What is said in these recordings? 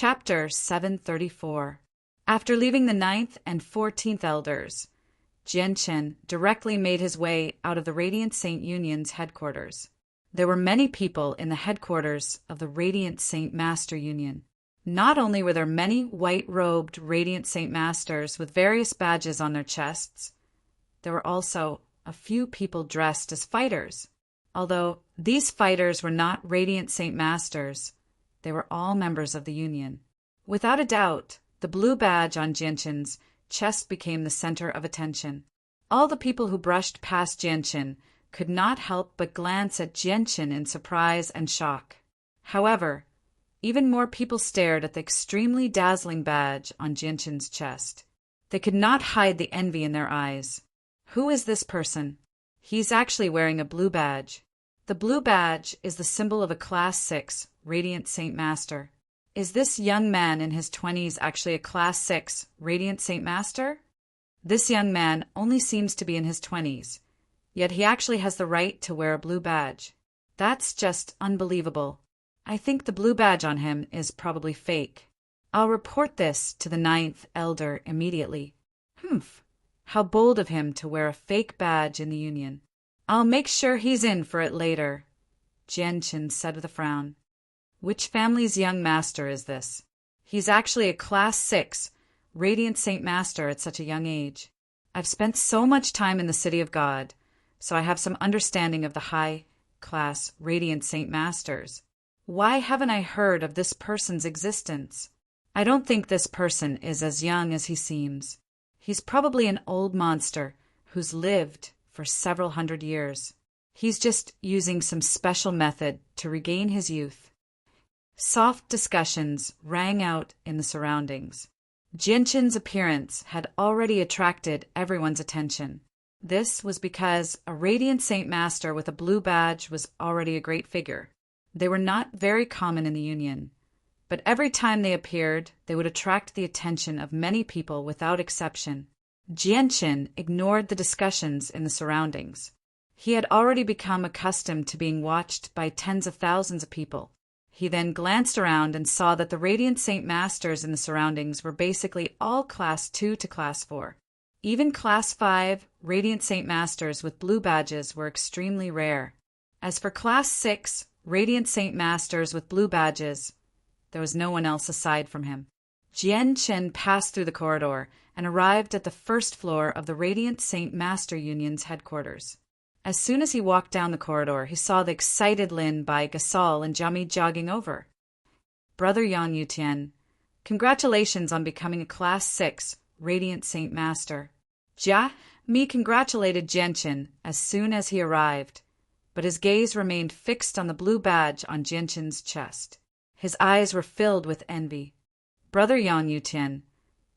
Chapter 734. After leaving the 9th and 14th elders, Jianchen directly made his way out of the Radiant Saint Union's headquarters. There were many people in the headquarters of the Radiant Saint Master Union. Not only were there many white-robed Radiant Saint Masters with various badges on their chests, there were also a few people dressed as fighters. Although these fighters were not Radiant Saint Masters, they were all members of the Union. Without a doubt, the blue badge on Jianchen's chest became the center of attention. All the people who brushed past Jianchen could not help but glance at Jianchen in surprise and shock. However, even more people stared at the extremely dazzling badge on Jianchen's chest. They could not hide the envy in their eyes. Who is this person? He's actually wearing a blue badge. The blue badge is the symbol of a Class 6 Radiant Saint Master. Is this young man in his 20s actually a Class 6 Radiant Saint Master? This young man only seems to be in his 20s, yet he actually has the right to wear a blue badge. That's just unbelievable. I think the blue badge on him is probably fake. I'll report this to the 9th Elder immediately. Humph! How bold of him to wear a fake badge in the Union. I'll make sure he's in for it later, Jianchen said with a frown. Which family's young master is this? He's actually a Class 6 Radiant Saint Master at such a young age. I've spent so much time in the City of God, so I have some understanding of the high-class Radiant Saint Masters. Why haven't I heard of this person's existence? I don't think this person is as young as he seems. He's probably an old monster who's lived for several hundred years. He's just using some special method to regain his youth. Soft discussions rang out in the surroundings. Jianchen's appearance had already attracted everyone's attention. This was because a Radiant Saint Master with a blue badge was already a great figure. They were not very common in the Union, but every time they appeared, they would attract the attention of many people without exception. Jianchen ignored the discussions in the surroundings. He had already become accustomed to being watched by tens of thousands of people. He then glanced around and saw that the Radiant Saint Masters in the surroundings were basically all Class 2 to Class 4. Even Class 5 Radiant Saint Masters with blue badges were extremely rare. As for Class 6 Radiant Saint Masters with blue badges, there was no one else aside from him. Jianchen passed through the corridor and arrived at the first floor of the Radiant Saint Master Union's headquarters. As soon as he walked down the corridor, he saw the excited Lin Bai, Gasol, and Jiami jogging over. Brother Yang Yutian, congratulations on becoming a Class 6 Radiant Saint Master. Jia Mi congratulated Jianchen as soon as he arrived, but his gaze remained fixed on the blue badge on Jianchen's chest. His eyes were filled with envy. Brother Yang Yutian,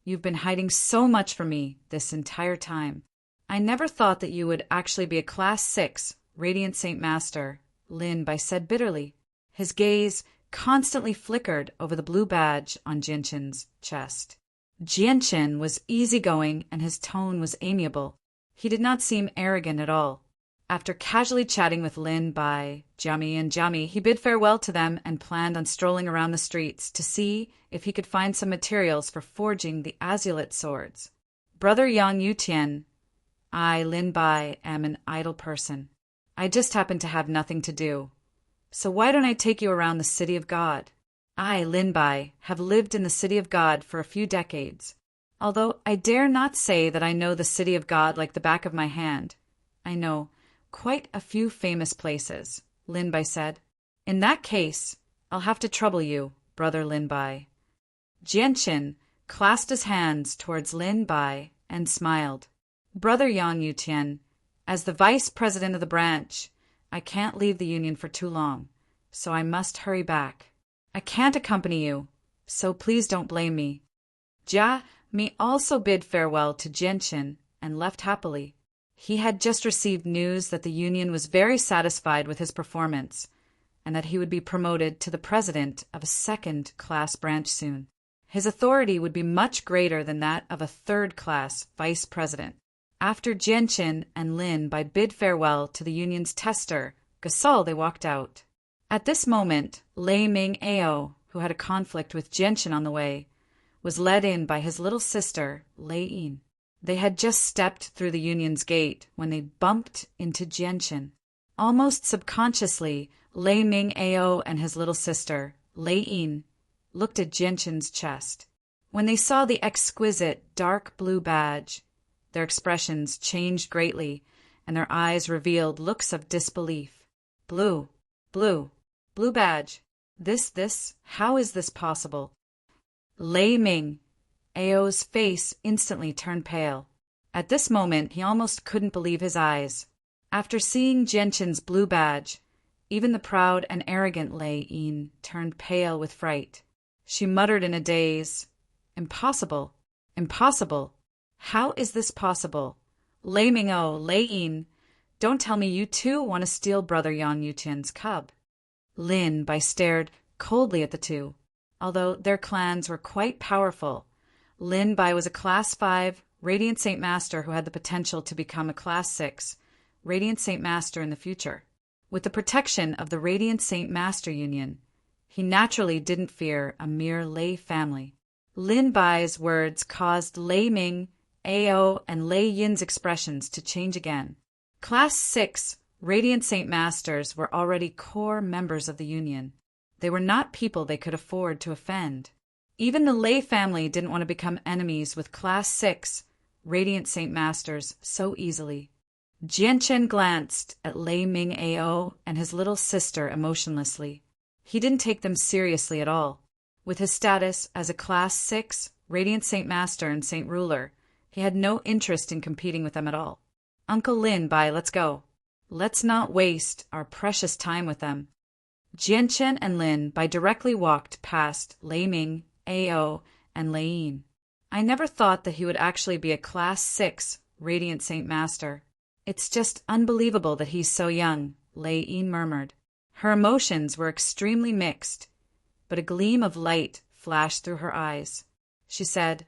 you've been hiding so much from me this entire time. I never thought that you would actually be a Class 6 Radiant Saint Master, Lin Bai said bitterly. His gaze constantly flickered over the blue badge on Jianchen's chest. Jianchen was easygoing and his tone was amiable. He did not seem arrogant at all. After casually chatting with Lin Bai, Jiami, and Jiami, he bid farewell to them and planned on strolling around the streets to see if he could find some materials for forging the azulite swords. Brother Yang Yutian, I, Lin Bai, am an idle person. I just happen to have nothing to do. So why don't I take you around the City of God? I, Lin Bai, have lived in the City of God for a few decades. Although I dare not say that I know the City of God like the back of my hand, I know quite a few famous places, Lin Bai said. In that case, I'll have to trouble you, Brother Lin Bai. Jianchen clasped his hands towards Lin Bai and smiled. Brother Yang Yutian, as the vice president of the branch, I can't leave the Union for too long, so I must hurry back. I can't accompany you, so please don't blame me. Jia Mi also bid farewell to Jianchen and left happily. He had just received news that the Union was very satisfied with his performance and that he would be promoted to the president of a second-class branch soon. His authority would be much greater than that of a third-class vice president. After Jianchen and Lin Bai bid farewell to the Union's tester, Gasol, they walked out. At this moment, Lei Ming Ao, who had a conflict with Genshin on the way, was led in by his little sister, Lei. They had just stepped through the Union's gate when they bumped into Genshin. Almost subconsciously, Lei Ming Ao and his little sister, Lei, looked at Genshin's chest. When they saw the exquisite dark blue badge, their expressions changed greatly, and their eyes revealed looks of disbelief. Blue badge. How is this possible? Lei Ming Ao's face instantly turned pale. At this moment, he almost couldn't believe his eyes. After seeing Genshin's blue badge, even the proud and arrogant Lei turned pale with fright. She muttered in a daze, Impossible! Impossible! How is this possible? Lei Ming'o, Lei, don't tell me you too want to steal Brother Yan Yutian's cub. Lin Bai stared coldly at the two. Although their clans were quite powerful, Lin Bai was a Class 5 Radiant Saint Master who had the potential to become a Class 6 Radiant Saint Master in the future. With the protection of the Radiant Saint Master Union, he naturally didn't fear a mere Lei family. Lin Bai's words caused Lei Ming, Ao, and Lei Yin's expressions to change again. Class 6 Radiant Saint Masters were already core members of the Union. They were not people they could afford to offend. Even the Lei family didn't want to become enemies with Class 6 Radiant Saint Masters so easily. Genshin glanced at Lei Ming Ao and his little sister emotionlessly. He didn't take them seriously at all. With his status as a Class 6 Radiant Saint Master and Saint Ruler, he had no interest in competing with them at all. Uncle Lin Bai, let's go. Let's not waste our precious time with them. Genshin and Lin Bai directly walked past Lei Ming, Ao, and Lei. I never thought that he would actually be a Class 6 Radiant Saint Master. It's just unbelievable that he's so young, Lei murmured. Her emotions were extremely mixed, but a gleam of light flashed through her eyes. She said,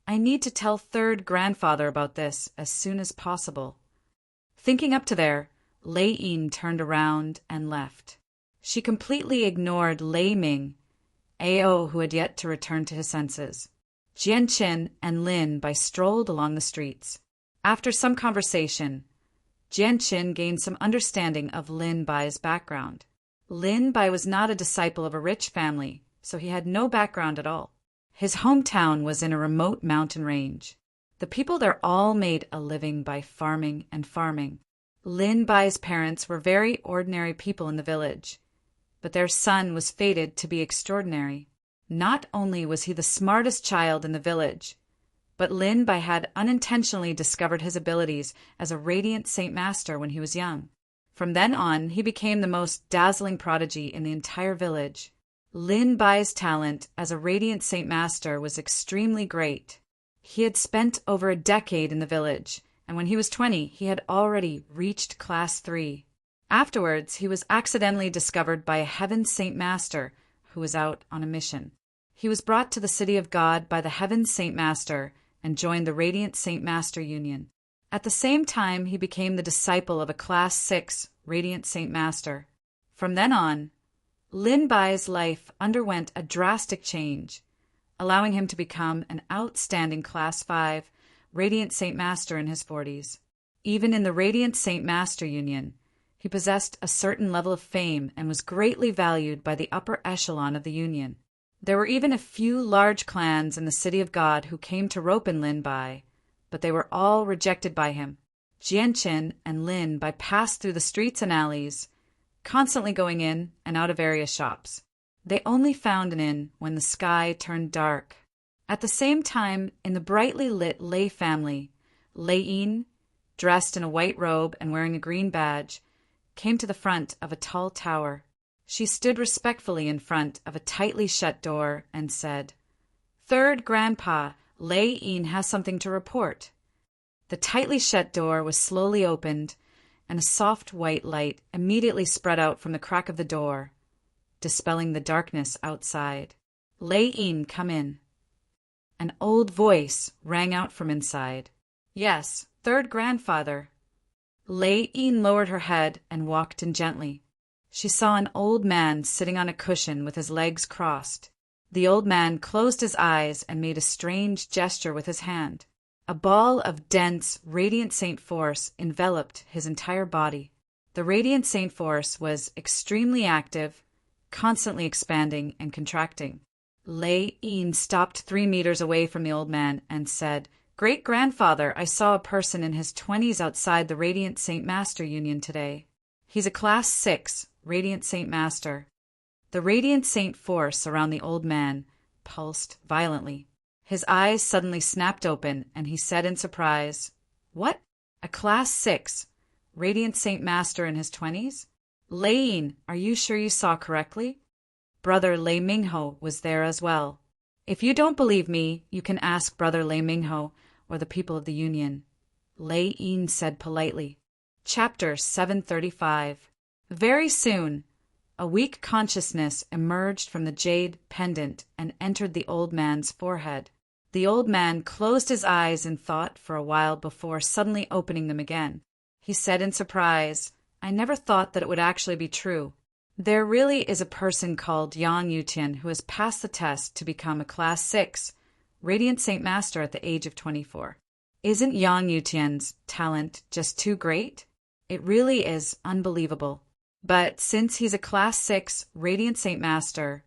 I need to tell third grandfather about this as soon as possible. Thinking up to there, Lei turned around and left. She completely ignored Lei Ming, Ao, who had yet to return to his senses. Genshin and Lin Bai strolled along the streets. After some conversation, Genshin gained some understanding of Lin Bai's background. Lin Bai was not a disciple of a rich family, so he had no background at all. His hometown was in a remote mountain range. The people there all made a living by farming and farming. Lin Bai's parents were very ordinary people in the village, but their son was fated to be extraordinary. Not only was he the smartest child in the village, but Lin Bai had unintentionally discovered his abilities as a Radiant Saint Master when he was young. From then on, he became the most dazzling prodigy in the entire village. Lin Bai's talent as a Radiant Saint Master was extremely great. He had spent over a decade in the village, and when he was 20, he had already reached Class 3. Afterwards, he was accidentally discovered by a Heaven Saint Master who was out on a mission. He was brought to the City of God by the Heaven Saint Master and joined the Radiant Saint Master Union. At the same time, he became the disciple of a Class 6 Radiant Saint Master. From then on, Lin Bai's life underwent a drastic change, allowing him to become an outstanding Class 5 Radiant Saint Master in his 40s. Even in the Radiant Saint Master Union, he possessed a certain level of fame and was greatly valued by the upper echelon of the Union. There were even a few large clans in the City of God who came to rope in Lin Bai, but they were all rejected by him. Genshin and Lin Bai passed through the streets and alleys, constantly going in and out of various shops. They only found an inn when the sky turned dark. At the same time, in the brightly lit Lei family, Lei, dressed in a white robe and wearing a green badge, came to the front of a tall tower. She stood respectfully in front of a tightly shut door and said, Third Grandpa, Lei has something to report. The tightly shut door was slowly opened, and a soft white light immediately spread out from the crack of the door, dispelling the darkness outside. Lei, come in. An old voice rang out from inside. Yes, third grandfather. Lei lowered her head and walked in gently. She saw an old man sitting on a cushion with his legs crossed. The old man closed his eyes and made a strange gesture with his hand. A ball of dense, radiant saint force enveloped his entire body. The radiant saint force was extremely active, constantly expanding and contracting. Lei-yin stopped 3 meters away from the old man and said, "Great-grandfather, I saw a person in his 20s outside the Radiant Saint Master Union today. He's a Class 6, Radiant Saint Master." The Radiant Saint force around the old man pulsed violently. His eyes suddenly snapped open, and he said in surprise, "What? A Class 6, Radiant Saint Master in his 20s? Lei-yin, are you sure you saw correctly?" Brother Lei Mingho was there as well. "If you don't believe me, you can ask Brother Lei Mingho or the people of the Union," Lei-yin said politely. Chapter 735. Very soon, a weak consciousness emerged from the jade pendant and entered the old man's forehead. The old man closed his eyes in thought for a while before suddenly opening them again. He said in surprise, "I never thought that it would actually be true. There really is a person called Yang Yutian who has passed the test to become a Class 6, Radiant Saint Master at the age of 24. Isn't Yang Yutian's talent just too great? It really is unbelievable. But since he's a Class 6 Radiant Saint Master,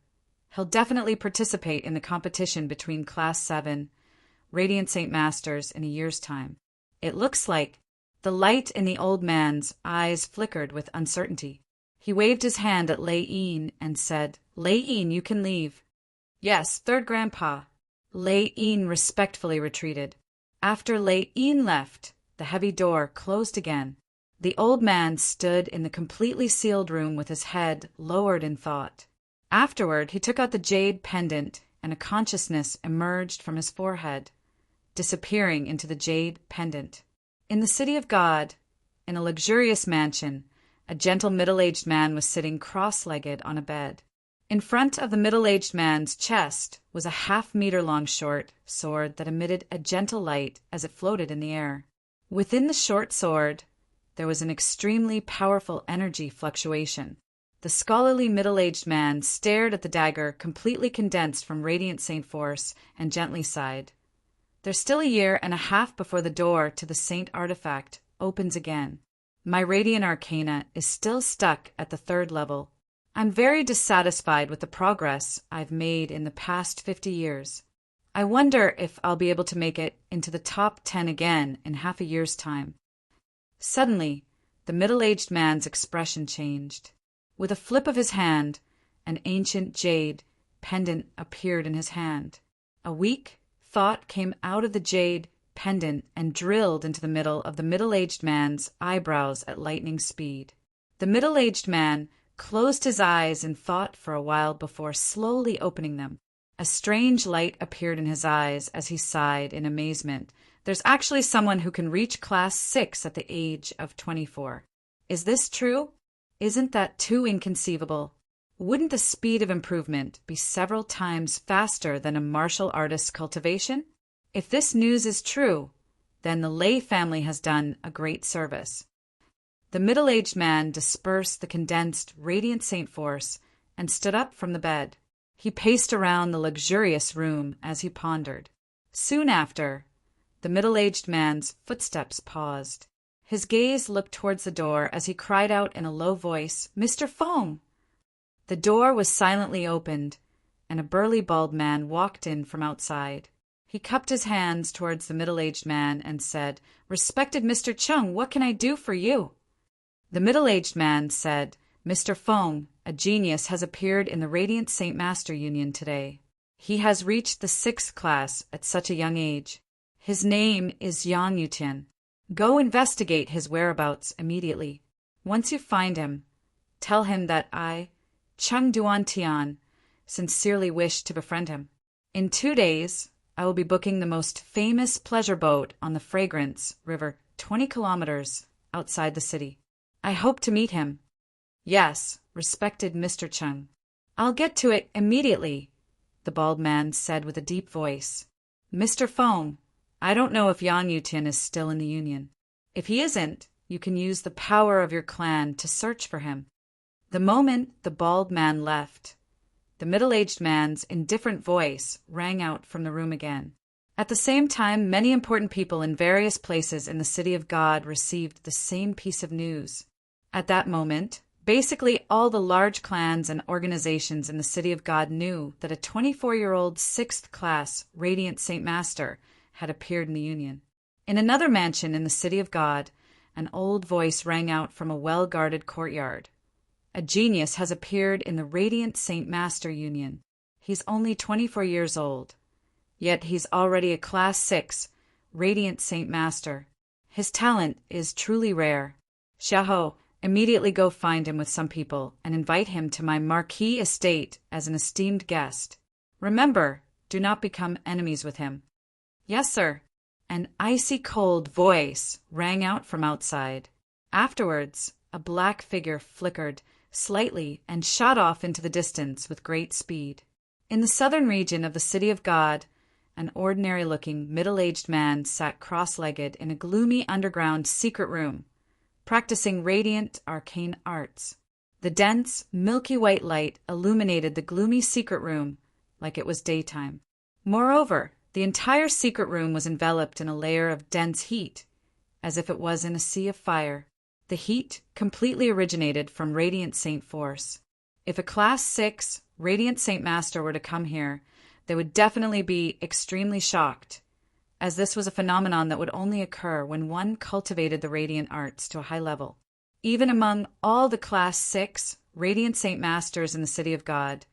he'll definitely participate in the competition between Class 7 Radiant Saint Masters in a year's time." It looks like the light in the old man's eyes flickered with uncertainty. He waved his hand at Lei-yin and said, "Lei-yin, you can leave." "Yes, third grandpa." Lei-yin respectfully retreated. After Lei-yin left, the heavy door closed again. The old man stood in the completely sealed room with his head lowered in thought. Afterward, he took out the jade pendant, and a consciousness emerged from his forehead, disappearing into the jade pendant. In the city of God, in a luxurious mansion, a gentle middle-aged man was sitting cross-legged on a bed. In front of the middle-aged man's chest was a half-meter-long short sword that emitted a gentle light as it floated in the air. Within the short sword, there was an extremely powerful energy fluctuation. The scholarly middle-aged man stared at the dagger completely condensed from radiant saint force and gently sighed. "There's still a year and a half before the door to the saint artifact opens again. My radiant arcana is still stuck at the 3rd level. I'm very dissatisfied with the progress I've made in the past 50 years. I wonder if I'll be able to make it into the top 10 again in half a year's time." Suddenly, the middle-aged man's expression changed. With a flip of his hand, an ancient jade pendant appeared in his hand. A weak thought came out of the jade pendant and drilled into the middle of the middle-aged man's eyebrows at lightning speed. The middle-aged man closed his eyes in thought for a while before slowly opening them. A strange light appeared in his eyes as he sighed in amazement. "There's actually someone who can reach Class 6 at the age of 24. Is this true? Isn't that too inconceivable? Wouldn't the speed of improvement be several times faster than a martial artist's cultivation? If this news is true, then the Lei family has done a great service." The middle-aged man dispersed the condensed radiant saint force and stood up from the bed. He paced around the luxurious room as he pondered. Soon after, the middle-aged man's footsteps paused. His gaze looked towards the door as he cried out in a low voice, "Mr. Fong!" The door was silently opened, and a burly bald man walked in from outside. He cupped his hands towards the middle-aged man and said, "Respected Mr. Chung, what can I do for you?" The middle-aged man said, "Mr. Fong, a genius, has appeared in the Radiant Saint Master Union today. He has reached the 6th class at such a young age. His name is Yang Yutian. Go investigate his whereabouts immediately. Once you find him, tell him that I, Chung Duan Tian, sincerely wish to befriend him. In 2 days, I will be booking the most famous pleasure boat on the Fragrance River 20 kilometers outside the city. I hope to meet him." "Yes, respected Mr. Chung. I'll get to it immediately," the bald man said with a deep voice. "Mr. Fong, I don't know if Yang Yutian is still in the Union. If he isn't, you can use the power of your clan to search for him." The moment the bald man left, the middle-aged man's indifferent voice rang out from the room again. At the same time, many important people in various places in the city of God received the same piece of news. At that moment, basically all the large clans and organizations in the city of God knew that a 24-year-old 6th class Radiant Saint Master had appeared in the Union. In another mansion in the city of God, an old voice rang out from a well-guarded courtyard. A genius has appeared in the Radiant Saint Master Union. He's only 24 years old. Yet he's already a Class 6 Radiant Saint Master. His talent is truly rare. Xiahou, immediately go find him with some people and invite him to my marquee estate as an esteemed guest. Remember, do not become enemies with him. Yes, sir. An icy cold voice rang out from outside. Afterwards, a black figure flickered slightly and shot off into the distance with great speed. In the southern region of the city of God, an ordinary-looking, middle-aged man sat cross-legged in a gloomy underground secret room, practicing radiant arcane arts. The dense, milky white light illuminated the gloomy secret room like it was daytime. Moreover, the entire secret room was enveloped in a layer of dense heat, as if it was in a sea of fire. The heat completely originated from Radiant Saint Force. If a Class 6 Radiant Saint Master were to come here, they would definitely be extremely shocked, as this was a phenomenon that would only occur when one cultivated the radiant arts to a high level. Even among all the Class 6 Radiant Saint Masters in the City of God,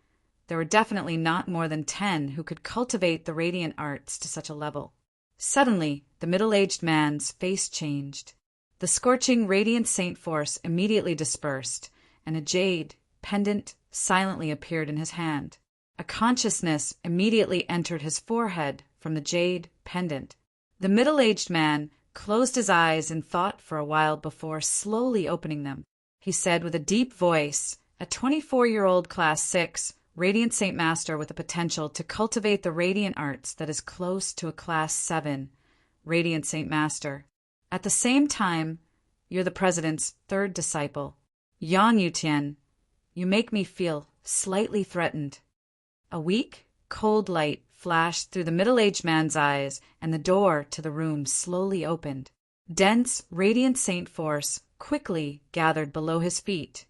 there were definitely not more than 10 who could cultivate the radiant arts to such a level. Suddenly, the middle-aged man's face changed. The scorching Radiant Saint Force immediately dispersed, and a jade pendant silently appeared in his hand. A consciousness immediately entered his forehead from the jade pendant. The middle-aged man closed his eyes in thought for a while before slowly opening them. He said with a deep voice, a 24-year-old Class 6 Radiant Saint Master with the potential to cultivate the radiant arts that is close to a Class 7 Radiant Saint Master. At the same time, you're the President's third disciple. Yang Yutian, you make me feel slightly threatened. A weak, cold light flashed through the middle-aged man's eyes, and the door to the room slowly opened. Dense, radiant saint force quickly gathered below his feet,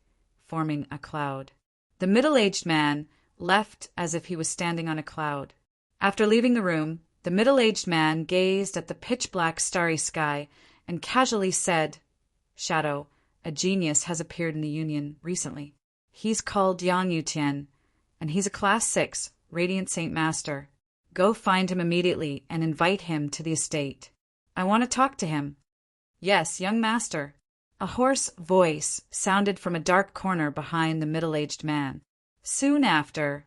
forming a cloud. The middle-aged man left as if he was standing on a cloud. After leaving the room, the middle-aged man gazed at the pitch-black starry sky and casually said, "Shadow, a genius has appeared in the Union recently. He's called Yang Yutian, and he's a Class 6 Radiant Saint Master. Go find him immediately and invite him to the estate. I want to talk to him." "Yes, young master." A hoarse voice sounded from a dark corner behind the middle-aged man. Soon after,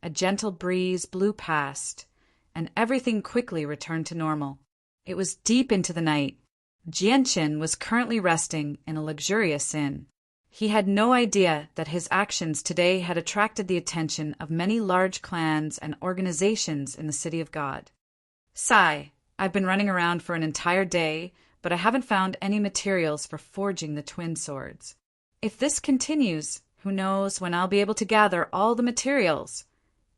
a gentle breeze blew past, and everything quickly returned to normal. It was deep into the night. Jianqin was currently resting in a luxurious inn. He had no idea that his actions today had attracted the attention of many large clans and organizations in the City of God. "Sai, I've been running around for an entire day, but I haven't found any materials for forging the twin swords. If this continues, who knows when I'll be able to gather all the materials?"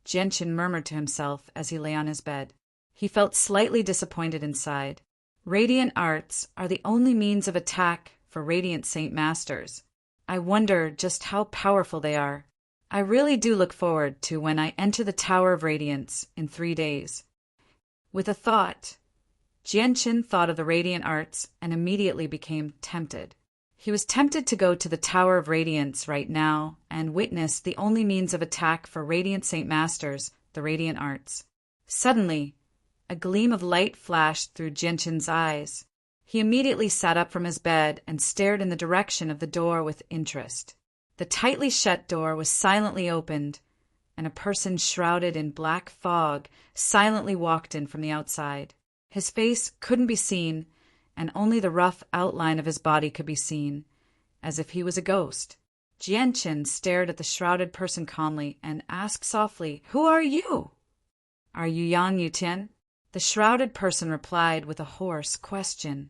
Jianqin murmured to himself as he lay on his bed. He felt slightly disappointed inside. Radiant arts are the only means of attack for Radiant Saint Masters. I wonder just how powerful they are. I really do look forward to when I enter the Tower of Radiance in 3 days. With a thought, Jianqin thought of the radiant arts and immediately became tempted. He was tempted to go to the Tower of Radiance right now and witness the only means of attack for Radiant Saint Masters, the radiant arts. Suddenly, a gleam of light flashed through Jianqin's eyes. He immediately sat up from his bed and stared in the direction of the door with interest. The tightly shut door was silently opened, and a person shrouded in black fog silently walked in from the outside. His face couldn't be seen, and only the rough outline of his body could be seen, as if he was a ghost. Jianqin stared at the shrouded person calmly and asked softly, "Who are you?" "Are you Yang Yutian?" The shrouded person replied with a hoarse question.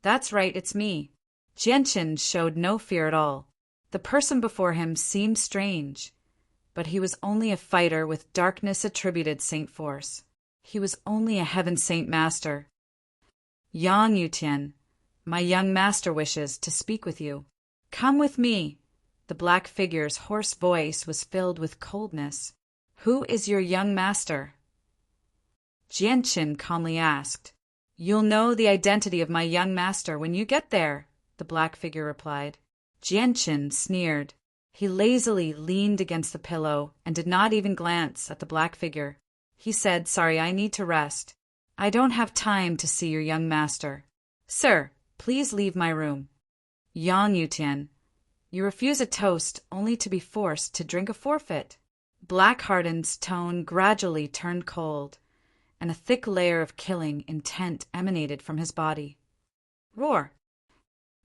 "That's right, it's me." Jianqin showed no fear at all. The person before him seemed strange, but he was only a fighter with darkness-attributed saint force. He was only a heaven saint master. Yang Yutian, my young master wishes to speak with you. Come with me. The black figure's hoarse voice was filled with coldness. Who is your young master? Jianqin calmly asked. You'll know the identity of my young master when you get there, the black figure replied. Jianqin sneered. He lazily leaned against the pillow and did not even glance at the black figure. He said, Sorry, I need to rest. I don't have time to see your young master. Sir, please leave my room. Yang Yutian, you refuse a toast only to be forced to drink a forfeit. Black Harden's tone gradually turned cold, and a thick layer of killing intent emanated from his body. Roar!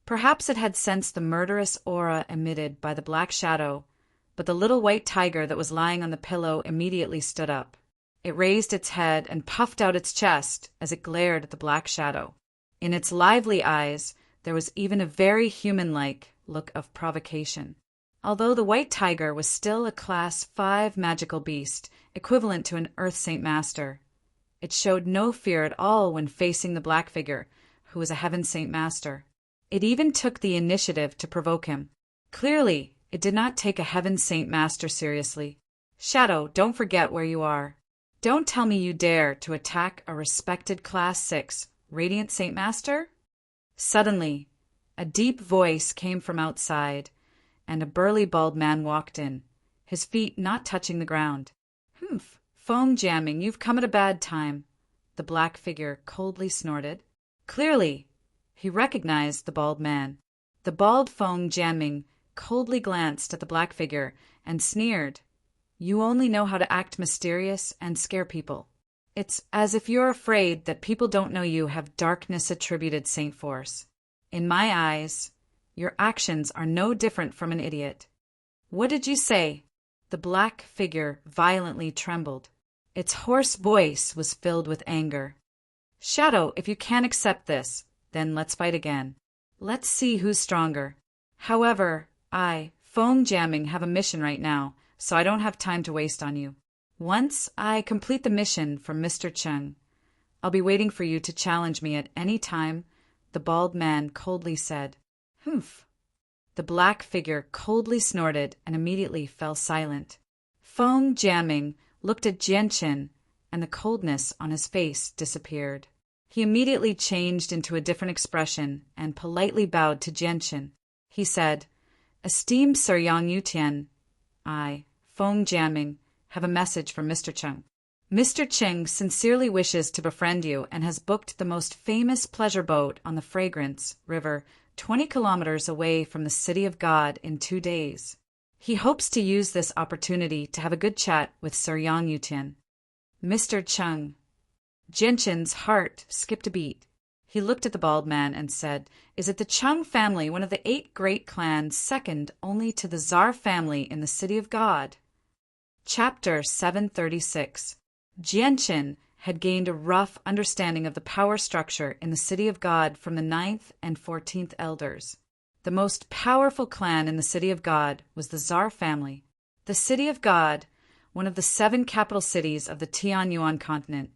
Perhaps it had sensed the murderous aura emitted by the black shadow, but the little white tiger that was lying on the pillow immediately stood up. It raised its head and puffed out its chest as it glared at the black shadow. In its lively eyes, there was even a very human-like look of provocation. Although the white tiger was still a Class 5 magical beast, equivalent to an Earth Saint Master, it showed no fear at all when facing the black figure, who was a Heaven Saint Master. It even took the initiative to provoke him. Clearly, it did not take a Heaven Saint Master seriously. Shadow, don't forget where you are. Don't tell me you dare to attack a respected Class 6 Radiant Saint Master? Suddenly, a deep voice came from outside, and a burly bald man walked in, his feet not touching the ground. Humph, Feng Jiaming, you've come at a bad time, the black figure coldly snorted. Clearly, he recognized the bald man. The bald Feng Jiaming coldly glanced at the black figure and sneered. You only know how to act mysterious and scare people. It's as if you're afraid that people don't know you have darkness-attributed saint force. In my eyes, your actions are no different from an idiot. What did you say? The black figure violently trembled. Its hoarse voice was filled with anger. Shadow, if you can't accept this, then let's fight again. Let's see who's stronger. However, Feng Jiaming, have a mission right now, so I don't have time to waste on you. Once I complete the mission from Mr. Cheng, I'll be waiting for you to challenge me at any time, the bald man coldly said. Humph. The black figure coldly snorted and immediately fell silent. Feng Jiaming looked at Jianqin, and the coldness on his face disappeared. He immediately changed into a different expression and politely bowed to Jianqin. He said, Esteemed Sir Yang Yutian, I, Feng Jiaming, have a message from Mr. Cheng. Mr. Cheng sincerely wishes to befriend you and has booked the most famous pleasure boat on the Fragrance River 20 kilometers away from the City of God in 2 days. He hopes to use this opportunity to have a good chat with Sir Yang Yutian. Mr. Cheng. Jianqin's heart skipped a beat. He looked at the bald man and said, Is it the Cheng family, one of the 8 great clans, second only to the Tsar family in the City of God? Chapter 736. Jianqin had gained a rough understanding of the power structure in the City of God from the 9th and 14th elders. The most powerful clan in the City of God was the Tsar family. The City of God, one of the 7 capital cities of the Tianyuan continent,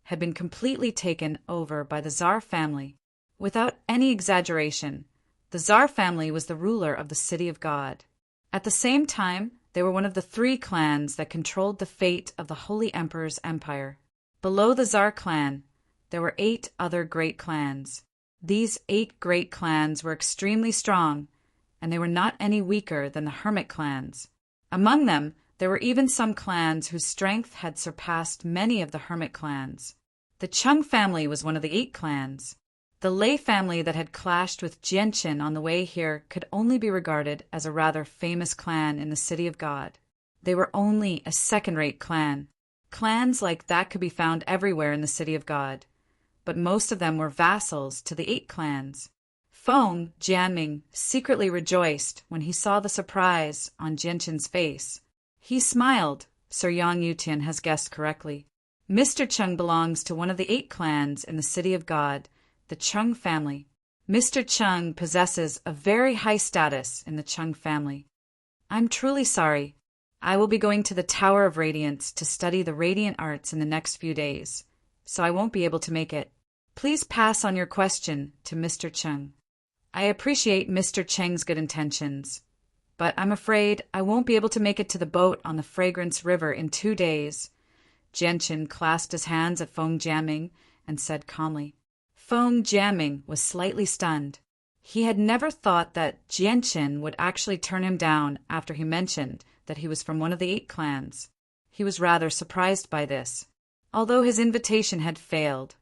had been completely taken over by the Tsar family. Without any exaggeration, the Tsar family was the ruler of the City of God. At the same time, they were one of the 3 clans that controlled the fate of the Holy Emperor's empire. Below the Tsar clan, there were 8 other great clans. These 8 great clans were extremely strong, and they were not any weaker than the hermit clans. Among them, there were even some clans whose strength had surpassed many of the hermit clans. The Cheng family was one of the 8 clans. The Lei family that had clashed with Jianqin on the way here could only be regarded as a rather famous clan in the City of God. They were only a second-rate clan. Clans like that could be found everywhere in the City of God, but most of them were vassals to the 8 clans. Feng Jiaming secretly rejoiced when he saw the surprise on Jianqin's face. He smiled. Sir Yang Yutian has guessed correctly. Mr. Cheng belongs to one of the 8 clans in the City of God, the Cheng family. Mr. Cheng possesses a very high status in the Cheng family. I'm truly sorry. I will be going to the Tower of Radiance to study the radiant arts in the next few days, so I won't be able to make it. Please pass on your question to Mr. Cheng. I appreciate Mr. Cheng's good intentions, but I'm afraid I won't be able to make it to the boat on the Fragrance River in 2 days. Jianchen clasped his hands at Feng Jiaming and said calmly. Feng Jiaming was slightly stunned. He had never thought that Jianchen would actually turn him down after he mentioned that he was from one of the 8 clans. He was rather surprised by this. Although his invitation had failed,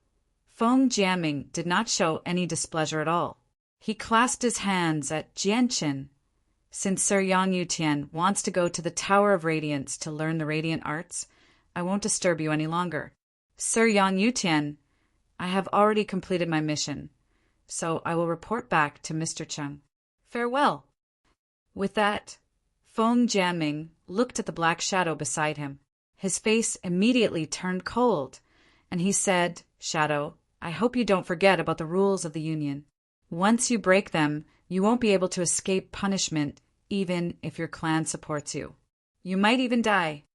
Feng Jiaming did not show any displeasure at all. He clasped his hands at Jianchen. Since Sir Yang Yutian wants to go to the Tower of Radiance to learn the radiant arts, I won't disturb you any longer. Sir Yang Yutian, I have already completed my mission, so I will report back to Mr. Cheng. Farewell. With that, Feng Jiaming looked at the black shadow beside him. His face immediately turned cold, and he said, Shadow, I hope you don't forget about the rules of the Union. Once you break them, you won't be able to escape punishment, even if your clan supports you. You might even die.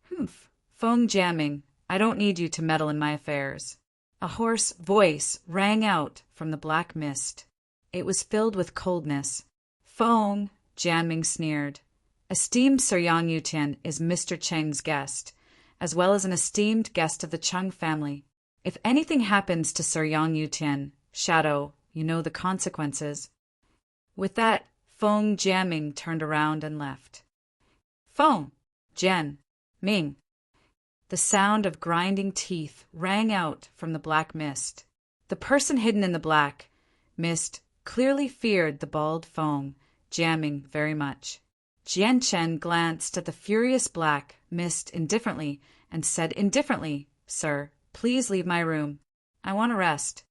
Humph. Feng Jiaming, I don't need you to meddle in my affairs. A hoarse voice rang out from the black mist. It was filled with coldness. Feng, Jiaming sneered. Esteemed Sir Yang Yutian is Mr. Cheng's guest, as well as an esteemed guest of the Cheng family. If anything happens to Sir Yang Yutian, Shadow, you know the consequences. With that, Feng Jiaming turned around and left. Feng, Jian, Ming. The sound of grinding teeth rang out from the black mist. The person hidden in the black mist clearly feared the bald Feng Jiaming very much. Jianchen glanced at the furious black mist indifferently and said indifferently, Sir, please leave my room. I want to rest.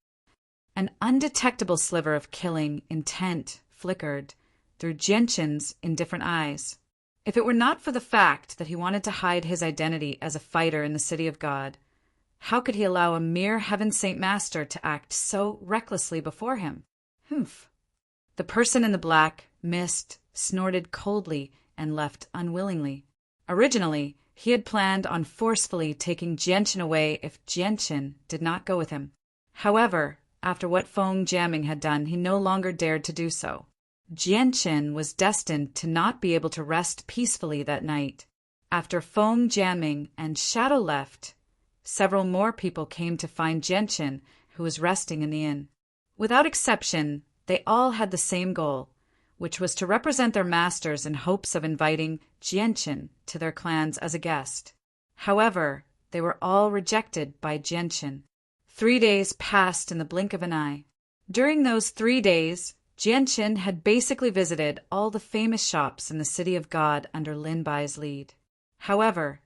An undetectable sliver of killing intent flickered through Jianchen's indifferent eyes. If it were not for the fact that he wanted to hide his identity as a fighter in the City of God, how could he allow a mere Heaven Saint Master to act so recklessly before him? Humph. The person in the black mist snorted coldly and left unwillingly. Originally, he had planned on forcefully taking Jianchen away if Jianchen did not go with him. However, after what Feng Jiaming had done, he no longer dared to do so. Jianchen was destined to not be able to rest peacefully that night. After Feng Jiaming and Shadow left, several more people came to find Jianchen, who was resting in the inn. Without exception, they all had the same goal, which was to represent their masters in hopes of inviting Jianchen to their clans as a guest. However, they were all rejected by Jianchen. 3 days passed in the blink of an eye. During those 3 days, Jianchen had basically visited all the famous shops in the City of God under Lin Bai's lead. However,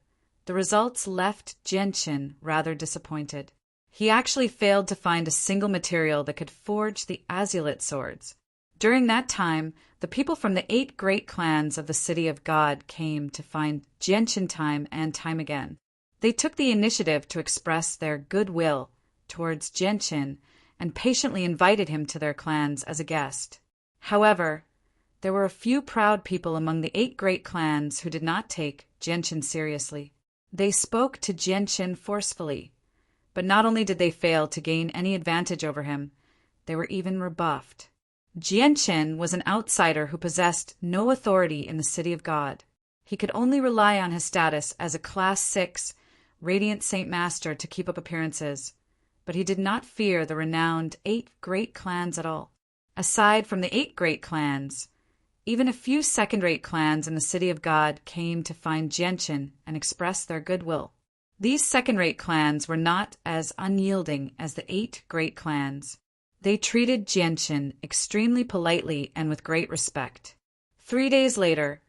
the results left Jianchen rather disappointed. He actually failed to find a single material that could forge the azulite swords. During that time, the people from the 8 great clans of the City of God came to find Jianchen time and time again. They took the initiative to express their goodwill towards Jianchen and patiently invited him to their clans as a guest. However, there were a few proud people among the 8 great clans who did not take Jianchen seriously. They spoke to Jianchen forcefully, but not only did they fail to gain any advantage over him, they were even rebuffed. Jianchen was an outsider who possessed no authority in the City of God. He could only rely on his status as a Class 6 Radiant Saint Master to keep up appearances, but he did not fear the renowned 8 great clans at all. Aside from the 8 great clans, even a few second-rate clans in the City of God came to find Jianchen and express their goodwill. These second-rate clans were not as unyielding as the 8 great clans. They treated Jianchen extremely politely and with great respect. 3 days later,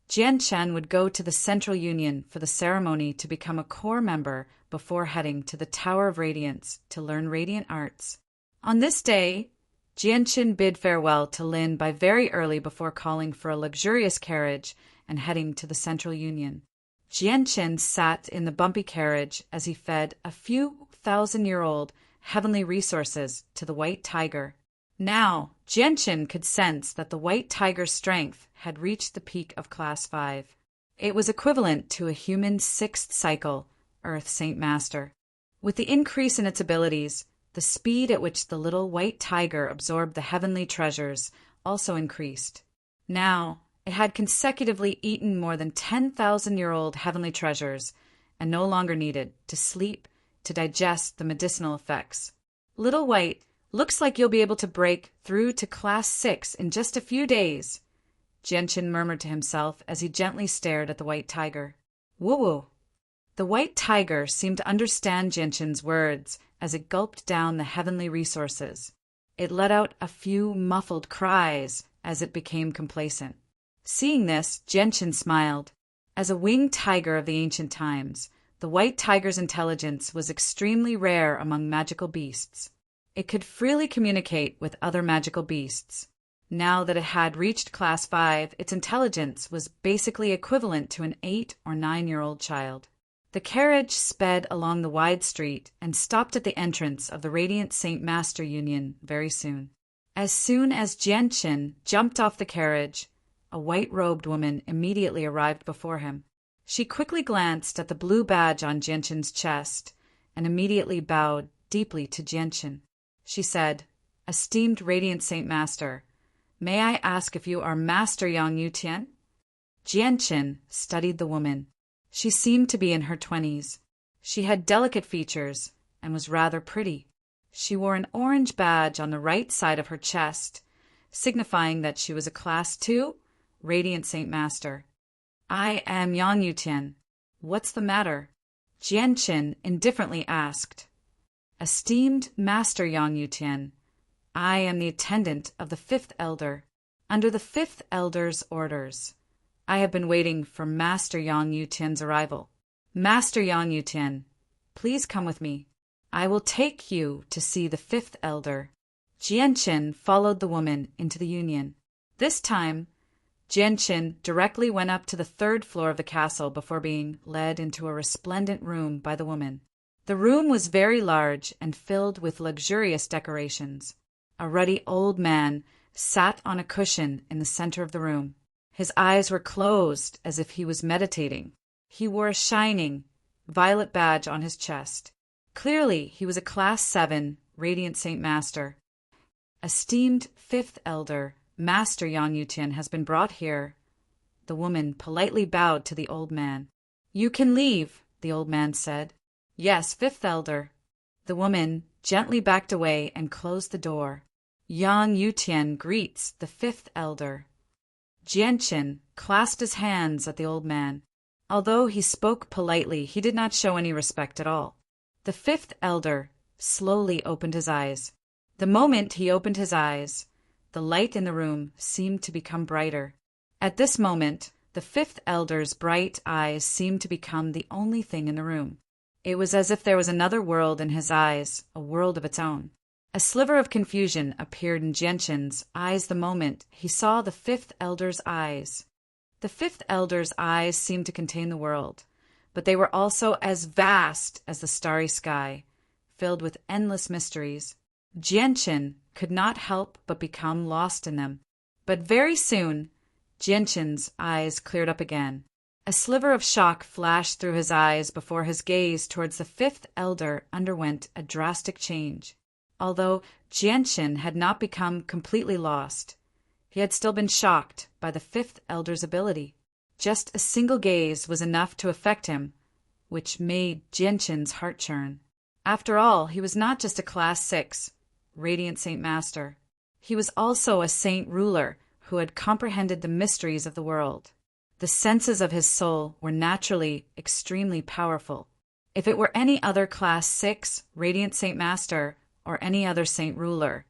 Jianchen would go to the Central Union for the ceremony to become a core member before heading to the Tower of Radiance to learn radiant arts. On this day, Jianchen bid farewell to Lin Bai very early before calling for a luxurious carriage and heading to the Central Union. Jianchen sat in the bumpy carriage as he fed a few thousand-year-old heavenly resources to the white tiger. Now, Jianchen could sense that the white tiger's strength had reached the peak of Class 5. It was equivalent to a human sixth cycle, Earth Saint Master. With the increase in its abilities, the speed at which the little white tiger absorbed the heavenly treasures also increased. Now, it had consecutively eaten more than 10,000-year-old heavenly treasures and no longer needed to sleep to digest the medicinal effects. Little White, looks like you'll be able to break through to Class 6 in just a few days, Genshin murmured to himself as he gently stared at the white tiger. Woo-woo. The white tiger seemed to understand Genshin's words as it gulped down the heavenly resources. It let out a few muffled cries as it became complacent. Seeing this, Genshin smiled. As a winged tiger of the ancient times, the white tiger's intelligence was extremely rare among magical beasts. It could freely communicate with other magical beasts. Now that it had reached Class 5, its intelligence was basically equivalent to an 8 or 9-year-old child. The carriage sped along the wide street and stopped at the entrance of the Radiant Saint Master Union very soon. As soon as Genshin jumped off the carriage, a white-robed woman immediately arrived before him. She quickly glanced at the blue badge on Genshin's chest and immediately bowed deeply to Genshin. She said, "Esteemed Radiant Saint Master, may I ask if you are Master Yang Yutian?" Genshin studied the woman. She seemed to be in her 20s. She had delicate features and was rather pretty. She wore an orange badge on the right side of her chest, signifying that she was a Class 2 Radiant Saint Master. "I am Yang Yutian. What's the matter?" Genshin indifferently asked. "Esteemed Master Yang Yutian, I am the attendant of the 5th Elder. Under the 5th Elder's orders, I have been waiting for Master Yang Yutian's arrival. Master Yang Yutian, please come with me. I will take you to see the 5th Elder." Genshin followed the woman into the Union. This time, Genshin directly went up to the 3rd floor of the castle before being led into a resplendent room by the woman. The room was very large and filled with luxurious decorations. A ruddy old man sat on a cushion in the center of the room. His eyes were closed as if he was meditating. He wore a shining, violet badge on his chest. Clearly, he was a Class 7 Radiant Saint Master. "Esteemed 5th Elder, Master Yang Yutian has been brought here." The woman politely bowed to the old man. "You can leave," the old man said. "Yes, 5th Elder." The woman gently backed away and closed the door. Yang Yutian greets the 5th Elder. Genshin clasped his hands at the old man. Although he spoke politely, he did not show any respect at all. The 5th Elder slowly opened his eyes. The moment he opened his eyes, the light in the room seemed to become brighter. At this moment, the 5th Elder's bright eyes seemed to become the only thing in the room. It was as if there was another world in his eyes, a world of its own. A sliver of confusion appeared in Genshin's eyes the moment he saw the 5th Elder's eyes. The 5th Elder's eyes seemed to contain the world, but they were also as vast as the starry sky, filled with endless mysteries. Genshin could not help but become lost in them. But very soon, Genshin's eyes cleared up again. A sliver of shock flashed through his eyes before his gaze towards the 5th Elder underwent a drastic change. Although Genshin had not become completely lost, he had still been shocked by the 5th Elder's ability. Just a single gaze was enough to affect him, which made Genshin's heart churn. After all, he was not just a Class 6 Radiant Saint Master. He was also a saint ruler who had comprehended the mysteries of the world. The senses of his soul were naturally extremely powerful. If it were any other Class 6 Radiant Saint Master or any other saint ruler,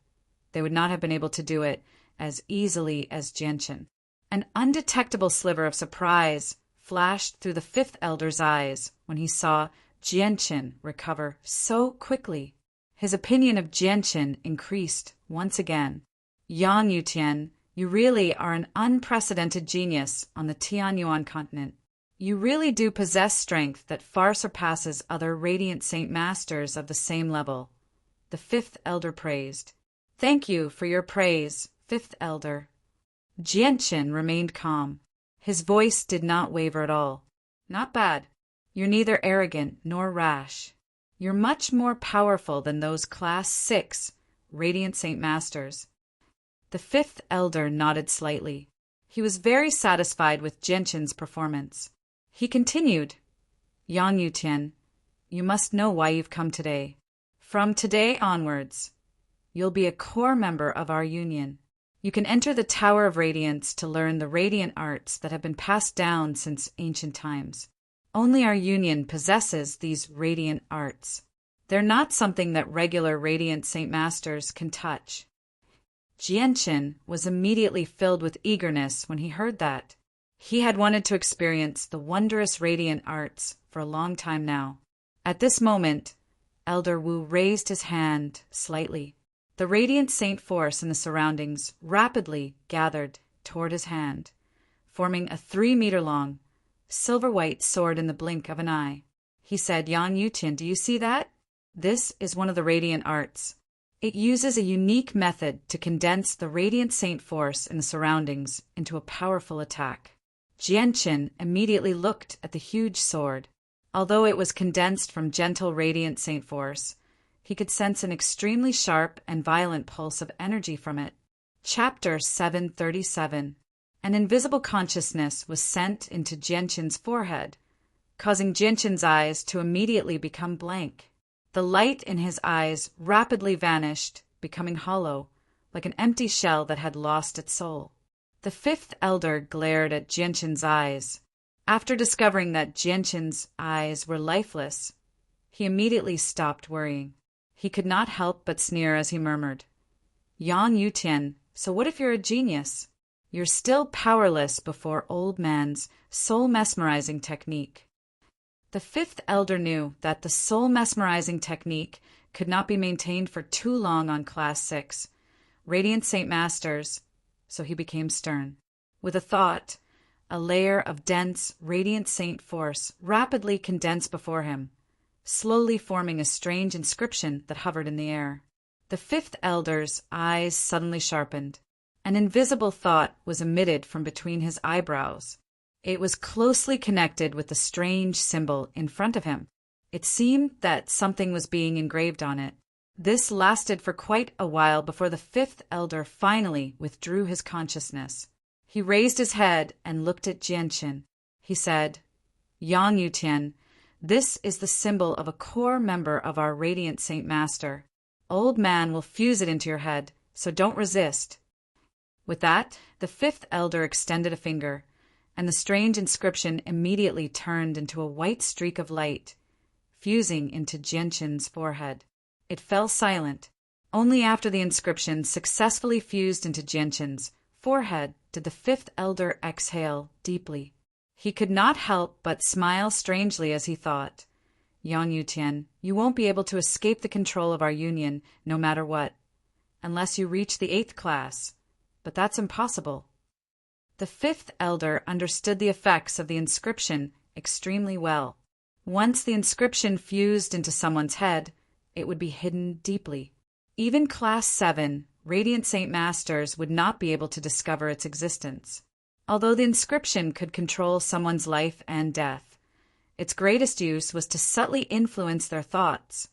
they would not have been able to do it as easily as Genshin. An undetectable sliver of surprise flashed through the 5th Elder's eyes when he saw Genshin recover so quickly. His opinion of Genshin increased once again. "Yang Yutian, you really are an unprecedented genius on the Tianyuan continent. You really do possess strength that far surpasses other Radiant Saint Masters of the same level," the 5th Elder praised. "Thank you for your praise, 5th Elder." Genshin remained calm. His voice did not waver at all. "Not bad. You're neither arrogant nor rash. You're much more powerful than those Class 6 Radiant Saint Masters." The fifth elder nodded slightly. He was very satisfied with Genshin's performance. He continued, "Yang Yutian, you must know why you've come today. From today onwards, you'll be a core member of our union. You can enter the Tower of Radiance to learn the radiant arts that have been passed down since ancient times. Only our union possesses these radiant arts. They're not something that regular Radiant Saint Masters can touch." Genshin was immediately filled with eagerness when he heard that. He had wanted to experience the wondrous radiant arts for a long time now. At this moment, Elder Wu raised his hand slightly. The radiant saint force in the surroundings rapidly gathered toward his hand, forming a 3-meter-long, silver-white sword in the blink of an eye. He said, "Yang Yutian, do you see that? This is one of the radiant arts. It uses a unique method to condense the radiant saint force in the surroundings into a powerful attack." Genshin immediately looked at the huge sword. Although it was condensed from gentle radiant saint force, he could sense an extremely sharp and violent pulse of energy from it. Chapter 737. An invisible consciousness was sent into Genshin's forehead, causing Genshin's eyes to immediately become blank. The light in his eyes rapidly vanished, becoming hollow, like an empty shell that had lost its soul. The fifth elder glared at Genshin's eyes. After discovering that Genshin's eyes were lifeless, he immediately stopped worrying. He could not help but sneer as he murmured, "Yang Yutian, so what if you're a genius? You're still powerless before old man's soul-mesmerizing technique." The fifth elder knew that the soul-mesmerizing technique could not be maintained for too long on Class 6 Radiant Saint Masters, so he became stern. With a thought, a layer of dense, radiant saint force rapidly condensed before him, slowly forming a strange inscription that hovered in the air. The fifth elder's eyes suddenly sharpened. An invisible thought was emitted from between his eyebrows. It was closely connected with the strange symbol in front of him. It seemed that something was being engraved on it. This lasted for quite a while before the fifth elder finally withdrew his consciousness. He raised his head and looked at Genshin. He said, "Yang Yutian, this is the symbol of a core member of our Radiant Saint Master. Old man will fuse it into your head, so don't resist." With that, the fifth elder extended a finger, and the strange inscription immediately turned into a white streak of light, fusing into Genshin's forehead. It fell silent. Only after the inscription successfully fused into Genshin's forehead did the fifth elder exhale deeply. He could not help but smile strangely as he thought, "Yang Yutian, you won't be able to escape the control of our union no matter what, unless you reach the 8th class, but that's impossible." The fifth elder understood the effects of the inscription extremely well. Once the inscription fused into someone's head, it would be hidden deeply. Even Class 7 Radiant Saint Masters would not be able to discover its existence. Although the inscription could control someone's life and death, its greatest use was to subtly influence their thoughts,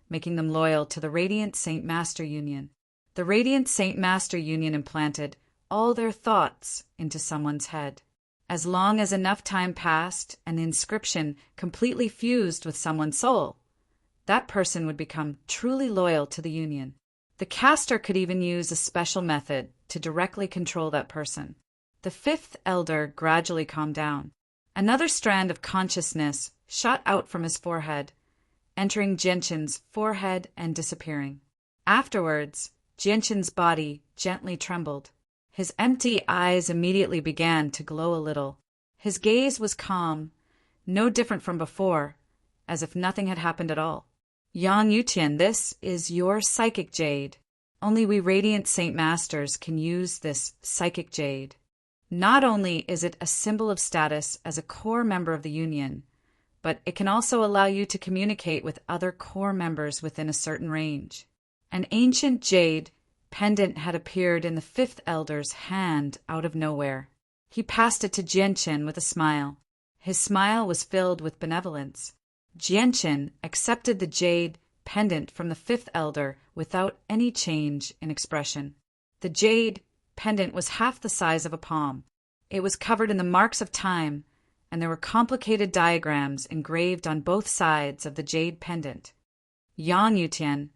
making them loyal to the Radiant Saint Master Union. The Radiant Saint Master Union implanted all their thoughts into someone's head. As long as enough time passed and the inscription completely fused with someone's soul, that person would become truly loyal to the Union. The caster could even use a special method to directly control that person. The fifth elder gradually calmed down. Another strand of consciousness shot out from his forehead, entering Genshin's forehead and disappearing. Afterwards, Genshin's body gently trembled. His empty eyes immediately began to glow a little. His gaze was calm, no different from before, as if nothing had happened at all. "Yang Yutian, this is your psychic jade. Only we Radiant Saint Masters can use this psychic jade. Not only is it a symbol of status as a core member of the Union, but it can also allow you to communicate with other core members within a certain range." An ancient jade pendant had appeared in the fifth elder's hand out of nowhere. He passed it to Jianchen with a smile. His smile was filled with benevolence. Jianchen accepted the jade pendant from the fifth elder without any change in expression. The jade pendant was half the size of a palm. It was covered in the marks of time, and there were complicated diagrams engraved on both sides of the jade pendant. Yang Yutian,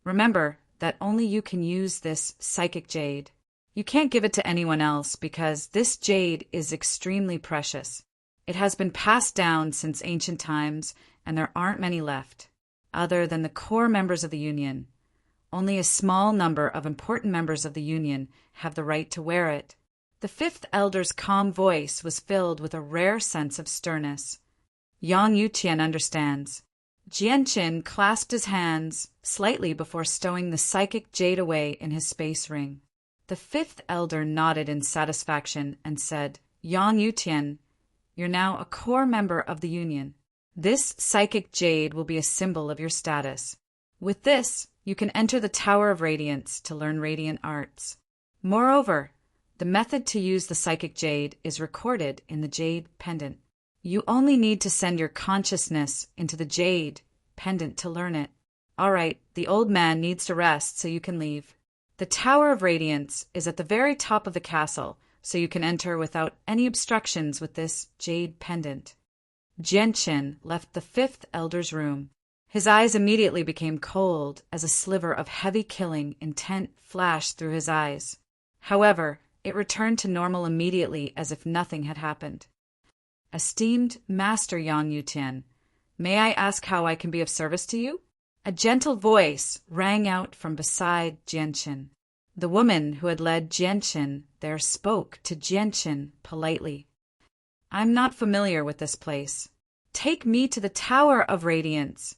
remember that only you can use this psychic jade. You can't give it to anyone else because this jade is extremely precious. It has been passed down since ancient times, and there aren't many left. Other than the core members of the Union, only a small number of important members of the Union have the right to wear it. The fifth elder's calm voice was filled with a rare sense of sternness. Yang Yutian understands. Jianchen clasped his hands slightly before stowing the psychic jade away in his space ring. The fifth elder nodded in satisfaction and said, Yang Yutian, you're now a core member of the Union. This psychic jade will be a symbol of your status. With this, you can enter the Tower of Radiance to learn radiant arts. Moreover, the method to use the psychic jade is recorded in the jade pendant. You only need to send your consciousness into the jade pendant to learn it. All right, the old man needs to rest, so you can leave. The Tower of Radiance is at the very top of the castle, so you can enter without any obstructions with this jade pendant. Jianchen left the fifth elder's room. His eyes immediately became cold as a sliver of heavy killing intent flashed through his eyes. However, it returned to normal immediately as if nothing had happened. Esteemed Master Yang Yutian, may I ask how I can be of service to you? A gentle voice rang out from beside Jianchen. The woman who had led Jianchen there spoke to Jianchen politely. I'm not familiar with this place. Take me to the Tower of Radiance,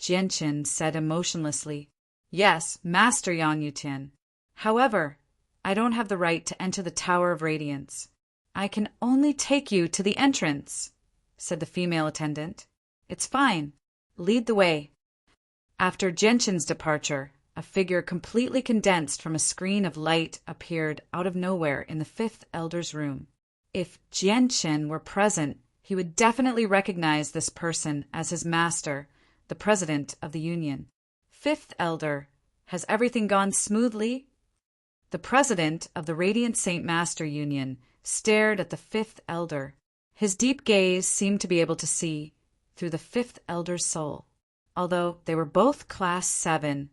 Jianchen said emotionlessly. Yes, Master Yang Yutian. However, I don't have the right to enter the Tower of Radiance. I can only take you to the entrance, said the female attendant. It's fine. Lead the way. After Jianchen's departure, a figure completely condensed from a screen of light appeared out of nowhere in the fifth elder's room. If Jianchen were present, he would definitely recognize this person as his master, the president of the Union. Fifth elder, has everything gone smoothly? The president of the Radiant Saint Master Union stared at the fifth elder. His deep gaze seemed to be able to see through the fifth elder's soul. Although they were both Class 7,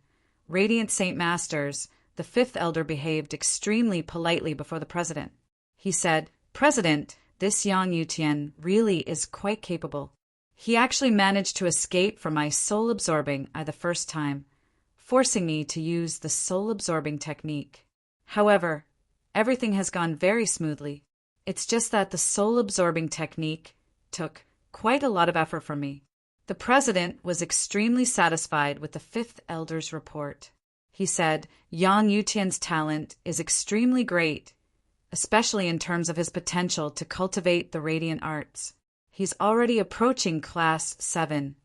Radiant Saint Masters, the fifth elder behaved extremely politely before the president. He said, President, this Yang Yutian really is quite capable. He actually managed to escape from my soul-absorbing the first time, forcing me to use the soul-absorbing technique. However, everything has gone very smoothly. It's just that the soul-absorbing technique took quite a lot of effort from me. The president was extremely satisfied with the fifth elder's report. He said, Yang Yutian's talent is extremely great, especially in terms of his potential to cultivate the radiant arts. He's already approaching Class 7,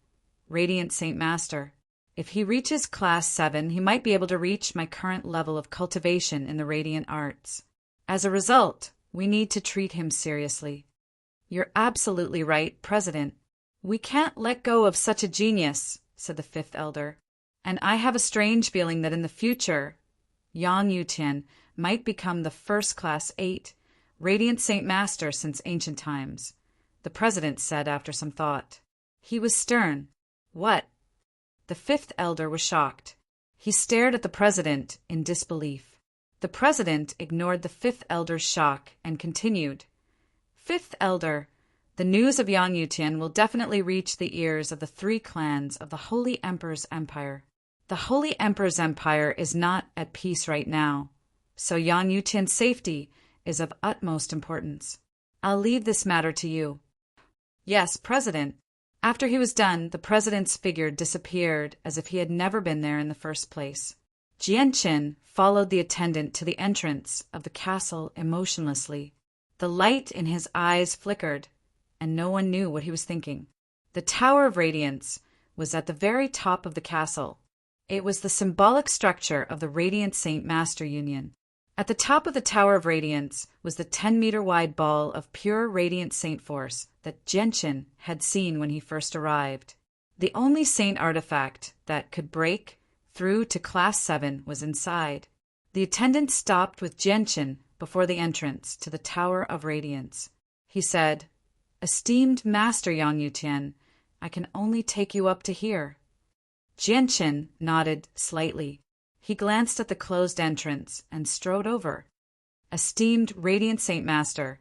Radiant Saint Master. If he reaches Class 7, he might be able to reach my current level of cultivation in the radiant arts. As a result, we need to treat him seriously. You're absolutely right, President. We can't let go of such a genius, said the fifth elder. And I have a strange feeling that in the future, Yang Yutian might become the first Class 8 Radiant Saint Master since ancient times, the president said after some thought. He was stern. What? The fifth elder was shocked. He stared at the president in disbelief. The president ignored the fifth elder's shock and continued. Fifth elder, the news of Yang Yutian will definitely reach the ears of the 3 clans of the Holy Emperor's Empire. The Holy Emperor's Empire is not at peace right now, so Yang Yutian's safety is of utmost importance. I'll leave this matter to you. Yes, President. After he was done, the president's figure disappeared as if he had never been there in the first place. Jianchen followed the attendant to the entrance of the castle emotionlessly. The light in his eyes flickered, and no one knew what he was thinking. The Tower of Radiance was at the very top of the castle. It was the symbolic structure of the Radiant Saint Master Union. At the top of the Tower of Radiance was the 10-meter-wide ball of pure radiant saint force that Genshin had seen when he first arrived. The only saint artifact that could break through to Class 7 was inside. The attendant stopped with Genshin before the entrance to the Tower of Radiance. He said, "Esteemed Master Yang Yutian, I can only take you up to here." Genshin nodded slightly. He glanced at the closed entrance and strode over. "Esteemed Radiant Saint Master,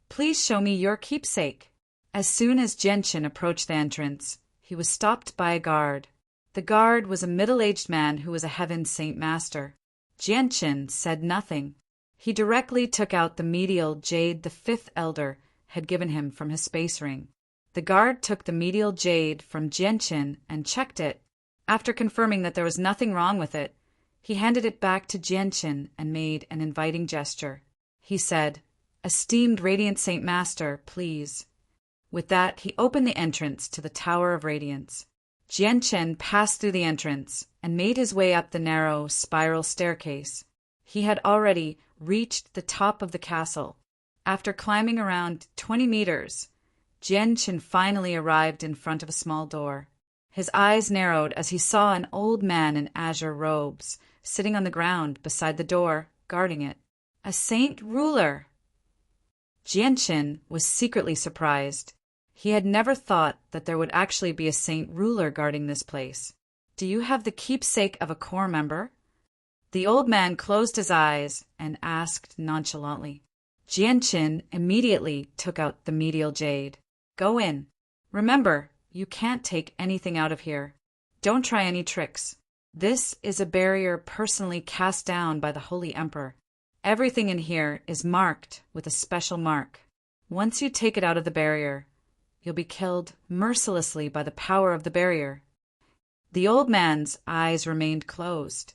please show me your keepsake." As soon as Genshin approached the entrance, he was stopped by a guard. The guard was a middle-aged man who was a Heaven Saint Master. Genshin said nothing. He directly took out the medial jade the fifth elder had given him from his space ring. The guard took the medial jade from Genshin and checked it. After confirming that there was nothing wrong with it, he handed it back to Genshin and made an inviting gesture. He said, "Esteemed Radiant Saint Master, please." With that, he opened the entrance to the Tower of Radiance. Genshin passed through the entrance and made his way up the narrow, spiral staircase. He had already reached the top of the castle. After climbing around 20 meters, Genshin finally arrived in front of a small door. His eyes narrowed as he saw an old man in azure robes, sitting on the ground beside the door, guarding it. A saint ruler! Genshin was secretly surprised. He had never thought that there would actually be a saint ruler guarding this place. "Do you have the keepsake of a corps member?" The old man closed his eyes and asked nonchalantly. Genshin immediately took out the medial jade. "Go in. Remember, you can't take anything out of here. Don't try any tricks. This is a barrier personally cast down by the Holy Emperor. Everything in here is marked with a special mark. Once you take it out of the barrier, you'll be killed mercilessly by the power of the barrier." The old man's eyes remained closed,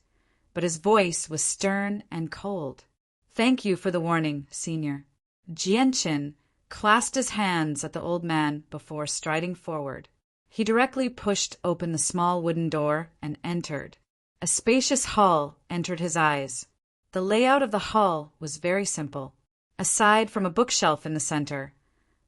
but his voice was stern and cold. "Thank you for the warning, Senior." Genshin clasped his hands at the old man before striding forward. He directly pushed open the small wooden door and entered. A spacious hall entered his eyes. The layout of the hall was very simple. Aside from a bookshelf in the center,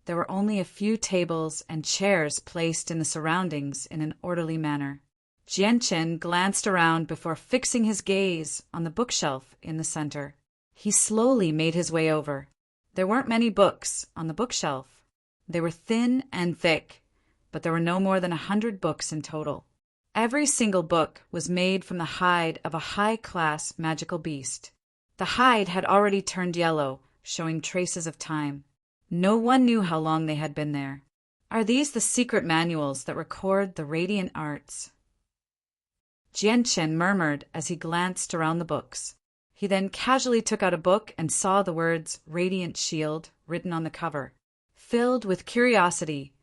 there were only a few tables and chairs placed in the surroundings in an orderly manner. Genshin glanced around before fixing his gaze on the bookshelf in the center. He slowly made his way over. There weren't many books on the bookshelf. They were thin and thick, but there were no more than 100 books in total. Every single book was made from the hide of a high-class magical beast. The hide had already turned yellow, showing traces of time. No one knew how long they had been there. Are these the secret manuals that record the radiant arts? Genshin murmured as he glanced around the books. He then casually took out a book and saw the words "Radiant Shield" written on the cover. Filled with curiosity,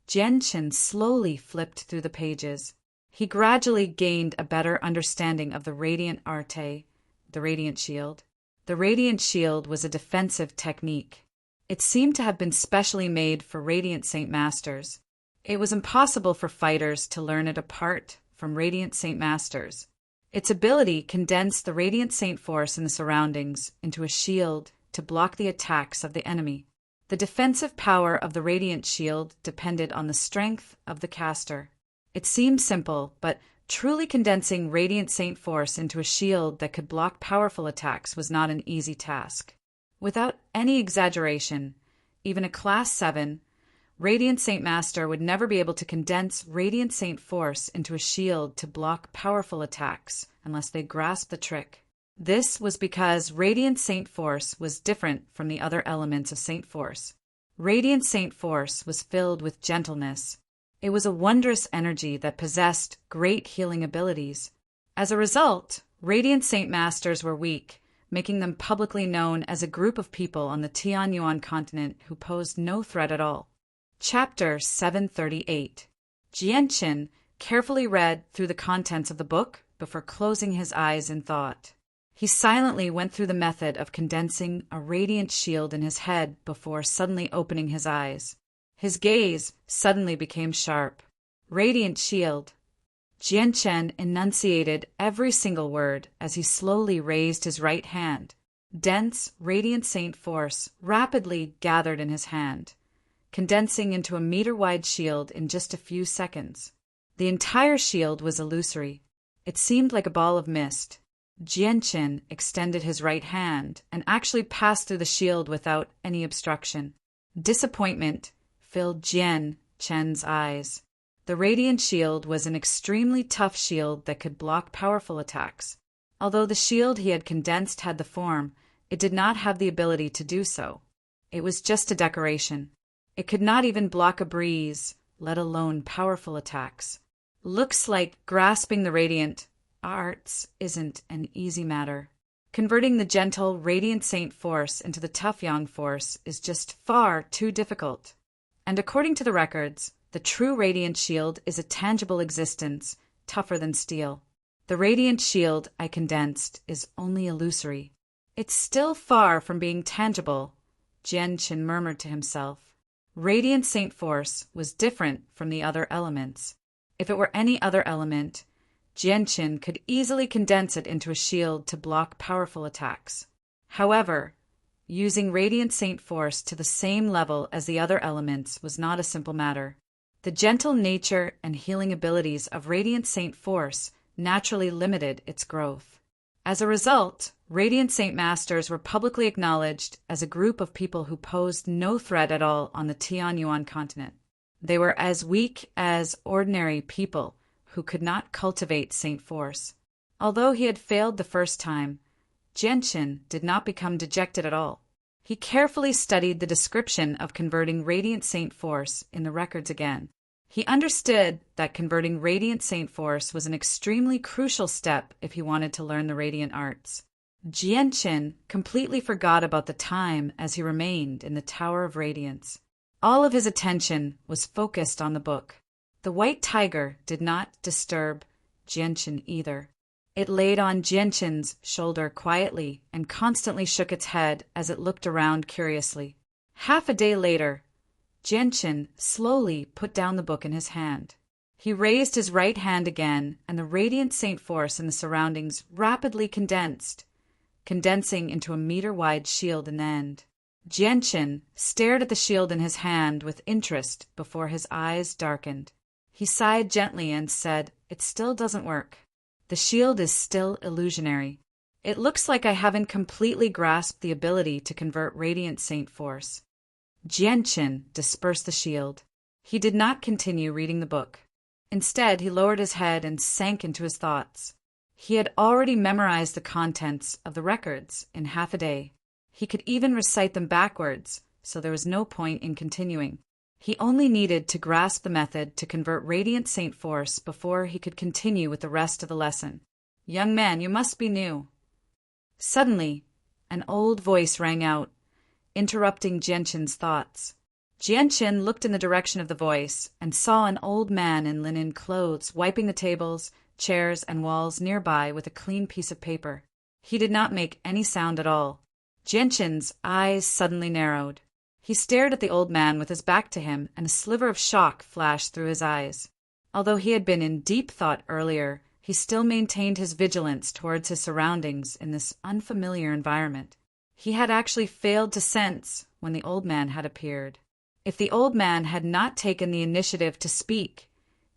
Genshin slowly flipped through the pages. He gradually gained a better understanding of the radiant arte, the radiant shield. The radiant shield was a defensive technique. It seemed to have been specially made for radiant saint masters. It was impossible for fighters to learn it apart from radiant saint masters. Its ability condensed the radiant saint force in the surroundings into a shield to block the attacks of the enemy. The defensive power of the radiant shield depended on the strength of the caster. It seemed simple, but truly condensing radiant saint force into a shield that could block powerful attacks was not an easy task. Without any exaggeration, even a Class 7, Radiant Saint Master would never be able to condense Radiant Saint Force into a shield to block powerful attacks unless they grasped the trick. This was because Radiant Saint Force was different from the other elements of Saint Force. Radiant Saint Force was filled with gentleness. It was a wondrous energy that possessed great healing abilities. As a result, Radiant Saint Masters were weak, making them publicly known as a group of people on the Tianyuan continent who posed no threat at all. Chapter 738. Genshin carefully read through the contents of the book before closing his eyes in thought. He silently went through the method of condensing a radiant shield in his head before suddenly opening his eyes. His gaze suddenly became sharp. Radiant shield. Genshin enunciated every single word as he slowly raised his right hand. Dense, radiant saint force rapidly gathered in his hand, condensing into a meter-wide shield in just a few seconds. The entire shield was illusory. It seemed like a ball of mist. Jianqin extended his right hand and actually passed through the shield without any obstruction. Disappointment filled Jian-Chen's eyes. The radiant shield was an extremely tough shield that could block powerful attacks. Although the shield he had condensed had the form, it did not have the ability to do so. It was just a decoration. It could not even block a breeze, let alone powerful attacks. Looks like grasping the radiant arts isn't an easy matter. Converting the gentle, radiant saint force into the tough yang force is just far too difficult. And according to the records, the true radiant shield is a tangible existence, tougher than steel. The radiant shield I condensed is only illusory. It's still far from being tangible, Jianqin murmured to himself. Radiant saint force was different from the other elements. If it were any other element, Jianqin could easily condense it into a shield to block powerful attacks. However, using radiant saint force to the same level as the other elements was not a simple matter. The gentle nature and healing abilities of radiant saint force naturally limited its growth. As a result, radiant saint masters were publicly acknowledged as a group of people who posed no threat at all on the Tianyuan continent. They were as weak as ordinary people who could not cultivate saint force. Although he had failed the first time, Jianqin did not become dejected at all. He carefully studied the description of converting radiant saint force in the records again. He understood that converting radiant saint force was an extremely crucial step if he wanted to learn the radiant arts. Jianqin completely forgot about the time as he remained in the Tower of Radiance. All of his attention was focused on the book. The white tiger did not disturb Jianqin either. It laid on Jianqin's shoulder quietly and constantly shook its head as it looked around curiously. Half a day later, Jianqin slowly put down the book in his hand. He raised his right hand again, and the radiant saint force in the surroundings rapidly condensed, condensing into a meter-wide shield in the end. Jianqin stared at the shield in his hand with interest before his eyes darkened. He sighed gently and said, "It still doesn't work. The shield is still illusionary. It looks like I haven't completely grasped the ability to convert radiant saint force." Jianqin dispersed the shield. He did not continue reading the book. Instead, he lowered his head and sank into his thoughts. He had already memorized the contents of the records in half a day. He could even recite them backwards, so there was no point in continuing. He only needed to grasp the method to convert radiant saint force before he could continue with the rest of the lesson. "Young man, you must be new." Suddenly, an old voice rang out, interrupting Jianqin's thoughts. Jianqin looked in the direction of the voice and saw an old man in linen clothes wiping the tables, chairs, and walls nearby with a clean piece of paper. He did not make any sound at all. Jianqin's eyes suddenly narrowed. He stared at the old man with his back to him, and a sliver of shock flashed through his eyes. Although he had been in deep thought earlier, he still maintained his vigilance towards his surroundings in this unfamiliar environment. He had actually failed to sense when the old man had appeared. If the old man had not taken the initiative to speak,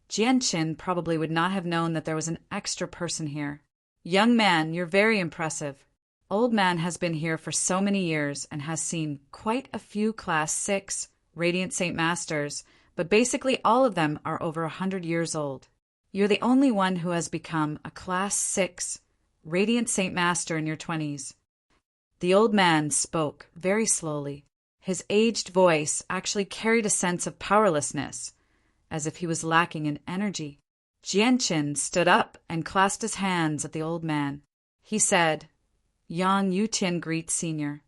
Jianqin probably would not have known that there was an extra person here. "Young man, you're very impressive. Old man has been here for so many years and has seen quite a few Class 6 Radiant Saint Masters, but basically all of them are over 100 years old. You're the only one who has become a Class 6 Radiant Saint Master in your 20s. The old man spoke very slowly. His aged voice actually carried a sense of powerlessness, as if he was lacking in energy. Jianqin stood up and clasped his hands at the old man. He said, "Yang Yutian greets Senior."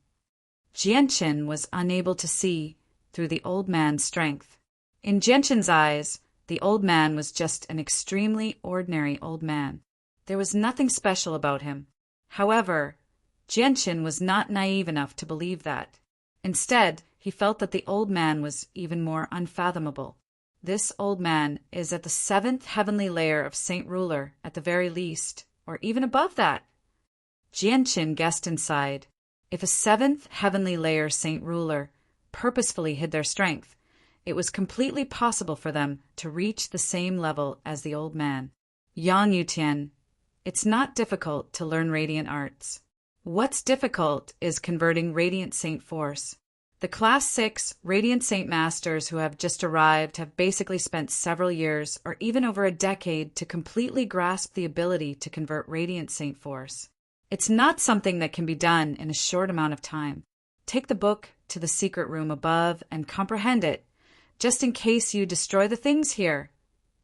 Jianqin was unable to see through the old man's strength. In Jianqin's eyes, the old man was just an extremely ordinary old man. There was nothing special about him. However, Jianqin was not naive enough to believe that. Instead, he felt that the old man was even more unfathomable. This old man is at the 7th heavenly layer of Saint Ruler at the very least, or even above that. Jianqin guessed inside. If a seventh heavenly layer saint ruler purposefully hid their strength, it was completely possible for them to reach the same level as the old man. Yang Yutian, it's not difficult to learn radiant arts. What's difficult is converting radiant saint force. The Class 6 Radiant Saint Masters who have just arrived have basically spent several years or even over a decade to completely grasp the ability to convert Radiant Saint force. It's not something that can be done in a short amount of time. Take the book to the secret room above and comprehend it, just in case you destroy the things here,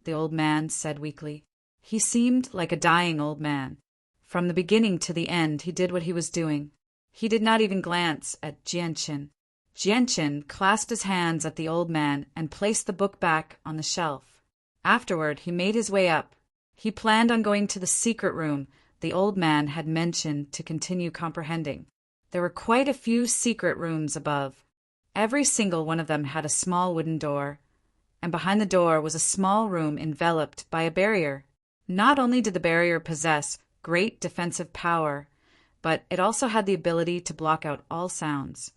the old man said weakly. He seemed like a dying old man. From the beginning to the end, he did what he was doing. He did not even glance at Jianqin. Jianqin clasped his hands at the old man and placed the book back on the shelf. Afterward, he made his way up. He planned on going to the secret room the old man had mentioned to continue comprehending. There were quite a few secret rooms above. Every single one of them had a small wooden door, and behind the door was a small room enveloped by a barrier. Not only did the barrier possess great defensive power, but it also had the ability to block out all sounds,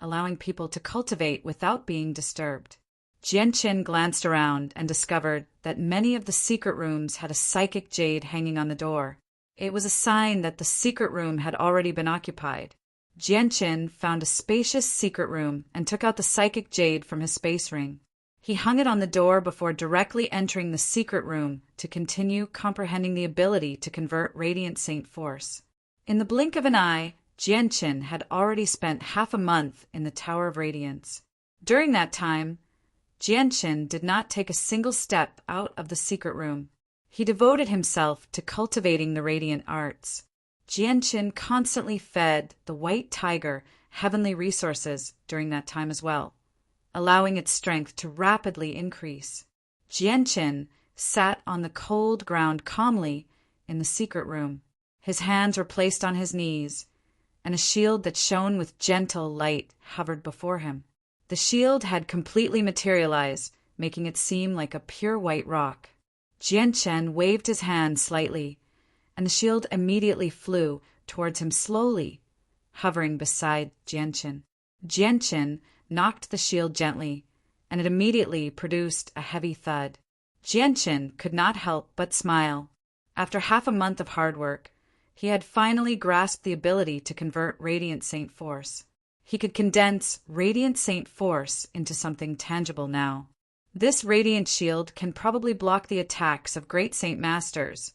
allowing people to cultivate without being disturbed. Jianqin glanced around and discovered that many of the secret rooms had a psychic jade hanging on the door. It was a sign that the secret room had already been occupied. Jianqin found a spacious secret room and took out the psychic jade from his space ring. He hung it on the door before directly entering the secret room to continue comprehending the ability to convert Radiant Saint force. In the blink of an eye, Jianqin had already spent half a month in the Tower of Radiance. During that time, Jianqin did not take a single step out of the secret room. He devoted himself to cultivating the radiant arts. Jianqin constantly fed the white tiger heavenly resources during that time as well, allowing its strength to rapidly increase. Jianqin sat on the cold ground calmly in the secret room. His hands were placed on his knees, and a shield that shone with gentle light hovered before him. The shield had completely materialized, making it seem like a pure white rock. Jianqin waved his hand slightly, and the shield immediately flew towards him slowly, hovering beside Jianqin. Jianqin knocked the shield gently, and it immediately produced a heavy thud. Jianqin could not help but smile. After half a month of hard work, he had finally grasped the ability to convert Radiant Saint force. He could condense Radiant Saint force into something tangible now. This Radiant Shield can probably block the attacks of Great Saint Masters,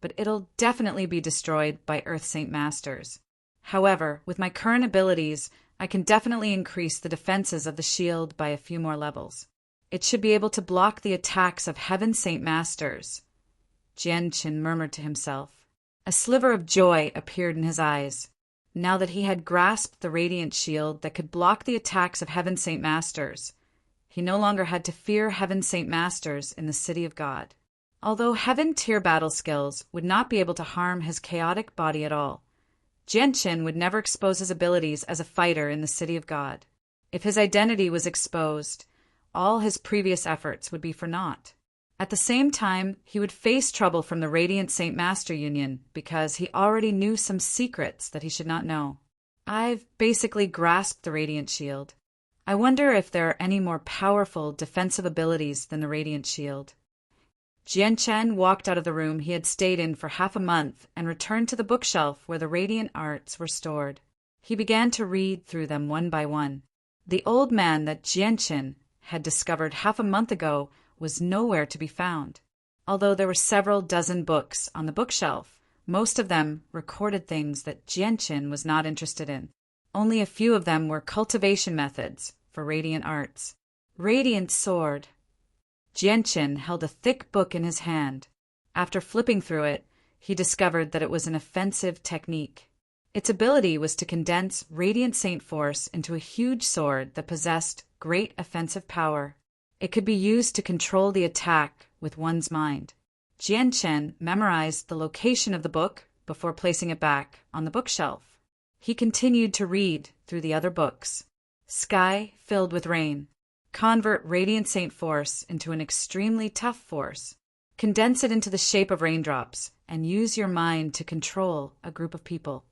but it'll definitely be destroyed by Earth Saint Masters. However, with my current abilities, I can definitely increase the defenses of the shield by a few more levels. It should be able to block the attacks of Heaven Saint Masters, Jianqin murmured to himself. A sliver of joy appeared in his eyes. Now that he had grasped the radiant shield that could block the attacks of Heaven Saint Masters, he no longer had to fear Heaven Saint Masters in the City of God. Although Heaven tier battle skills would not be able to harm his chaotic body at all, Jianqin would never expose his abilities as a fighter in the City of God. If his identity was exposed, all his previous efforts would be for naught. At the same time, he would face trouble from the Radiant Saint Master Union because he already knew some secrets that he should not know. I've basically grasped the Radiant Shield. I wonder if there are any more powerful defensive abilities than the Radiant Shield. Jianqin walked out of the room he had stayed in for half a month and returned to the bookshelf where the radiant arts were stored. He began to read through them one by one. The old man that Jianqin had discovered half a month ago was nowhere to be found. Although there were several dozen books on the bookshelf, most of them recorded things that Jianqin was not interested in. Only a few of them were cultivation methods for radiant arts. Radiant Sword. Jianqin held a thick book in his hand. After flipping through it, he discovered that it was an offensive technique. Its ability was to condense Radiant Saint Force into a huge sword that possessed great offensive power. It could be used to control the attack with one's mind. Jianqin memorized the location of the book before placing it back on the bookshelf. He continued to read through the other books. Sky filled with rain. Convert Radiant Saint Force into an extremely tough force. Condense it into the shape of raindrops and use your mind to control a group of people.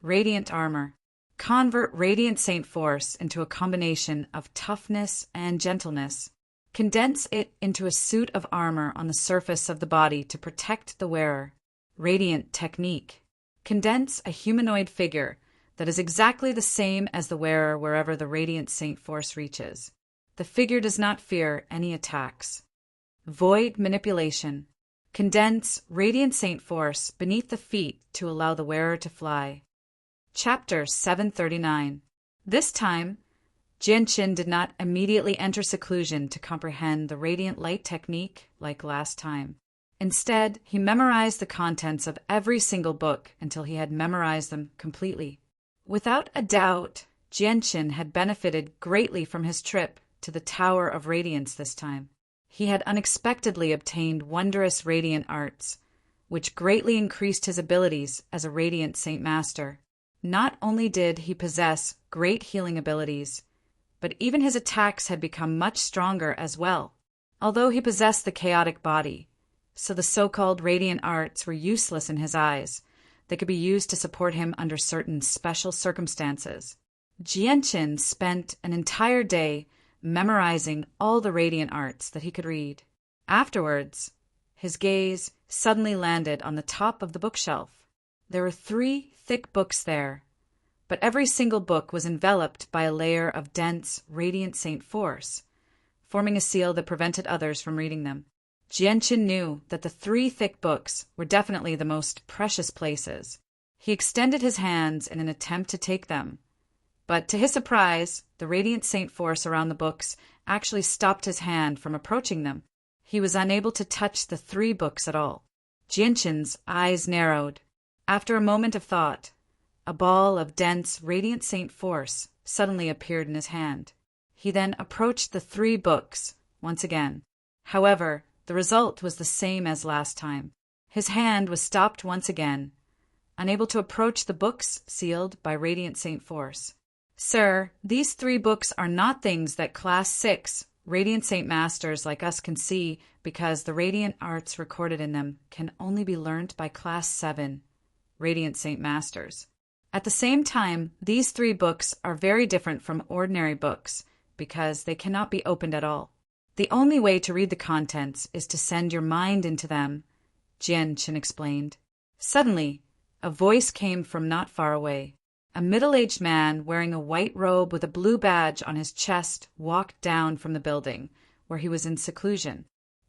Radiant Armor. convert Radiant Saint Force into a combination of toughness and gentleness. Condense it into a suit of armor on the surface of the body to protect the wearer. Radiant Technique. Condense a humanoid figure that is exactly the same as the wearer wherever the Radiant Saint Force reaches. The figure does not fear any attacks. Void Manipulation. Condense Radiant Saint Force beneath the feet to allow the wearer to fly. Chapter 739. This time, Jianqin did not immediately enter seclusion to comprehend the radiant light technique like last time. Instead, he memorized the contents of every single book until he had memorized them completely. Without a doubt, Jianqin had benefited greatly from his trip to the Tower of Radiance this time. He had unexpectedly obtained wondrous radiant arts, which greatly increased his abilities as a Radiant Saint Master. Not only did he possess great healing abilities, but even his attacks had become much stronger as well. Although he possessed the chaotic body, so the so-called radiant arts were useless in his eyes. They could be used to support him under certain special circumstances. Jianqin spent an entire day memorizing all the radiant arts that he could read. Afterwards, his gaze suddenly landed on the top of the bookshelf. There were 3 thick books there, but every single book was enveloped by a layer of dense, radiant saint force, forming a seal that prevented others from reading them. Jianqin knew that the 3 thick books were definitely the most precious places. He extended his hands in an attempt to take them, but to his surprise, the radiant saint force around the books actually stopped his hand from approaching them. He was unable to touch the 3 books at all. Jianqin's eyes narrowed. After a moment of thought, a ball of dense, radiant saint force suddenly appeared in his hand. He then approached the 3 books once again. However, the result was the same as last time. His hand was stopped once again, unable to approach the books sealed by radiant saint force. Sir, these 3 books are not things that Class 6 Radiant Saint Masters like us can see because the radiant arts recorded in them can only be learned by Class 7 Radiant Saint Masters. At the same time, these 3 books are very different from ordinary books because they cannot be opened at all. The only way to read the contents is to send your mind into them, Jianqin explained. Suddenly, a voice came from not far away. A middle-aged man wearing a white robe with a blue badge on his chest walked down from the building where he was in seclusion.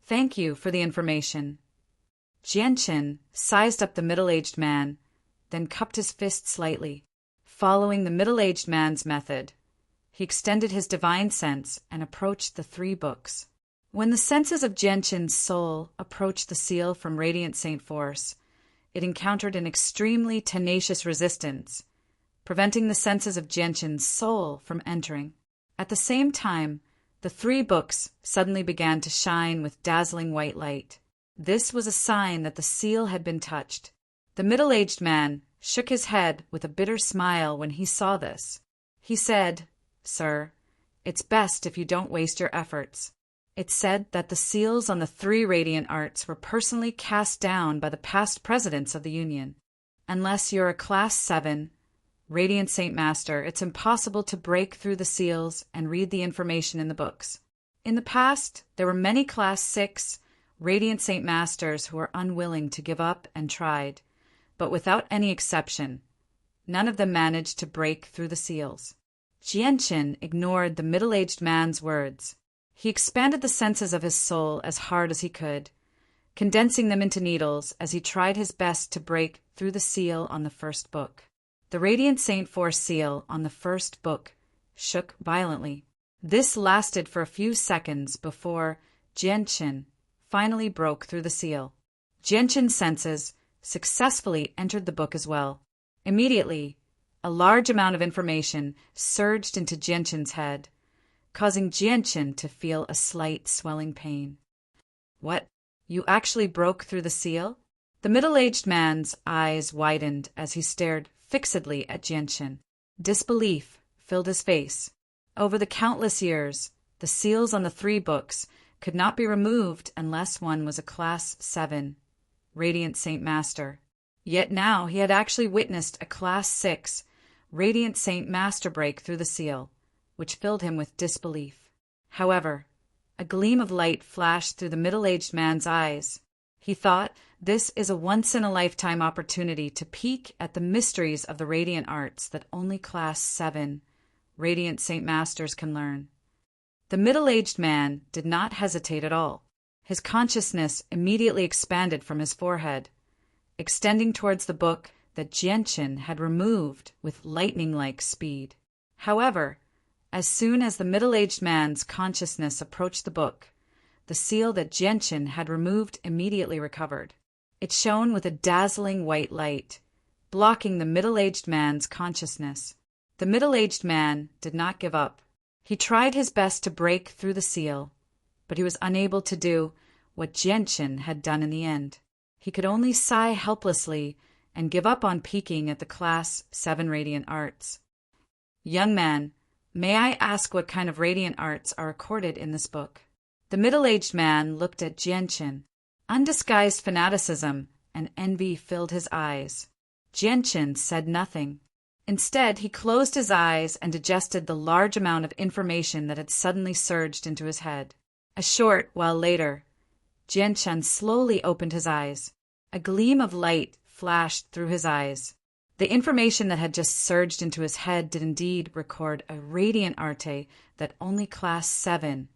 Thank you for the information. Jianqin sized up the middle-aged man, then cupped his fist slightly. Following the middle-aged man's method, he extended his divine sense and approached the 3 books. When the senses of Jianqin's soul approached the seal from Radiant Saint Force, it encountered an extremely tenacious resistance, preventing the senses of Jianqin's soul from entering. At the same time, the 3 books suddenly began to shine with dazzling white light. This was a sign that the seal had been touched. The middle-aged man shook his head with a bitter smile when he saw this. He said, "Sir, it's best if you don't waste your efforts." It said that the seals on the 3 radiant arts were personally cast down by the past presidents of the Union. Unless you're a Class 7 Radiant Saint Master, it's impossible to break through the seals and read the information in the books. In the past, there were many Class 6 Radiant Saint Masters who were unwilling to give up and tried, but without any exception, none of them managed to break through the seals. Jianqin ignored the middle-aged man's words. He expanded the senses of his soul as hard as he could, condensing them into needles as he tried his best to break through the seal on the first book. The Radiant Saint Force seal on the first book shook violently. This lasted for a few seconds before Jianqin finally broke through the seal. Jianqin's senses successfully entered the book as well. Immediately, a large amount of information surged into Jianqin's head, causing Jianqin to feel a slight swelling pain. What? You actually broke through the seal? The middle-aged man's eyes widened as he stared fixedly at Jianqin. Disbelief filled his face. Over the countless years, the seals on the 3 books could not be removed unless one was a Class 7 Radiant Saint Master. Yet now he had actually witnessed a Class 6 Radiant Saint Master break through the seal, which filled him with disbelief. However, a gleam of light flashed through the middle-aged man's eyes. He thought, this is a once-in-a-lifetime opportunity to peek at the mysteries of the radiant arts that only Class 7 Radiant Saint Masters can learn. The middle-aged man did not hesitate at all. His consciousness immediately expanded from his forehead, extending towards the book that Jianqin had removed with lightning-like speed. However, as soon as the middle-aged man's consciousness approached the book, the seal that Jianqin had removed immediately recovered. It shone with a dazzling white light, blocking the middle-aged man's consciousness. The middle-aged man did not give up. He tried his best to break through the seal, but he was unable to do what Jianqin had done in the end. He could only sigh helplessly and give up on peeking at the Class 7 Radiant Arts. Young man, may I ask what kind of radiant arts are recorded in this book? The middle-aged man looked at Jianqin. Undisguised fanaticism and envy filled his eyes. Jianqin said nothing. Instead, he closed his eyes and digested the large amount of information that had suddenly surged into his head. A short while later, Jianqin slowly opened his eyes. A gleam of light flashed through his eyes. The information that had just surged into his head did indeed record a radiant arte that only Class 7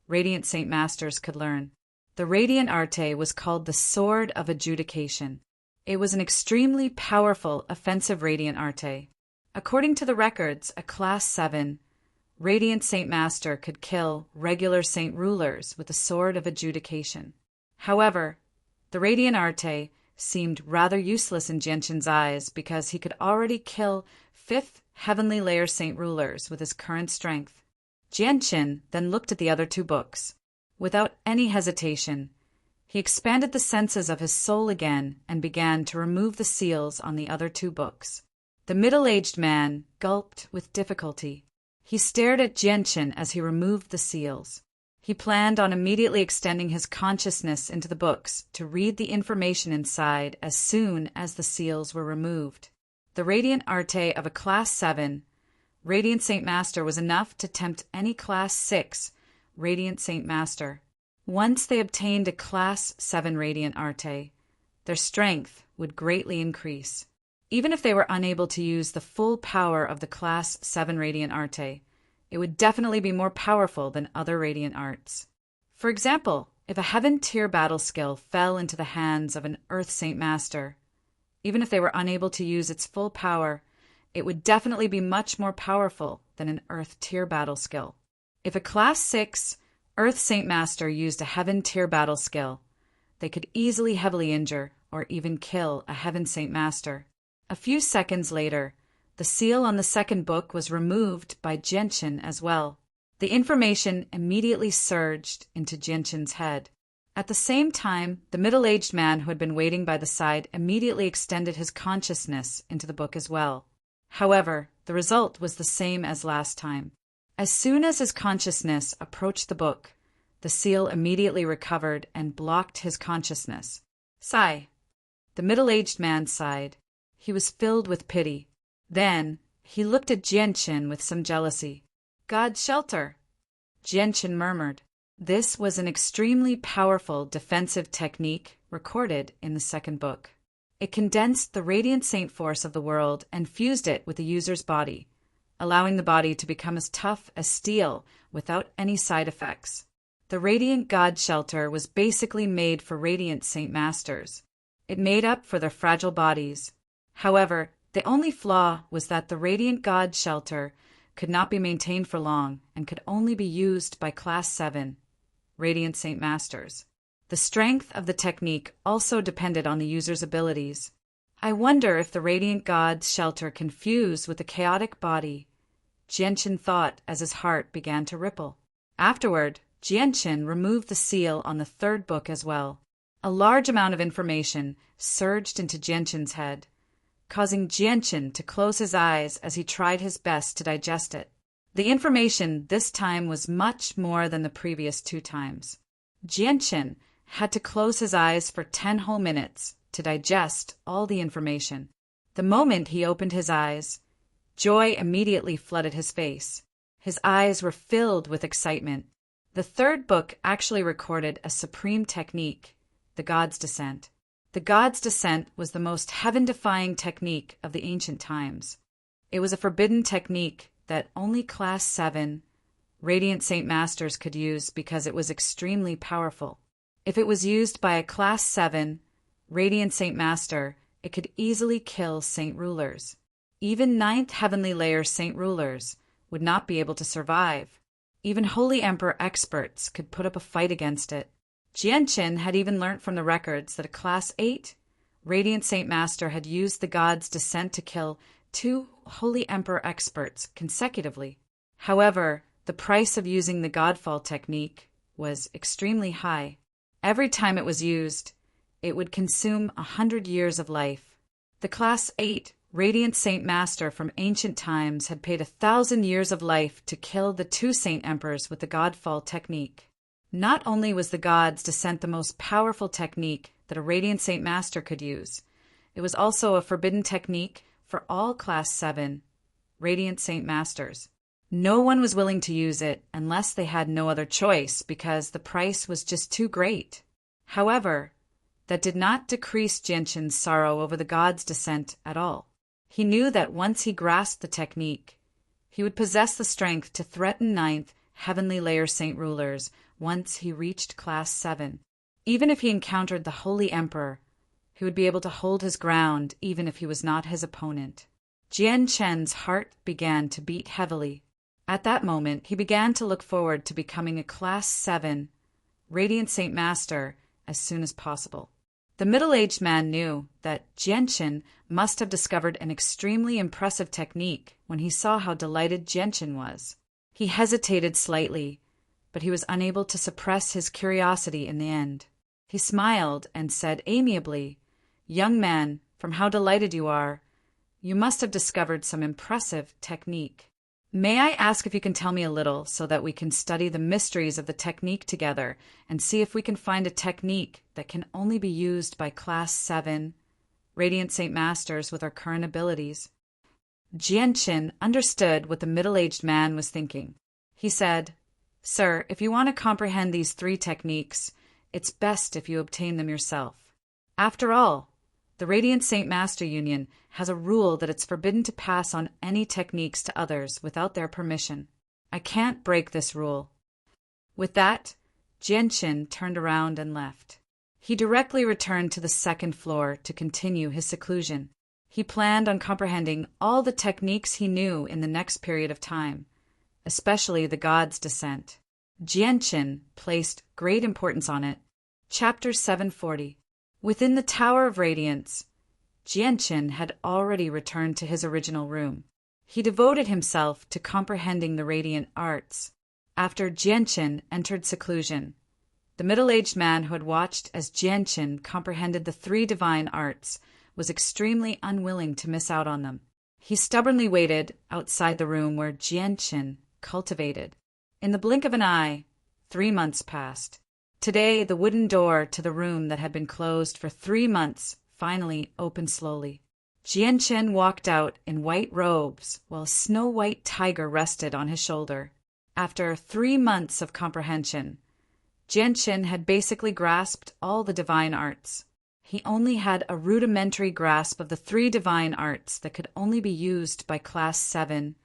Radiant Saint Masters could learn. The radiant arte was called the Sword of Adjudication. It was an extremely powerful offensive radiant arte. According to the records, a Class 7 Radiant Saint Master could kill regular Saint Rulers with the Sword of Adjudication. However, the radiant arte seemed rather useless in Jianqin's eyes because he could already kill 5th Heavenly Layer Saint Rulers with his current strength. Jianqin then looked at the other two books. Without any hesitation, he expanded the senses of his soul again and began to remove the seals on the other two books. The middle-aged man gulped with difficulty. He stared at Jianqin as he removed the seals. He planned on immediately extending his consciousness into the books to read the information inside as soon as the seals were removed. The radiant arte of a Class 7 Radiant Saint Master was enough to tempt any Class 6 Radiant Saint Master. Once they obtained a Class 7 Radiant arte, their strength would greatly increase. Even if they were unable to use the full power of the Class 7 Radiant arte, it would definitely be more powerful than other radiant arts. For example, if a Heaven Tier battle skill fell into the hands of an Earth Saint Master, even if they were unable to use its full power, it would definitely be much more powerful than an Earth Tier battle skill. If a Class 6 Earth Saint Master used a Heaven Tier battle skill, they could easily heavily injure or even kill a Heaven Saint Master. A few seconds later, the seal on the second book was removed by Jianqin as well. The information immediately surged into Jianqin's head. At the same time, the middle-aged man who had been waiting by the side immediately extended his consciousness into the book as well. However, the result was the same as last time. As soon as his consciousness approached the book, the seal immediately recovered and blocked his consciousness. Sigh. The middle-aged man sighed. He was filled with pity. Then, he looked at Jianqin with some jealousy. "God's shelter," Jianqin murmured. This was an extremely powerful defensive technique recorded in the second book. It condensed the radiant saint force of the world and fused it with the user's body, allowing the body to become as tough as steel without any side effects. The Radiant God Shelter was basically made for Radiant Saint Masters. It made up for their fragile bodies. However, the only flaw was that the Radiant God Shelter could not be maintained for long and could only be used by Class 7 Radiant Saint Masters. The strength of the technique also depended on the user's abilities. I wonder if the Radiant God's Shelter can fuse with the chaotic body, Jianqin thought as his heart began to ripple. Afterward, Jianqin removed the seal on the third book as well. A large amount of information surged into Jianqin's head, causing Jianqin to close his eyes as he tried his best to digest it. The information this time was much more than the previous 2 times. Jianqin had to close his eyes for 10 whole minutes to digest all the information. The moment he opened his eyes, Joy immediately flooded his face. His eyes were filled with excitement. The third book actually recorded a supreme technique, the God's Descent. The God's Descent was the most heaven-defying technique of the ancient times. It was a forbidden technique that only Class 7 Radiant Saint Masters could use because it was extremely powerful. If it was used by a Class 7 Radiant Saint Master, it could easily kill Saint Rulers. Even 9th Heavenly Layer Saint Rulers would not be able to survive. Even Holy Emperor experts could put up a fight against it. Jianqin had even learnt from the records that a Class 8 Radiant Saint Master had used the God's Descent to kill 2 Holy Emperor experts consecutively. However, the price of using the Godfall technique was extremely high. Every time it was used, it would consume 100 years of life. The Class 8 Radiant Saint Master from ancient times had paid 1,000 years of life to kill the 2 Saint Emperors with the Godfall technique. Not only was the God's Descent the most powerful technique that a Radiant Saint Master could use, it was also a forbidden technique for all Class 7 Radiant Saint Masters. No one was willing to use it unless they had no other choice because the price was just too great. However, that did not decrease Jianqin's sorrow over the God's Descent at all. He knew that once he grasped the technique, he would possess the strength to threaten 9th Heavenly Layer Saint Rulers once he reached Class 7. Even if he encountered the Holy Emperor, he would be able to hold his ground even if he was not his opponent. Jianqin's heart began to beat heavily. At that moment, he began to look forward to becoming a Class 7 Radiant Saint Master as soon as possible. The middle-aged man knew that Jianqin must have discovered an extremely impressive technique when he saw how delighted Jianqin was. He hesitated slightly, but he was unable to suppress his curiosity in the end. He smiled and said amiably, "Young man, from how delighted you are, you must have discovered some impressive technique. May I ask if you can tell me a little so that we can study the mysteries of the technique together and see if we can find a technique that can only be used by Class 7 Radiant Saint Masters with our current abilities?" Jianqin understood what the middle-aged man was thinking. He said, "Sir, if you want to comprehend these 3 techniques, it's best if you obtain them yourself. After all, the Radiant Saint Master Union has a rule that it's forbidden to pass on any techniques to others without their permission. I can't break this rule." With that, Jianqin turned around and left. He directly returned to the 2nd floor to continue his seclusion. He planned on comprehending all the techniques he knew in the next period of time, especially the God's Descent. Jianqin placed great importance on it. Chapter 740. Within the Tower of Radiance, Jianqin had already returned to his original room. He devoted himself to comprehending the radiant arts. After Jianqin entered seclusion, the middle-aged man who had watched as Jianqin comprehended the 3 divine arts was extremely unwilling to miss out on them. He stubbornly waited outside the room where Jianqin cultivated. In the blink of an eye, 3 months passed. Today, the wooden door to the room that had been closed for 3 months finally opened slowly. Jianqin walked out in white robes while a snow-white tiger rested on his shoulder. After 3 months of comprehension, Jianqin had basically grasped all the divine arts. He only had a rudimentary grasp of the 3 divine arts that could only be used by Class 7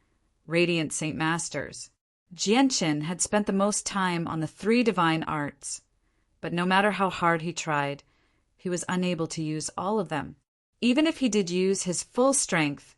Radiant Saint Masters. Jianqin had spent the most time on the 3 divine arts, but no matter how hard he tried, he was unable to use all of them. Even if he did use his full strength,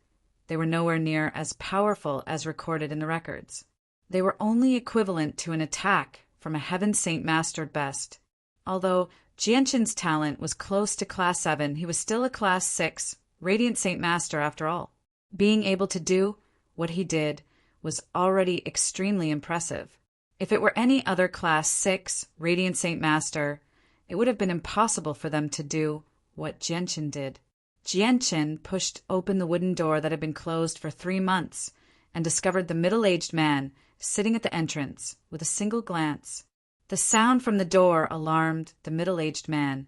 they were nowhere near as powerful as recorded in the records. They were only equivalent to an attack from a Heaven Saint Master at best. Although Jianqin's talent was close to Class 7, he was still a Class 6 Radiant Saint Master after all. Being able to do what he did was already extremely impressive. If it were any other Class 6 Radiant Saint Master, it would have been impossible for them to do what Jianqin did. Jianqin pushed open the wooden door that had been closed for 3 months and discovered the middle-aged man sitting at the entrance with a single glance. The sound from the door alarmed the middle-aged man,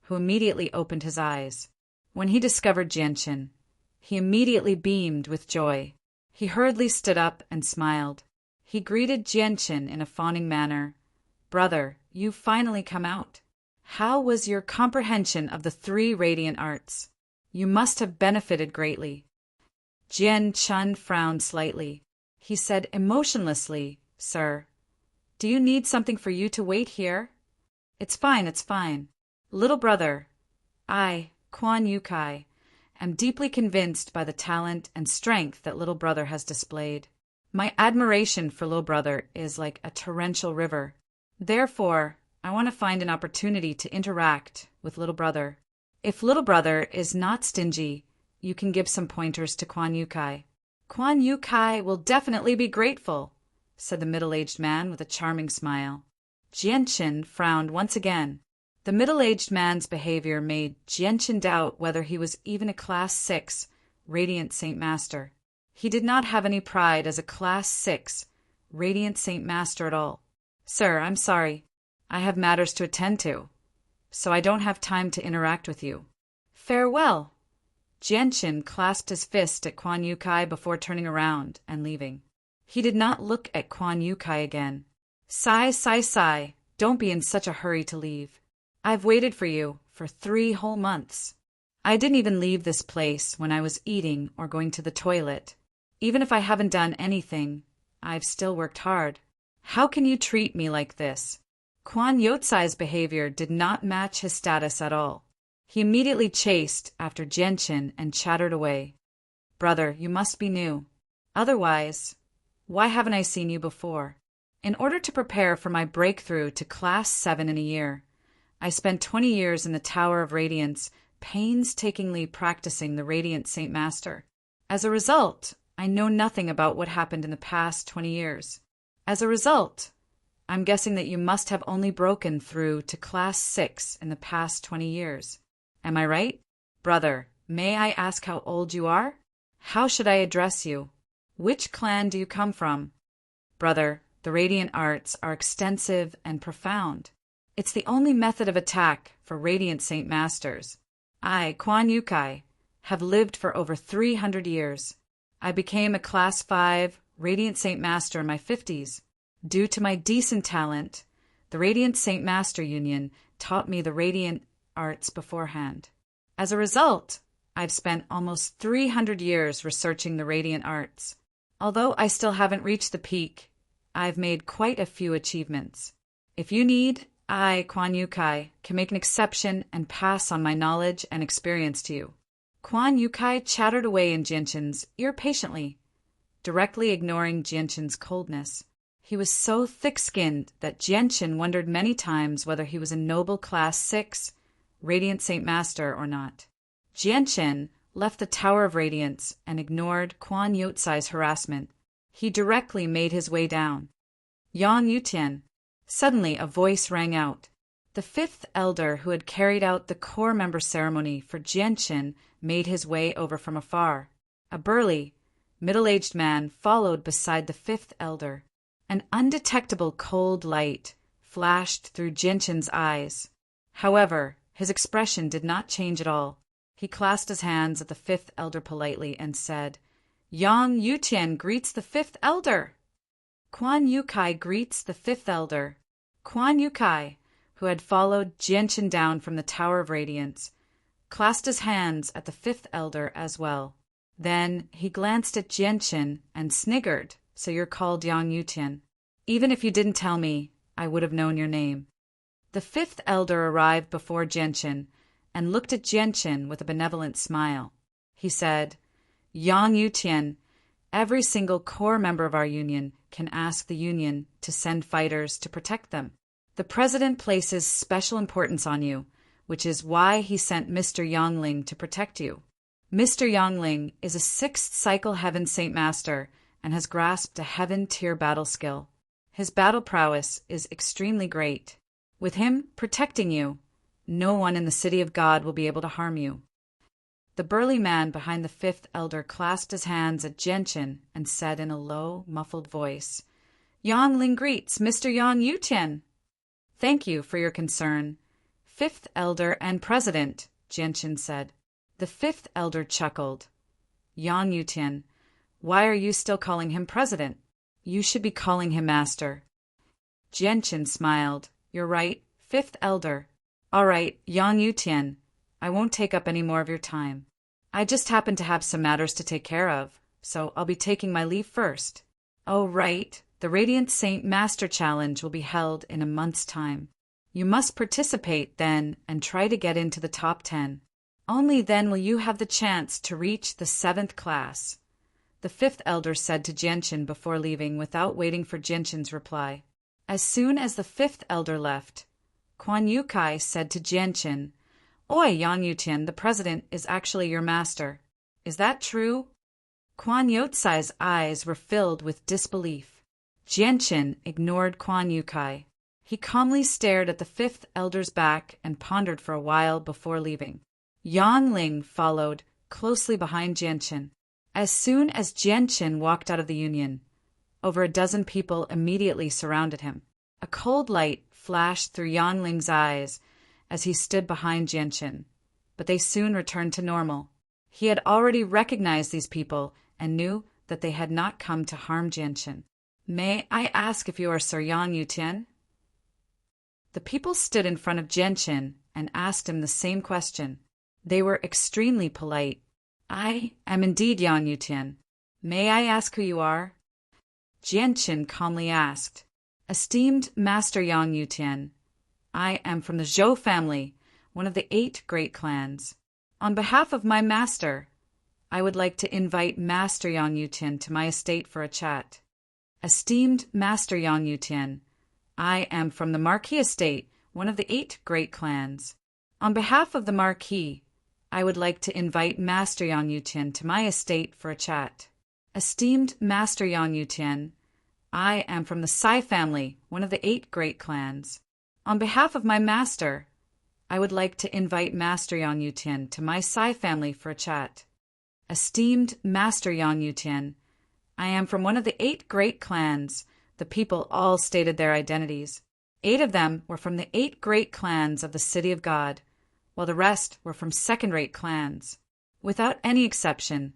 who immediately opened his eyes. When he discovered Jianqin, he immediately beamed with joy. He hurriedly stood up and smiled. He greeted Jianqin in a fawning manner. "Brother, you've finally come out. How was your comprehension of the 3 radiant arts? You must have benefited greatly." Jianqin frowned slightly. He said emotionlessly, "Sir, do you need something for you to wait here?" It's fine. Little brother, I, Quan Yukai, am deeply convinced by the talent and strength that little brother has displayed. My admiration for little brother is like a torrential river. Therefore, I want to find an opportunity to interact with little brother. If little brother is not stingy, you can give some pointers to Quan Yukai. Quan Yukai will definitely be grateful, said the middle-aged man with a charming smile. Jianqin frowned once again. The middle-aged man's behavior made Jianqin doubt whether he was even a Class 6 Radiant Saint Master. He did not have any pride as a Class 6 Radiant Saint Master at all. "Sir, I'm sorry. I have matters to attend to, so I don't have time to interact with you. Farewell." Jianqin clasped his fist at Quan Yukai before turning around and leaving. He did not look at Quan Yukai again. Sigh. Don't be in such a hurry to leave. I've waited for you for 3 whole months. I didn't even leave this place when I was eating or going to the toilet. Even if I haven't done anything, I've still worked hard. How can you treat me like this? Quan Yotsai's behavior did not match his status at all. He immediately chased after Jianqin and chattered away. "Brother, you must be new. Otherwise, why haven't I seen you before?" In order to prepare for my breakthrough to Class 7 in a year, I spent 20 years in the Tower of Radiance painstakingly practicing the Radiant Saint Master. As a result, I know nothing about what happened in the past 20 years. As a result, I'm guessing that you must have only broken through to Class 6 in the past 20 years. Am I right? Brother, may I ask how old you are? How should I address you? Which clan do you come from? Brother, the Radiant Arts are extensive and profound. It's the only method of attack for Radiant Saint Masters. I, Quan Yukai, have lived for over 300 years. I became a Class 5 Radiant Saint Master in my 50s. Due to my decent talent, the Radiant Saint Master Union taught me the Radiant Arts beforehand. As a result, I've spent almost 300 years researching the Radiant Arts. Although I still haven't reached the peak, I've made quite a few achievements. If you need, I, Quan Yukai, can make an exception and pass on my knowledge and experience to you. Quan Yukai chattered away in Jianqin's ear patiently, directly ignoring Jianqin's coldness. He was so thick-skinned that Jianqin wondered many times whether he was a noble Class 6 Radiant Saint Master or not. Jianqin left the Tower of Radiance and ignored Quan Yotsai's harassment. He directly made his way down. "Yang Yutian." Suddenly a voice rang out. The 5th elder who had carried out the core member ceremony for Jianqin made his way over from afar. A burly, middle-aged man followed beside the 5th elder. An undetectable cold light flashed through Jianqin's eyes. However, his expression did not change at all. He clasped his hands at the 5th elder politely and said, "Yang Yutian greets the 5th elder." Quan Yukai greets the 5th elder. Quan Yukai, who had followed Jianqin down from the Tower of Radiance, clasped his hands at the 5th elder as well. Then he glanced at Jianqin and sniggered. "So you're called Yang Yutian. Even if you didn't tell me, I would have known your name." The 5th elder arrived before Jianqin and looked at Jianqin with a benevolent smile. He said, "Yang Yutian, every single core member of our union can ask the union to send fighters to protect them. The president places special importance on you, which is why he sent Mr. Yangling to protect you. Mr. Yangling is a 6th cycle Heaven Saint Master and has grasped a Heaven-tier battle skill. His battle prowess is extremely great. With him protecting you, no one in the City of God will be able to harm you." The burly man behind the 5th elder clasped his hands at Jianqin and said in a low, muffled voice, "Yangling greets Mr. Yang Yutian." "Thank you for your concern, 5th elder and president," Jianqin said. The 5th elder chuckled. "Yang Yutian, Why are you still calling him president? You should be calling him master. Jianchen smiled. You're right, fifth elder. All right, Yang Yutian, I won't take up any more of your time. I just happen to have some matters to take care of, so I'll be taking my leave first. Oh, right. The Radiant Saint Master Challenge will be held in a month's time. You must participate then and try to get into the top 10. Only then will you have the chance to reach the 7th class. The 5th elder said to Jianchen before leaving without waiting for Jianchen's reply. As soon as the 5th elder left, Quan Yukai said to Jianchen, Oi, Yang Yutian, the president is actually your master. Is that true? Quan Yotsai's eyes were filled with disbelief. Jianchen ignored Quan Yukai. He calmly stared at the 5th elder's back and pondered for a while before leaving. Yang Ling followed, closely behind Jianchen. As soon as Jianchen walked out of the union, over a dozen people immediately surrounded him. A cold light flashed through Yang Ling's eyes as he stood behind Jianchen, but they soon returned to normal. He had already recognized these people and knew that they had not come to harm Jianchen. May I ask if you are Sir Yang Yutian? The people stood in front of Jianchen and asked him the same question. They were extremely polite. I am indeed Yang Yutian. May I ask who you are? Jianchen calmly asked, Esteemed Master Yang Yutian, I am from the Zhou family, one of the 8 great clans. On behalf of my master, I would like to invite Master Yang Yutian to my estate for a chat. Esteemed Master Yang Yutian, I am from the Marquis estate, one of the 8 great clans. On behalf of the Marquis, I would like to invite Master Yang Yutian to my estate for a chat. Esteemed Master Yang Yutian, I am from the Sai family, one of the 8 great clans. On behalf of my master, I would like to invite Master Yang Yutian to my Sai family for a chat. Esteemed Master Yang Yutian, I am from one of the 8 great clans. The people all stated their identities. 8 of them were from the 8 great clans of the City of God, while the rest were from second-rate clans. Without any exception,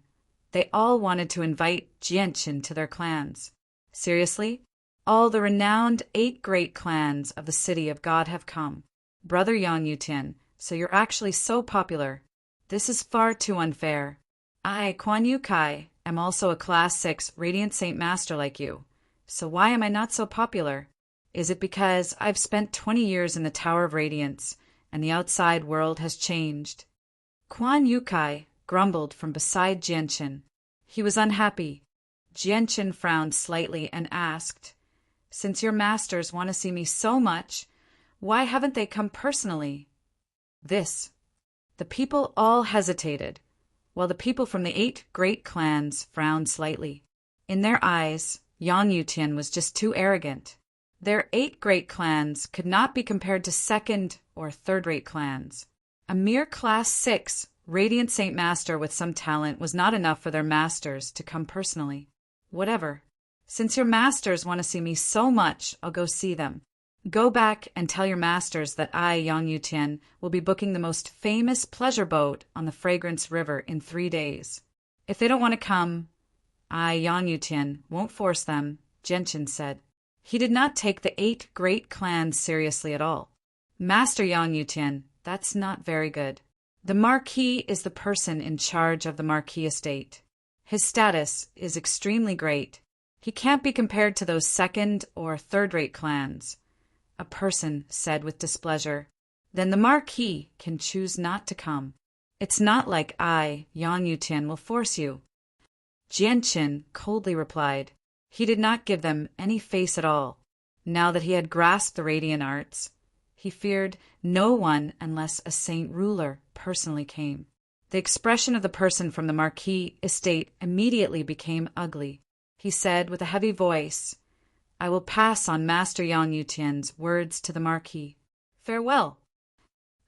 they all wanted to invite Jianchen to their clans. Seriously, all the renowned 8 great clans of the City of God have come. Brother Yang Yutian, so you're actually so popular. This is far too unfair. I, Quan Yukai, am also a Class 6 Radiant Saint Master like you. So why am I not so popular? Is it because I've spent 20 years in the Tower of Radiance, and the outside world has changed? Quan Yukai grumbled from beside Jianchen. He was unhappy. Jianchen frowned slightly and asked, Since your masters want to see me so much, why haven't they come personally? The people all hesitated, while the people from the 8 great clans frowned slightly. In their eyes, Yang Yutian was just too arrogant. Their 8 great clans could not be compared to second- or third-rate clans. A mere Class 6 Radiant Saint Master with some talent was not enough for their masters to come personally. Whatever. Since your masters want to see me so much, I'll go see them. Go back and tell your masters that I, Yang Yutian, will be booking the most famous pleasure boat on the Fragrance River in 3 days. If they don't want to come, I, Yang Yutian, won't force them, Jianchen said. He did not take the 8 great clans seriously at all. Master Yang Yutian, that's not very good. The Marquis is the person in charge of the Marquis estate. His status is extremely great. He can't be compared to those second- or third-rate clans. A person said with displeasure. Then the Marquis can choose not to come. It's not like I, Yang Yutian, will force you. Jianchen coldly replied. He did not give them any face at all. Now that he had grasped the radiant arts, he feared no one unless a saint ruler personally came. The expression of the person from the Marquis estate immediately became ugly. He said with a heavy voice, I will pass on Master Yang Yutian's words to the Marquis. Farewell.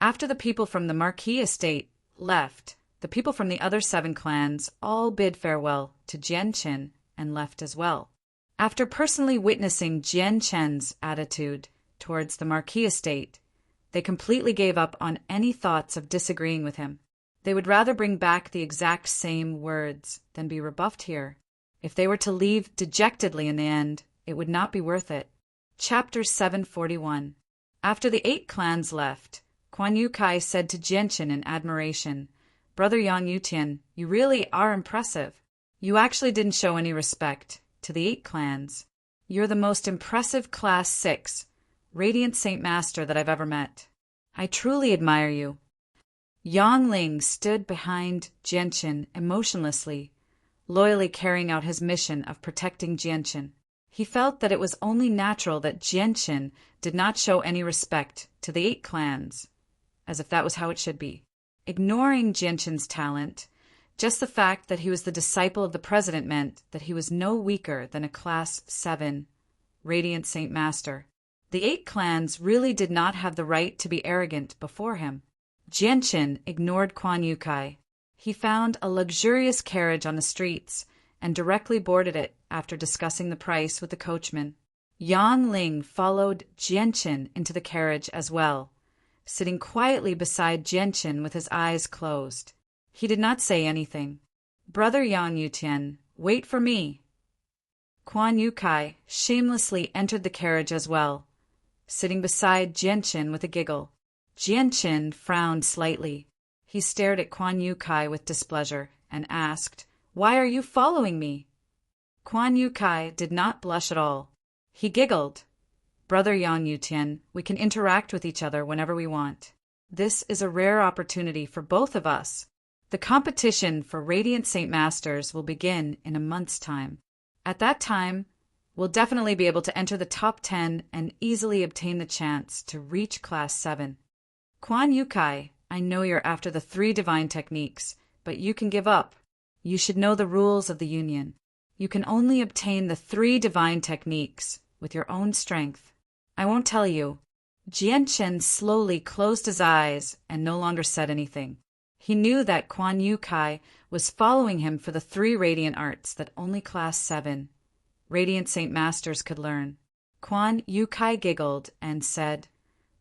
After the people from the Marquis estate left, the people from the other 7 clans all bid farewell to Jianchen and left as well. After personally witnessing Jianchen's attitude towards the Marquis estate, they completely gave up on any thoughts of disagreeing with him. They would rather bring back the exact same words than be rebuffed here. If they were to leave dejectedly in the end, it would not be worth it. Chapter 741. After the 8 clans left, Kuan Yu Kai said to Jianchen in admiration, "Brother Yang Yutian, you really are impressive. You actually didn't show any respect to the 8 clans. You're the most impressive Class 6, Radiant Saint Master that I've ever met. I truly admire you." Yang Ling stood behind Jianchen emotionlessly, loyally carrying out his mission of protecting Jianchen. He felt that it was only natural that Jianchen did not show any respect to the 8 clans, as if that was how it should be. Ignoring Jianchen's talent, just the fact that he was the disciple of the president meant that he was no weaker than a Class 7 Radiant Saint Master. The 8 clans really did not have the right to be arrogant before him. Jianchen ignored Kuan Yu Kai. He found a luxurious carriage on the streets and directly boarded it after discussing the price with the coachman. Yang Ling followed Jianchen into the carriage as well, sitting quietly beside Jianchen with his eyes closed. He did not say anything. "Brother Yang Yutian, wait for me." Kuan Yu Kai shamelessly entered the carriage as well, sitting beside Jianchen with a giggle. Jianchen frowned slightly. He stared at Kuan Yu Kai with displeasure and asked, "Why are you following me?" Kuan Yu Kai did not blush at all. He giggled. "Brother Yang Yutian, we can interact with each other whenever we want. This is a rare opportunity for both of us. The competition for Radiant Saint Masters will begin in a month's time. At that time, we'll definitely be able to enter the top 10 and easily obtain the chance to reach Class 7. Kuan Yu Kai, I know you're after the 3 divine techniques, but you can give up. You should know the rules of the Union. You can only obtain the 3 divine techniques with your own strength. I won't tell you." Jianchen slowly closed his eyes and no longer said anything. He knew that Kuan Yu Kai was following him for the 3 radiant arts that only Class 7 Radiant Saint Masters could learn. Kuan Yu Kai giggled and said,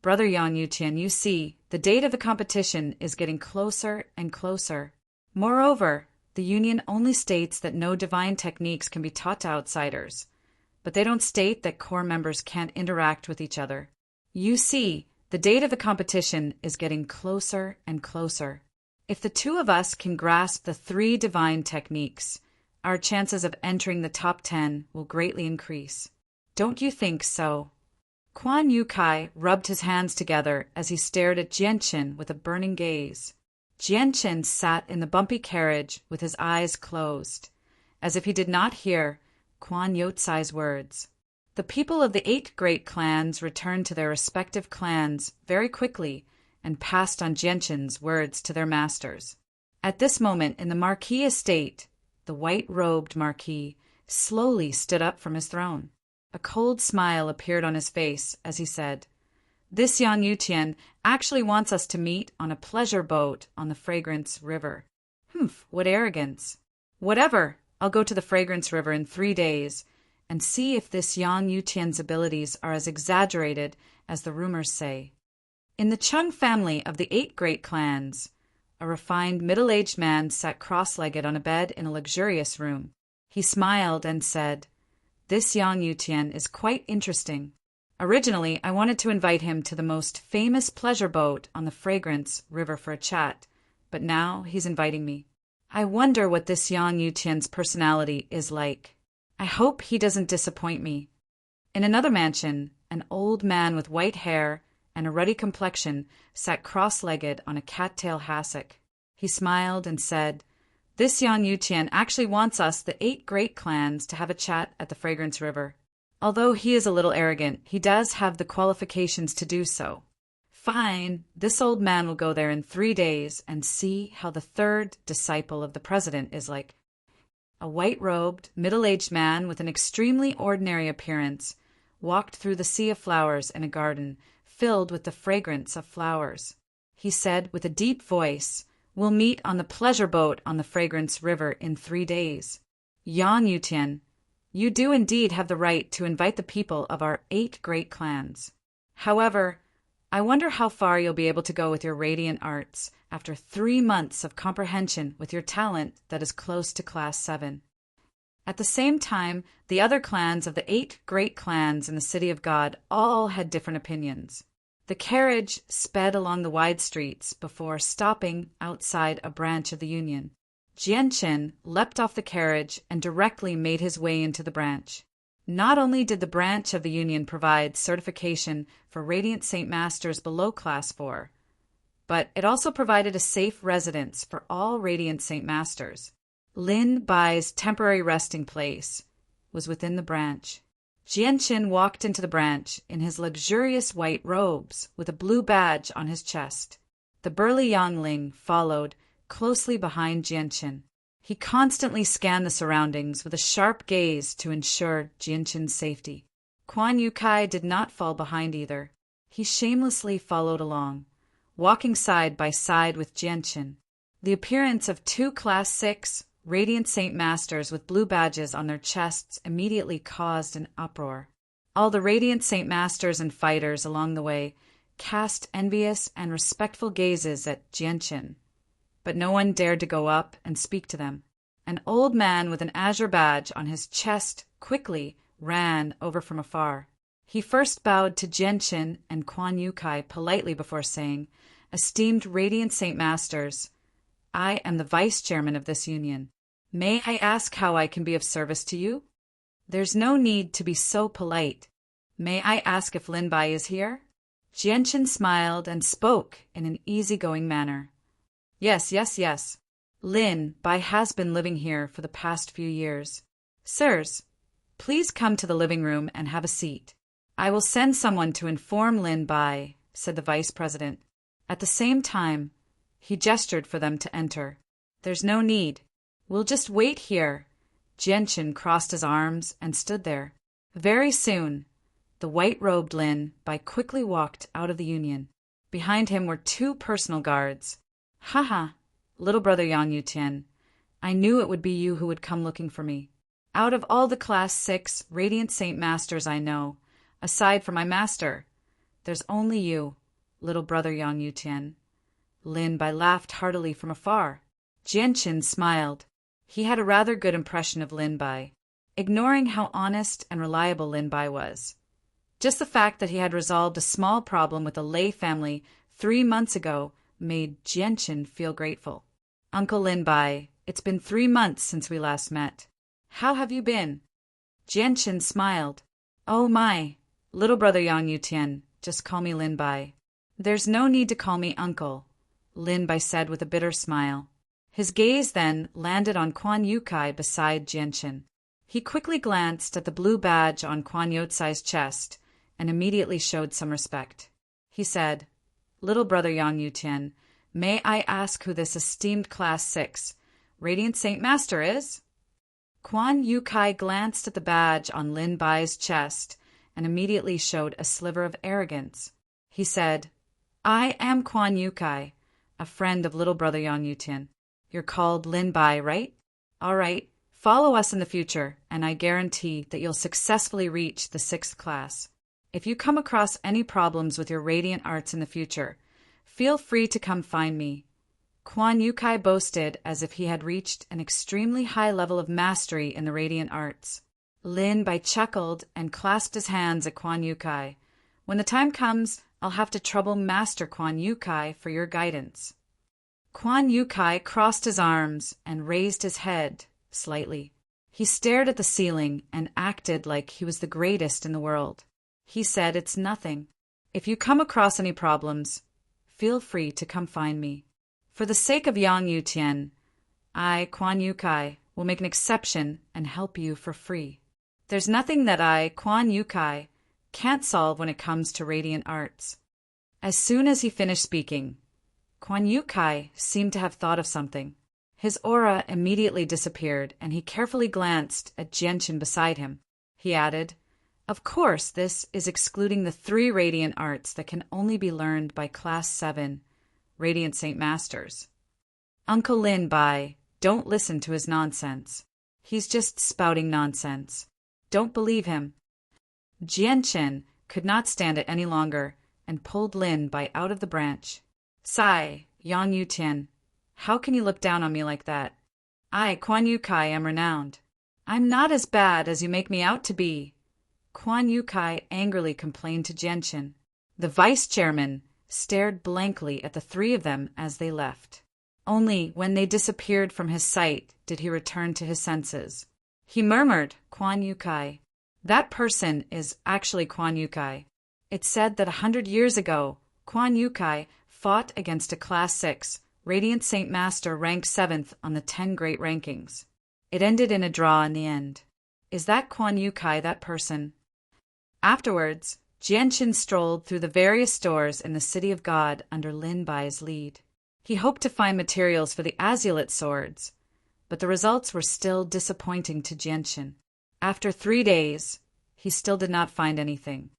"Brother Yang Yutian, you see, the date of the competition is getting closer and closer. Moreover, the Union only states that no divine techniques can be taught to outsiders, but they don't state that core members can't interact with each other. You see, the date of the competition is getting closer and closer. If the 2 of us can grasp the 3 divine techniques, our chances of entering the top 10 will greatly increase. Don't you think so?" Kuan Yu Kai rubbed his hands together as he stared at Jianchen with a burning gaze. Jianchen sat in the bumpy carriage with his eyes closed, as if he did not hear Kuan Yu Tsai's words. The people of the 8 great clans returned to their respective clans very quickly and passed on Jianchen's words to their masters. At this moment in the Marquis estate, the white-robed Marquis slowly stood up from his throne. A cold smile appeared on his face as he said, "This Yang Yutian actually wants us to meet on a pleasure boat on the Fragrance River. Humph, what arrogance. Whatever, I'll go to the Fragrance River in 3 days and see if this Yang Yutian's abilities are as exaggerated as the rumors say." In the Chung family of the 8 great clans, a refined middle-aged man sat cross-legged on a bed in a luxurious room. He smiled and said, "This Yang Yutian is quite interesting. Originally, I wanted to invite him to the most famous pleasure boat on the Fragrance River for a chat, but now he's inviting me. I wonder what this Yang Yutian's personality is like. I hope he doesn't disappoint me." In another mansion, an old man with white hair and a ruddy complexion sat cross-legged on a cattail hassock. He smiled and said, "This Yang Yutian actually wants us, the 8 great clans, to have a chat at the Fragrance River. Although he is a little arrogant, he does have the qualifications to do so. Fine, this old man will go there in 3 days and see how the 3rd disciple of the president is like." A white-robed, middle-aged man with an extremely ordinary appearance walked through the sea of flowers in a garden filled with the fragrance of flowers. He said with a deep voice, "We'll meet on the pleasure boat on the Fragrance River in 3 days. Yang Yutian, you do indeed have the right to invite the people of our 8 great clans. However, I wonder how far you'll be able to go with your radiant arts after 3 months of comprehension with your talent that is close to Class 7. At the same time, the other clans of the 8 great clans in the City of God all had different opinions. The carriage sped along the wide streets before stopping outside a branch of the Union. Jianchen leapt off the carriage and directly made his way into the branch. Not only did the branch of the Union provide certification for Radiant Saint Masters below Class 4, but it also provided a safe residence for all Radiant Saint Masters. Lin Bai's temporary resting place was within the branch. Jianchen walked into the branch in his luxurious white robes with a blue badge on his chest. The burly Yangling followed closely behind Jianchen. He constantly scanned the surroundings with a sharp gaze to ensure Jianchen's safety. Quan Yukai did not fall behind either. He shamelessly followed along, walking side by side with Jianchen. The appearance of 2 Class 6 Radiant Saint Masters with blue badges on their chests immediately caused an uproar. All the Radiant Saint Masters and fighters along the way cast envious and respectful gazes at Jianchen, but no one dared to go up and speak to them. An old man with an azure badge on his chest quickly ran over from afar. He first bowed to Jianchen and Quan Yukai politely before saying, "Esteemed Radiant Saint Masters, I am the vice chairman of this union. May I ask how I can be of service to you?" "There's no need to be so polite. May I ask if Lin Bai is here?" Jianchen smiled and spoke in an easygoing manner. Yes. Lin Bai has been living here for the past few years. Sirs, please come to the living room and have a seat. I will send someone to inform Lin Bai, said the vice president. At the same time, he gestured for them to enter. There's no need. We'll just wait here. Jianchen crossed his arms and stood there. Very soon, the white-robed Lin Bai quickly walked out of the union. Behind him were 2 personal guards. Haha, little brother Yang Yutian, I knew it would be you who would come looking for me. Out of all the Class 6 Radiant Saint Masters I know, aside from my master, there's only you, little brother Yang Yutian. Lin Bai laughed heartily from afar. Jianchen smiled. He had a rather good impression of Lin Bai, ignoring how honest and reliable Lin Bai was. Just the fact that he had resolved a small problem with a lay family 3 months ago made Jianchen feel grateful. Uncle Lin Bai, it's been 3 months since we last met. How have you been? Jianchen smiled. Oh my, little brother Yang Yutian, just call me Lin Bai. There's no need to call me uncle, Lin Bai said with a bitter smile. His gaze then landed on Quan Yukai beside Jianchen. He quickly glanced at the blue badge on Quan Yutsai's chest and immediately showed some respect. He said, Little brother Yang Yutian, may I ask who this esteemed Class 6 Radiant Saint Master is? Quan Yukai glanced at the badge on Lin Bai's chest and immediately showed a sliver of arrogance. He said, I am Quan Yukai, a friend of little brother Yang Yutian. You're called Lin Bai, right? All right, follow us in the future, and I guarantee that you'll successfully reach the 6th class. If you come across any problems with your radiant arts in the future, feel free to come find me. Quan Yukai boasted as if he had reached an extremely high level of mastery in the radiant arts. Lin Bai chuckled and clasped his hands at Quan Yukai. When the time comes, I'll have to trouble Master Quan Yukai for your guidance. Quan Yukai crossed his arms and raised his head slightly. He stared at the ceiling and acted like he was the greatest in the world. He said, It's nothing. If you come across any problems, feel free to come find me. For the sake of Yang Yutian, I, Quan Yukai, will make an exception and help you for free. There's nothing that I, Quan Yukai, can't solve when it comes to radiant arts. As soon as he finished speaking, Quan Yukai seemed to have thought of something. His aura immediately disappeared, and he carefully glanced at Jianchen beside him. He added, Of course, this is excluding the 3 radiant arts that can only be learned by Class 7 Radiant Saint Masters. Uncle Lin Bai, don't listen to his nonsense. He's just spouting nonsense. Don't believe him. Jianchen could not stand it any longer and pulled Lin Bai out of the branch. Sigh, Yang Yutian, how can you look down on me like that? I, Quan Yukai, am renowned. I'm not as bad as you make me out to be, Quan Yukai angrily complained to Genshin. The vice-chairman stared blankly at the three of them as they left. Only when they disappeared from his sight did he return to his senses. He murmured, Quan Yukai. That person is actually Quan Yukai. It's said that 100 years ago, Quan Yukai fought against a Class 6, Radiant Saint Master ranked 7th on the 10 Great Rankings. It ended in a draw in the end. Is that Quan Yukai that person? Afterwards, Genshin strolled through the various stores in the City of God under Lin Bai's lead. He hoped to find materials for the Azulite swords, but the results were still disappointing to Genshin. After 3 days, he still did not find anything.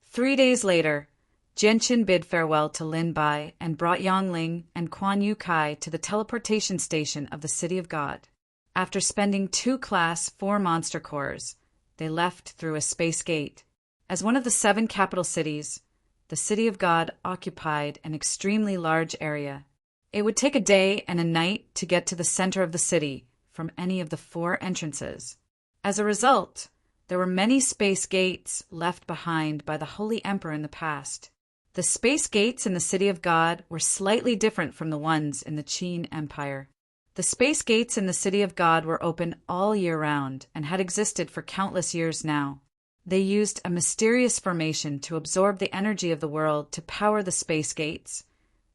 3 days later, Genshin bid farewell to Lin Bai and brought Yangling and Quan Yukai to the teleportation station of the City of God. After spending 2 Class 4 monster cores, they left through a space gate. As one of the 7 capital cities, the City of God occupied an extremely large area. It would take a day and a night to get to the center of the city from any of the 4 entrances. As a result, there were many space gates left behind by the Holy Emperor in the past. The space gates in the City of God were slightly different from the ones in the Qin Empire. The space gates in the City of God were open all year round and had existed for countless years now. They used a mysterious formation to absorb the energy of the world to power the space gates,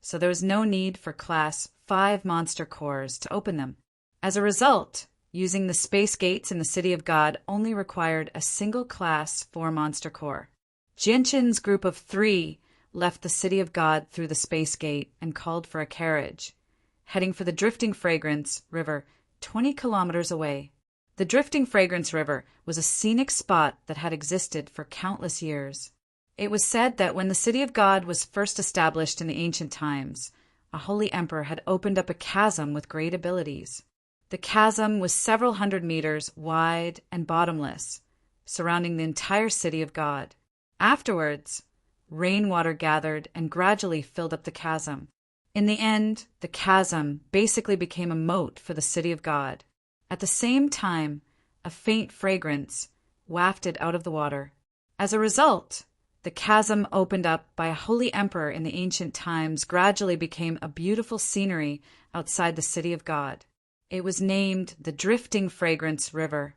so there was no need for Class 5 monster cores to open them. As a result, using the space gates in the City of God only required a single Class 4 monster core. Genshin's group of 3 left the City of God through the space gate and called for a carriage, heading for the Drifting Fragrance River 20 kilometers away. The Drifting Fragrance River was a scenic spot that had existed for countless years. It was said that when the City of God was first established in the ancient times, a holy emperor had opened up a chasm with great abilities. The chasm was several hundred meters wide and bottomless, surrounding the entire City of God. Afterwards, rainwater gathered and gradually filled up the chasm. In the end, the chasm basically became a moat for the City of God. At the same time, a faint fragrance wafted out of the water. As a result, the chasm opened up by a holy emperor in the ancient times gradually became a beautiful scenery outside the City of God. It was named the Drifting Fragrance River.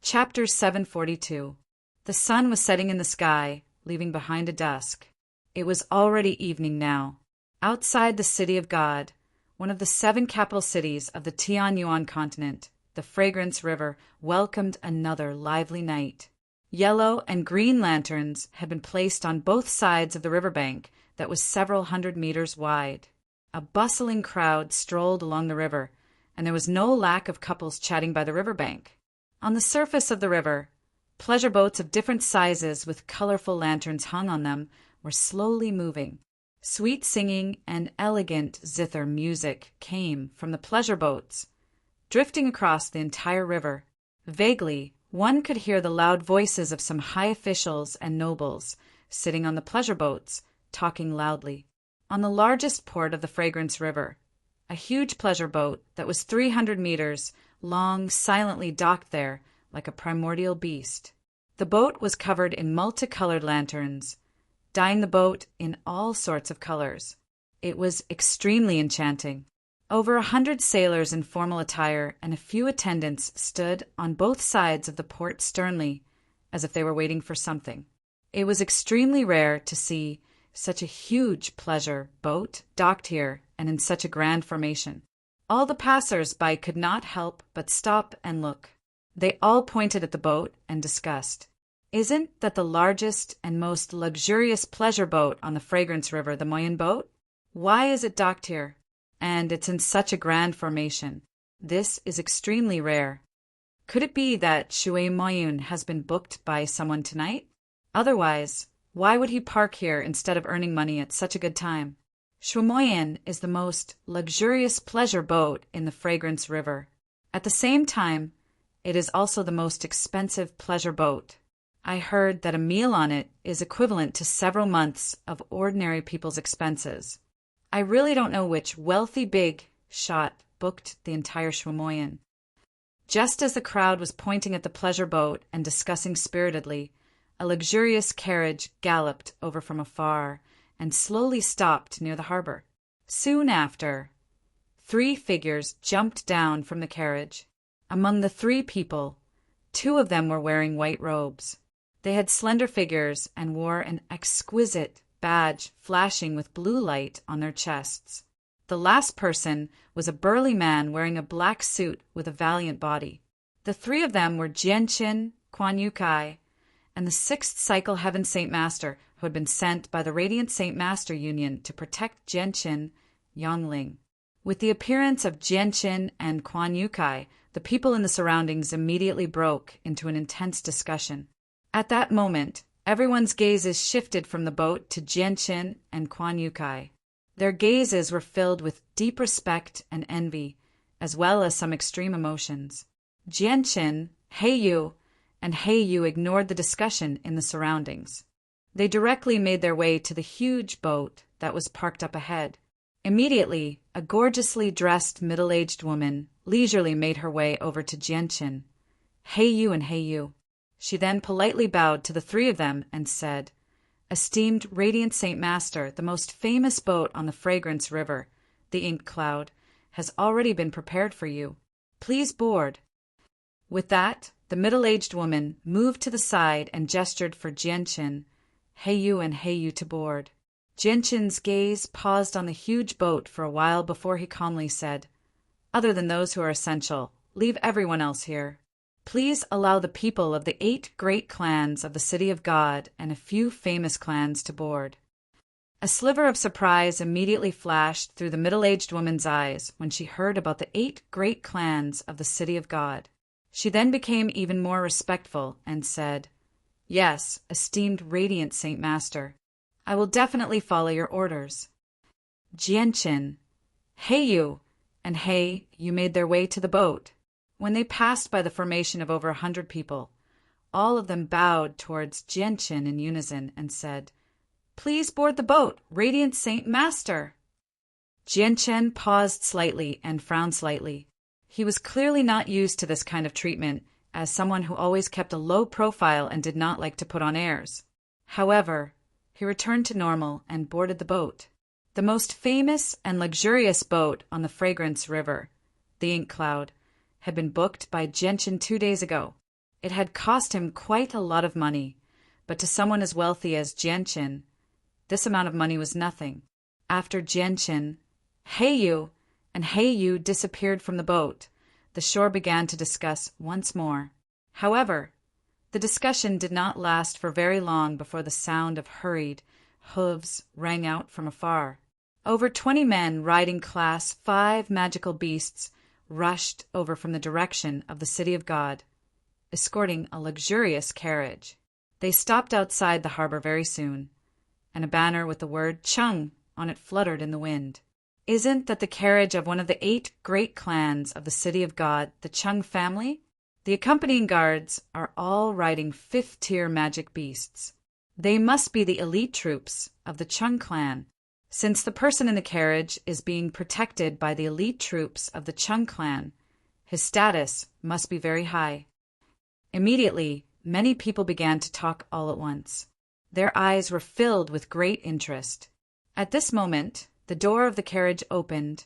Chapter 742. The sun was setting in the sky, leaving behind a dusk. It was already evening now. Outside the City of God, one of the 7 capital cities of the Tianyuan continent, the Fragrance River welcomed another lively night. Yellow and green lanterns had been placed on both sides of the riverbank that was several hundred meters wide. A bustling crowd strolled along the river, and there was no lack of couples chatting by the riverbank. On the surface of the river, pleasure boats of different sizes with colorful lanterns hung on them were slowly moving. Sweet singing and elegant zither music came from the pleasure boats, drifting across the entire river. Vaguely, one could hear the loud voices of some high officials and nobles sitting on the pleasure boats, talking loudly. On the largest port of the Fragrance River, a huge pleasure boat that was 300 meters long silently docked there like a primordial beast. The boat was covered in multicolored lanterns, dyeing the boat in all sorts of colors. It was extremely enchanting. Over 100 sailors in formal attire and a few attendants stood on both sides of the port sternly, as if they were waiting for something. It was extremely rare to see such a huge pleasure boat docked here and in such a grand formation. All the passers-by could not help but stop and look. They all pointed at the boat and discussed. Isn't that the largest and most luxurious pleasure boat on the Fragrance River, the Moyen boat? Why is it docked here? And it's in such a grand formation. This is extremely rare. Could it be that Shui Moyun has been booked by someone tonight? Otherwise, why would he park here instead of earning money at such a good time? Shui Moyun is the most luxurious pleasure boat in the Fragrance River. At the same time, it is also the most expensive pleasure boat. I heard that a meal on it is equivalent to several months of ordinary people's expenses. I really don't know which wealthy big shot booked the entire Shui Moyun. Just as the crowd was pointing at the pleasure boat and discussing spiritedly, a luxurious carriage galloped over from afar and slowly stopped near the harbor. Soon after, 3 figures jumped down from the carriage. Among the 3 people, 2 of them were wearing white robes. They had slender figures and wore an exquisite badge flashing with blue light on their chests. The last person was a burly man wearing a black suit with a valiant body. The 3 of them were Jianqin, Quan Yu Kai, and the 6th Cycle Heaven Saint Master, who had been sent by the Radiant Saint Master Union to protect Jianqin Yangling. With the appearance of Jianqin and Quan Yu Kai, the people in the surroundings immediately broke into an intense discussion. At that moment, everyone's gazes shifted from the boat to Jianqin and Quan Yu Kai. Their gazes were filled with deep respect and envy, as well as some extreme emotions. Jianqin, Heiyu, and Heiyu ignored the discussion in the surroundings. They directly made their way to the huge boat that was parked up ahead. Immediately, a gorgeously dressed middle-aged woman leisurely made her way over to Jianqin, Heiyu and Heiyu. She then politely bowed to the 3 of them and said, "Esteemed Radiant Saint Master, the most famous boat on the Fragrance River, the Ink Cloud, has already been prepared for you. Please board." With that, the middle-aged woman moved to the side and gestured for Jianqin, Heiyu and Heiyu to board. Jianqin's gaze paused on the huge boat for a while before he calmly said, "Other than those who are essential, leave everyone else here. Please allow the people of the 8 great clans of the City of God and a few famous clans to board." A sliver of surprise immediately flashed through the middle-aged woman's eyes when she heard about the 8 great clans of the City of God. She then became even more respectful and said, "Yes, esteemed Radiant Saint Master, I will definitely follow your orders." Jianqin, Heiyu, and Heiyu made their way to the boat. When they passed by the formation of over 100 people, all of them bowed towards Jianqin in unison and said, "Please board the boat, Radiant Saint Master." Jianqin paused slightly and frowned slightly. He was clearly not used to this kind of treatment, as someone who always kept a low profile and did not like to put on airs. However, he returned to normal and boarded the boat. The most famous and luxurious boat on the Fragrance River, the Ink Cloud, had been booked by Jianqin 2 days ago. It had cost him quite a lot of money, but to someone as wealthy as Jianqin, this amount of money was nothing. After Jianqin, Heiyu, and Heiyu disappeared from the boat, the shore began to discuss once more. However, the discussion did not last for very long before the sound of hurried hooves rang out from afar. Over 20 men riding Class 5 magical beasts rushed over from the direction of the City of God, escorting a luxurious carriage. They stopped outside the harbor very soon, and a banner with the word Chung on it fluttered in the wind. Isn't that the carriage of one of the 8 great clans of the City of God, the Chung family? The accompanying guards are all riding 5th-tier magic beasts. They must be the elite troops of the Chung clan. Since the person in the carriage is being protected by the elite troops of the Chung clan, his status must be very high. Immediately, many people began to talk all at once. Their eyes were filled with great interest. At this moment, the door of the carriage opened,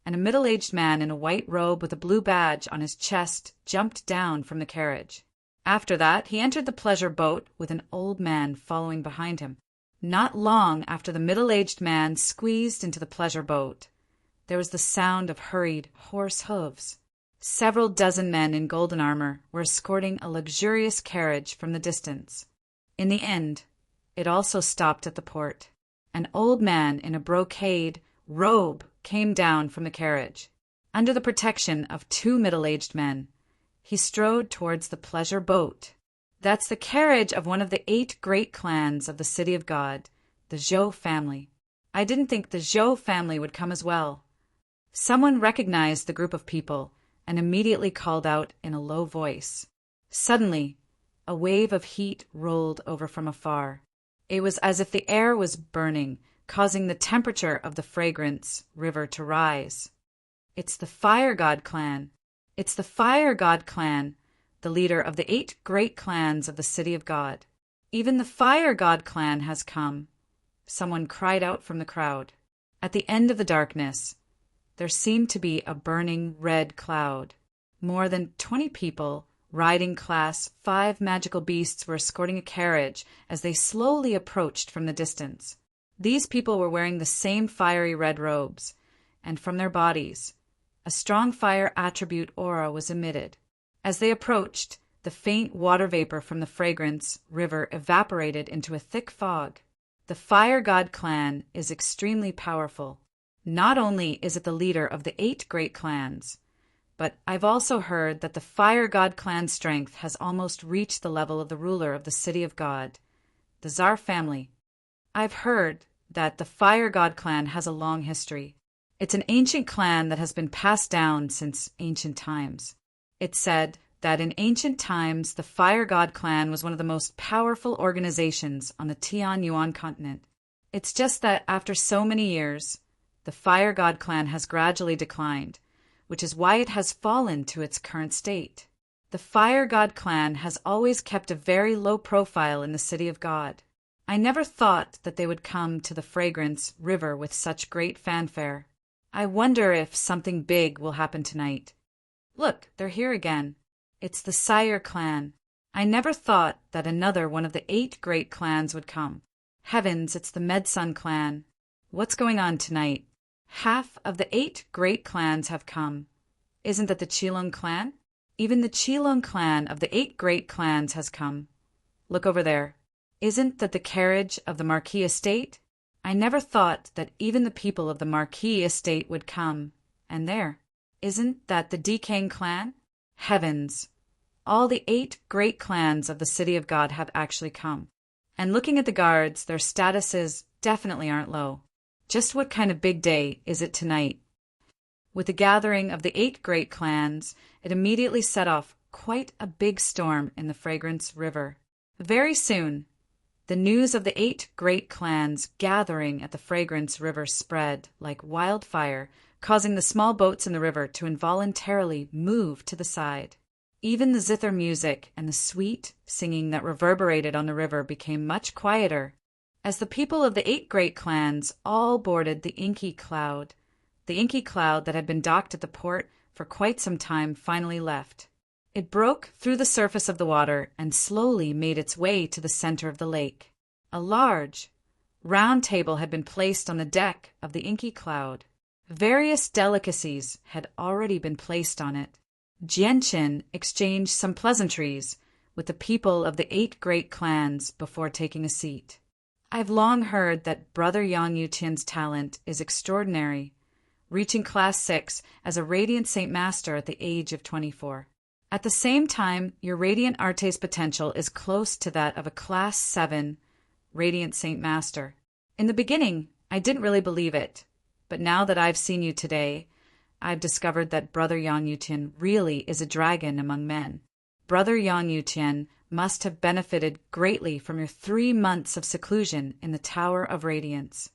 and a middle-aged man in a white robe with a blue badge on his chest jumped down from the carriage. After that, he entered the pleasure boat with an old man following behind him. Not long after the middle-aged man squeezed into the pleasure boat, there was the sound of hurried horse hooves. Several dozen men in golden armor were escorting a luxurious carriage from the distance. In the end, it also stopped at the port. An old man in a brocade robe came down from the carriage. Under the protection of 2 middle-aged men, he strode towards the pleasure boat. That's the carriage of one of the 8 great clans of the City of God, the Zhou family. I didn't think the Zhou family would come as well. Someone recognized the group of people and immediately called out in a low voice. Suddenly, a wave of heat rolled over from afar. It was as if the air was burning, causing the temperature of the Fragrance River to rise. "It's the Fire God clan. It's the Fire God clan, the leader of the 8 great clans of the City of God. Even the Fire God clan has come, someone cried out from the crowd. At the end of the darkness, there seemed to be a burning red cloud. More than 20 people riding Class 5 magical beasts were escorting a carriage as they slowly approached from the distance. These people were wearing the same fiery red robes, and from their bodies, a strong fire attribute aura was emitted. As they approached, the faint water vapor from the fragrance river evaporated into a thick fog. The Fire God clan is extremely powerful. Not only is it the leader of the 8 great clans, but I've also heard that the Fire God clan's strength has almost reached the level of the ruler of the City of God, the Tsar family. I've heard that the Fire God clan has a long history. It's an ancient clan that has been passed down since ancient times. It's said that in ancient times, the Fire God clan was one of the most powerful organizations on the Tian-Yuan continent. It's just that after so many years, the Fire God clan has gradually declined, which is why it has fallen to its current state. The Fire God clan has always kept a very low profile in the City of God. I never thought that they would come to the Fragrance River with such great fanfare. I wonder if something big will happen tonight. Look, they're here again. It's the Sire clan. I never thought that another one of the 8 great clans would come. Heavens, it's the Medsun clan. What's going on tonight? Half of the 8 great clans have come. Isn't that the Qilong clan? Even the Qilong clan of the 8 great clans has come. Look over there. Isn't that the carriage of the Marquis estate? I never thought that even the people of the Marquis estate would come. And there. Isn't that the Dekang clan? Heavens! All the 8 great clans of the City of God have actually come. And looking at the guards, their statuses definitely aren't low. Just what kind of big day is it tonight? With the gathering of the 8 great clans, it immediately set off quite a big storm in the Fragrance River. Very soon, the news of the 8 great clans gathering at the Fragrance River spread like wildfire, causing the small boats in the river to involuntarily move to the side. Even the zither music and the sweet singing that reverberated on the river became much quieter, as the people of the 8 great clans all boarded the inky cloud. The inky cloud that had been docked at the port for quite some time finally left. It broke through the surface of the water and slowly made its way to the center of the lake. A large, round table had been placed on the deck of the inky cloud. Various delicacies had already been placed on it. Jianchen exchanged some pleasantries with the people of the 8 great clans before taking a seat. I've long heard that Brother Yang Yuqian's talent is extraordinary, reaching Class 6 as a Radiant Saint Master at the age of 24. At the same time, your Radiant Arte's potential is close to that of a Class 7 Radiant Saint Master. In the beginning, I didn't really believe it, but now that I've seen you today, I've discovered that Brother Yang Yuqian really is a dragon among men. Brother Yang Yuqian must have benefited greatly from your 3 months of seclusion in the Tower of Radiance.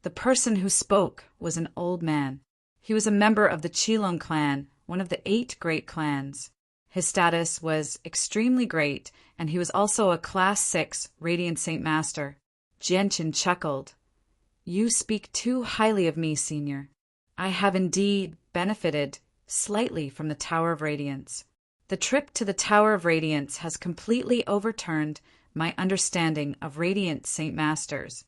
The person who spoke was an old man. He was a member of the Qilong clan, one of the 8 great clans. His status was extremely great, and he was also a Class 6 Radiant Saint Master. Jianchen chuckled. You speak too highly of me, Senior. I have indeed benefited slightly from the Tower of Radiance. The trip to the Tower of Radiance has completely overturned my understanding of Radiant Saint Masters.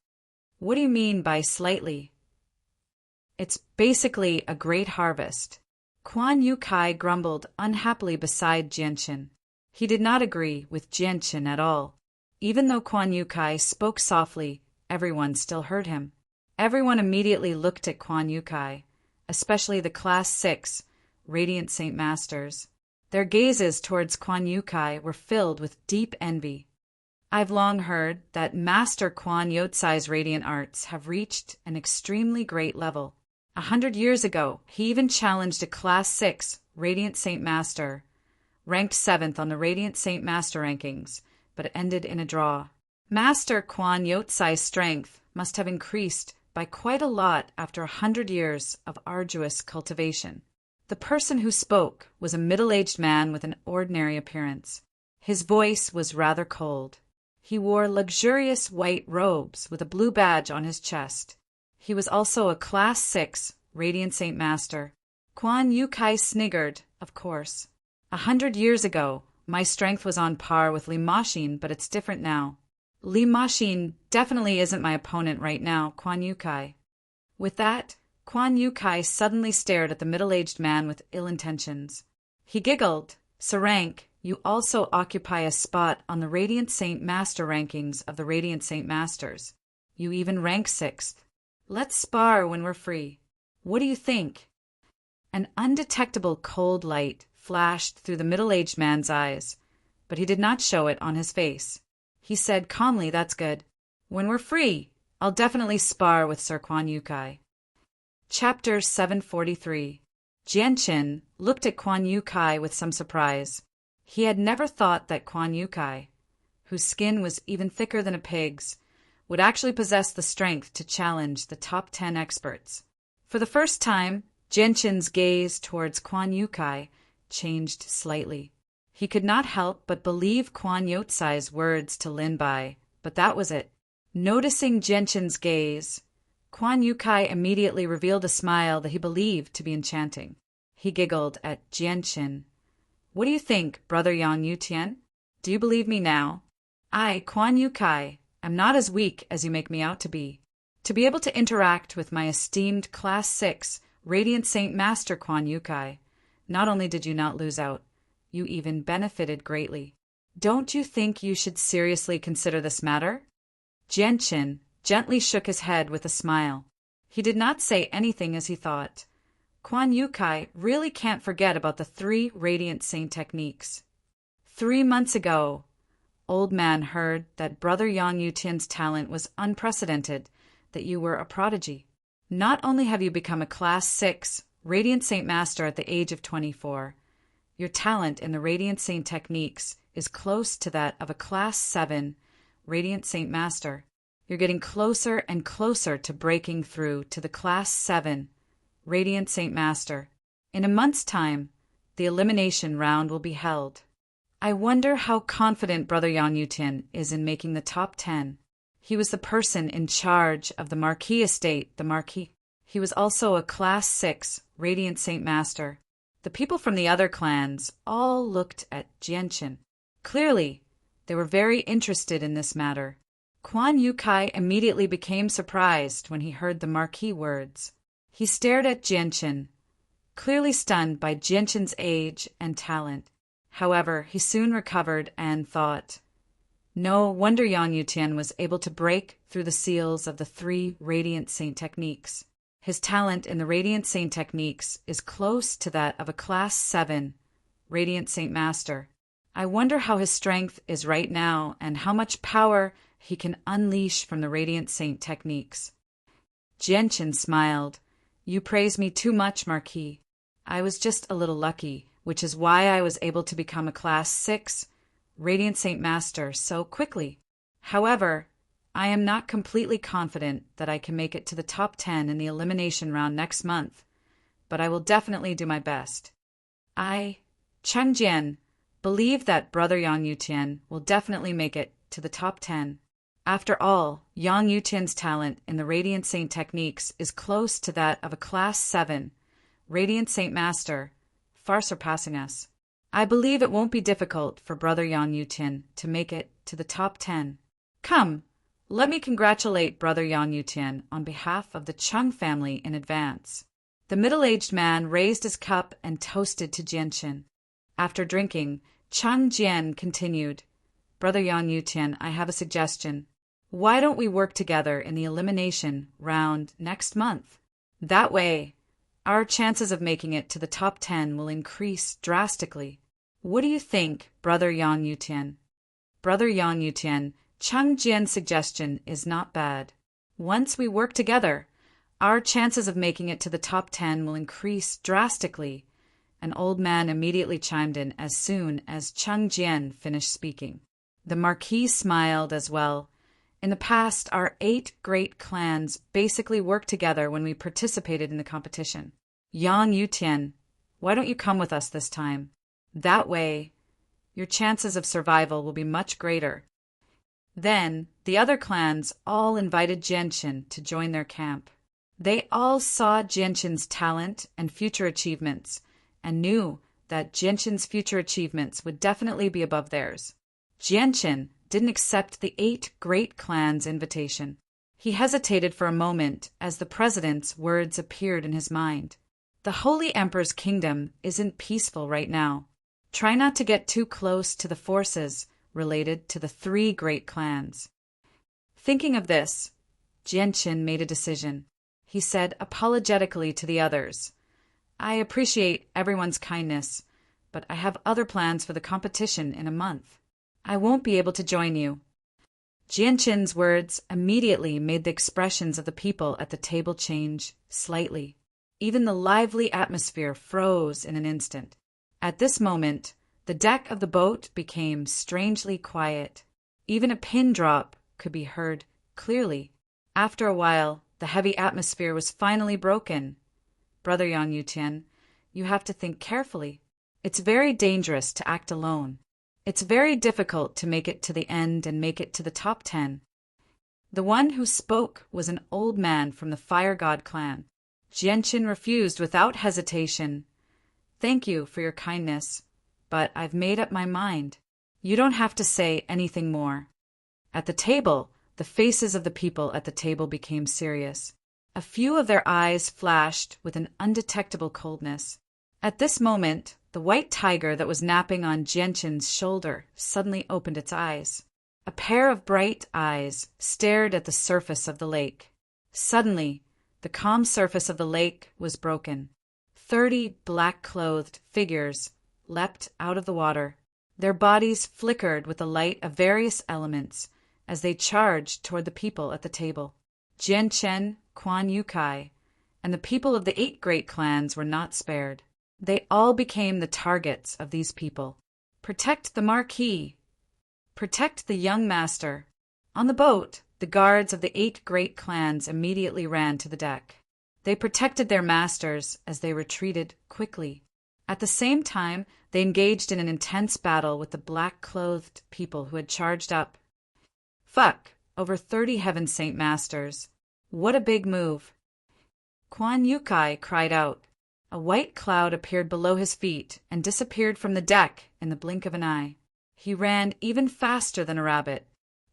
What do you mean by slightly? It's basically a great harvest. Quan Yukai grumbled unhappily beside Jianchen. He did not agree with Jianchen at all. Even though Quan Yukai spoke softly, everyone still heard him. Everyone immediately looked at Quan Yukai, especially the Class 6 Radiant Saint Masters. Their gazes towards Quan Yukai were filled with deep envy. I've long heard that Master Quan Yotsai's radiant arts have reached an extremely great level. 100 years ago, he even challenged a Class 6 Radiant Saint Master, ranked 7th on the Radiant Saint Master rankings, but it ended in a draw. Master Quan Yotsai's strength must have increased by quite a lot after 100 years of arduous cultivation. The person who spoke was a middle-aged man with an ordinary appearance. His voice was rather cold. He wore luxurious white robes with a blue badge on his chest. He was also a Class 6 Radiant Saint Master. Quan Yu Kai sniggered, of course. 100 years ago, my strength was on par with Li Maxin, but it's different now. Li Maxin definitely isn't my opponent right now, Quan Yu Kai. With that, Quan Yu Kai suddenly stared at the middle-aged man with ill intentions. He giggled. Sarank, you also occupy a spot on the Radiant Saint Master rankings of the Radiant Saint Masters. You even rank 6th. Let's spar when we're free. What do you think? An undetectable cold light flashed through the middle-aged man's eyes, but he did not show it on his face. He said calmly, that's good. When we're free, I'll definitely spar with Sir Quan Yu Kai. Chapter 743. Jianqin looked at Quan Yu Kai with some surprise. He had never thought that Quan Yu Kai, whose skin was even thicker than a pig's, would actually possess the strength to challenge the top 10 experts. For the first time, Jianqin's gaze towards Quan Yu Kai changed slightly. He could not help but believe Quan Yu Tsai's words to Lin Bai, but that was it. Noticing Jianqin's gaze, Quan Yu Kai immediately revealed a smile that he believed to be enchanting. He giggled at Jianqin. What do you think, Brother Yang Yutian? Do you believe me now? I, Quan Yu Kai, am not as weak as you make me out to be. To be able to interact with my esteemed Class 6 Radiant Saint Master Quan Yu Kai, not only did you not lose out, you even benefited greatly. Don't you think you should seriously consider this matter? Jianqin gently shook his head with a smile. He did not say anything as he thought. Quan Yu Kai really can't forget about the 3 Radiant Saint techniques. 3 months ago, Old Man heard that Brother Yang Yutian's talent was unprecedented, that you were a prodigy. Not only have you become a Class 6 Radiant Saint Master at the age of 24, your talent in the Radiant Saint techniques is close to that of a Class 7 Radiant Saint Master. You're getting closer and closer to breaking through to the Class 7 Radiant Saint Master. In a month's time, the elimination round will be held. I wonder how confident Brother Yang Yutian is in making the top 10. He was the person in charge of the Marquis estate, the Marquis. He was also a Class 6 Radiant Saint Master. The people from the other clans all looked at Jianqin. Clearly, they were very interested in this matter. Quan Yu Kai immediately became surprised when he heard the Marquis words. He stared at Jianqin, clearly stunned by Jianqin's age and talent. However, he soon recovered and thought, no wonder Yang Yutian was able to break through the seals of the 3 Radiant Saint techniques. His talent in the Radiant Saint techniques is close to that of a Class 7 Radiant Saint Master. I wonder how his strength is right now and how much power he can unleash from the Radiant Saint techniques. Jianqin smiled. You praise me too much, Marquis. I was just a little lucky, which is why I was able to become a Class 6 Radiant Saint Master so quickly. However, I am not completely confident that I can make it to the top 10 in the elimination round next month, but I will definitely do my best. I, Cheng Jian, believe that Brother Yang Yutian will definitely make it to the top 10. After all, Yang Yutian's talent in the Radiant Saint techniques is close to that of a Class 7 Radiant Saint Master, far surpassing us. I believe it won't be difficult for Brother Yang Yutian to make it to the top 10. Come, let me congratulate Brother Yang Yutian on behalf of the Chung family in advance. The middle-aged man raised his cup and toasted to Jianqin. After drinking, Cheng Jian continued, Brother Yang Yutian, I have a suggestion. Why don't we work together in the elimination round next month? That way, our chances of making it to the top 10 will increase drastically. What do you think, Brother Yang Yutian? Brother Yang Yutian, Cheng Jian's suggestion is not bad. Once we work together, our chances of making it to the top 10 will increase drastically. An old man immediately chimed in as soon as Cheng Jian finished speaking. The Marquis smiled as well. In the past, our 8 great clans basically worked together when we participated in the competition. Yang Yutian, Why don't you come with us this time? That way, your chances of survival will be much greater." Then, the other clans all invited Genshin to join their camp. They all saw Genshin's talent and future achievements, and knew that Genshin's future achievements would definitely be above theirs. Genshin didn't accept the 8 great clans' invitation. He hesitated for a moment as the president's words appeared in his mind. "The Holy Emperor's kingdom isn't peaceful right now. Try not to get too close to the forces related to the 3 great clans." Thinking of this, Genshin made a decision. He said apologetically to the others, "I appreciate everyone's kindness, but I have other plans for the competition in a month. I won't be able to join you." Genshin's words immediately made the expressions of the people at the table change slightly. Even the lively atmosphere froze in an instant. At this moment, the deck of the boat became strangely quiet. Even a pin drop could be heard clearly. After a while, the heavy atmosphere was finally broken. "Brother Yang Yutian, you have to think carefully. It's very dangerous to act alone. It's very difficult to make it to the end and make it to the top 10. The one who spoke was an old man from the Fire God clan. Genshin refused without hesitation. "Thank you for your kindness, but I've made up my mind. You don't have to say anything more." At the table, the faces of the people at the table became serious. A few of their eyes flashed with an undetectable coldness. At this moment, the white tiger that was napping on Genshin's shoulder suddenly opened its eyes. A pair of bright eyes stared at the surface of the lake. Suddenly, the calm surface of the lake was broken. 30 black-clothed figures leapt out of the water. Their bodies flickered with the light of various elements as they charged toward the people at the table. Genshin, Quan Yukai, and the people of the 8 great clans were not spared. They all became the targets of these people. "Protect the Marquis! Protect the young master!" On the boat, the guards of the 8 great clans immediately ran to the deck. They protected their masters as they retreated quickly. At the same time, they engaged in an intense battle with the black-clothed people who had charged up. Fuck! Over 30 Heaven Saint Masters. What a big move! Quan Yukai cried out. A white cloud appeared below his feet and disappeared from the deck in the blink of an eye. He ran even faster than a rabbit.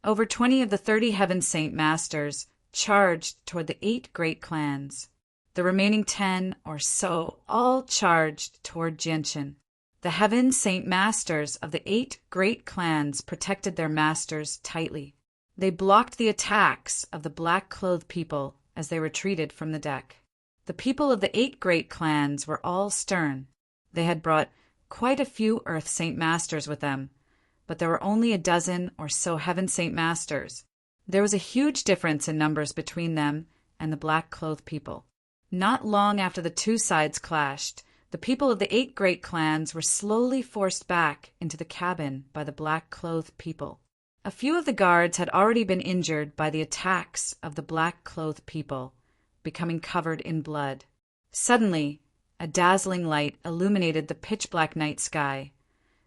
Over 20 of the 30 Heaven Saint Masters charged toward the 8 great clans. The remaining 10 or so all charged toward Genshin. The Heaven Saint Masters of the 8 great clans protected their masters tightly. They blocked the attacks of the black-clothed people as they retreated from the deck. The people of the 8 great clans were all stern. They had brought quite a few Earth Saint Masters with them, but there were only a dozen or so Heaven Saint Masters. There was a huge difference in numbers between them and the black-clothed people. Not long after the 2 sides clashed, the people of the 8 great clans were slowly forced back into the cabin by the black-clothed people. A few of the guards had already been injured by the attacks of the black-clothed people, becoming covered in blood. Suddenly, a dazzling light illuminated the pitch-black night sky,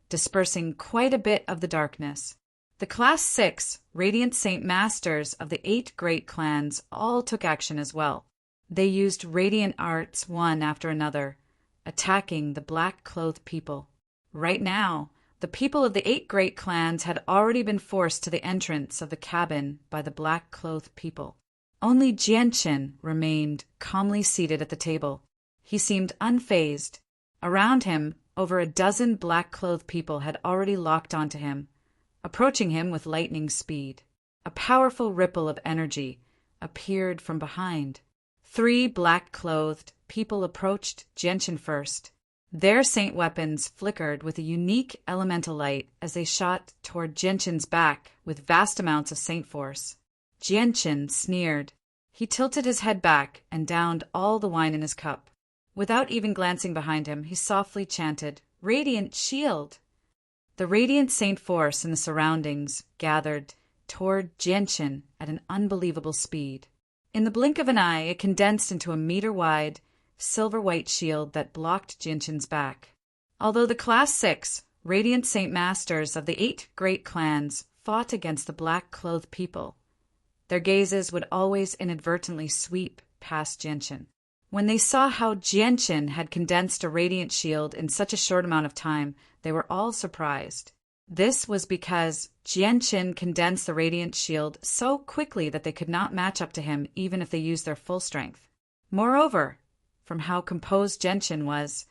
dispersing quite a bit of the darkness. The Class 6 Radiant Saint Masters of the 8 great clans all took action as well. They used radiant arts one after another, attacking the black-clothed people. Right now, the people of the 8 great clans had already been forced to the entrance of the cabin by the black-clothed people. Only Genshin remained calmly seated at the table. He seemed unfazed. Around him, over a dozen black-clothed people had already locked onto him, approaching him with lightning speed. A powerful ripple of energy appeared from behind. 3 black-clothed people approached Genshin first. Their saint weapons flickered with a unique elemental light as they shot toward Genshin's back with vast amounts of saint force. Genshin sneered. He tilted his head back and downed all the wine in his cup. Without even glancing behind him, he softly chanted, "Radiant Shield!" The radiant saint force in the surroundings gathered toward Genshin at an unbelievable speed. In the blink of an eye, it condensed into a meter-wide, silver-white shield that blocked Jinshin's back. Although the Class 6 Radiant Saint Masters of the 8 great clans fought against the black-clothed people, their gazes would always inadvertently sweep past Jinshin. When they saw how Jinshin had condensed a radiant shield in such a short amount of time, they were all surprised. This was because Jinshin condensed the radiant shield so quickly that they could not match up to him even if they used their full strength. Moreover, from how composed Jinshin was,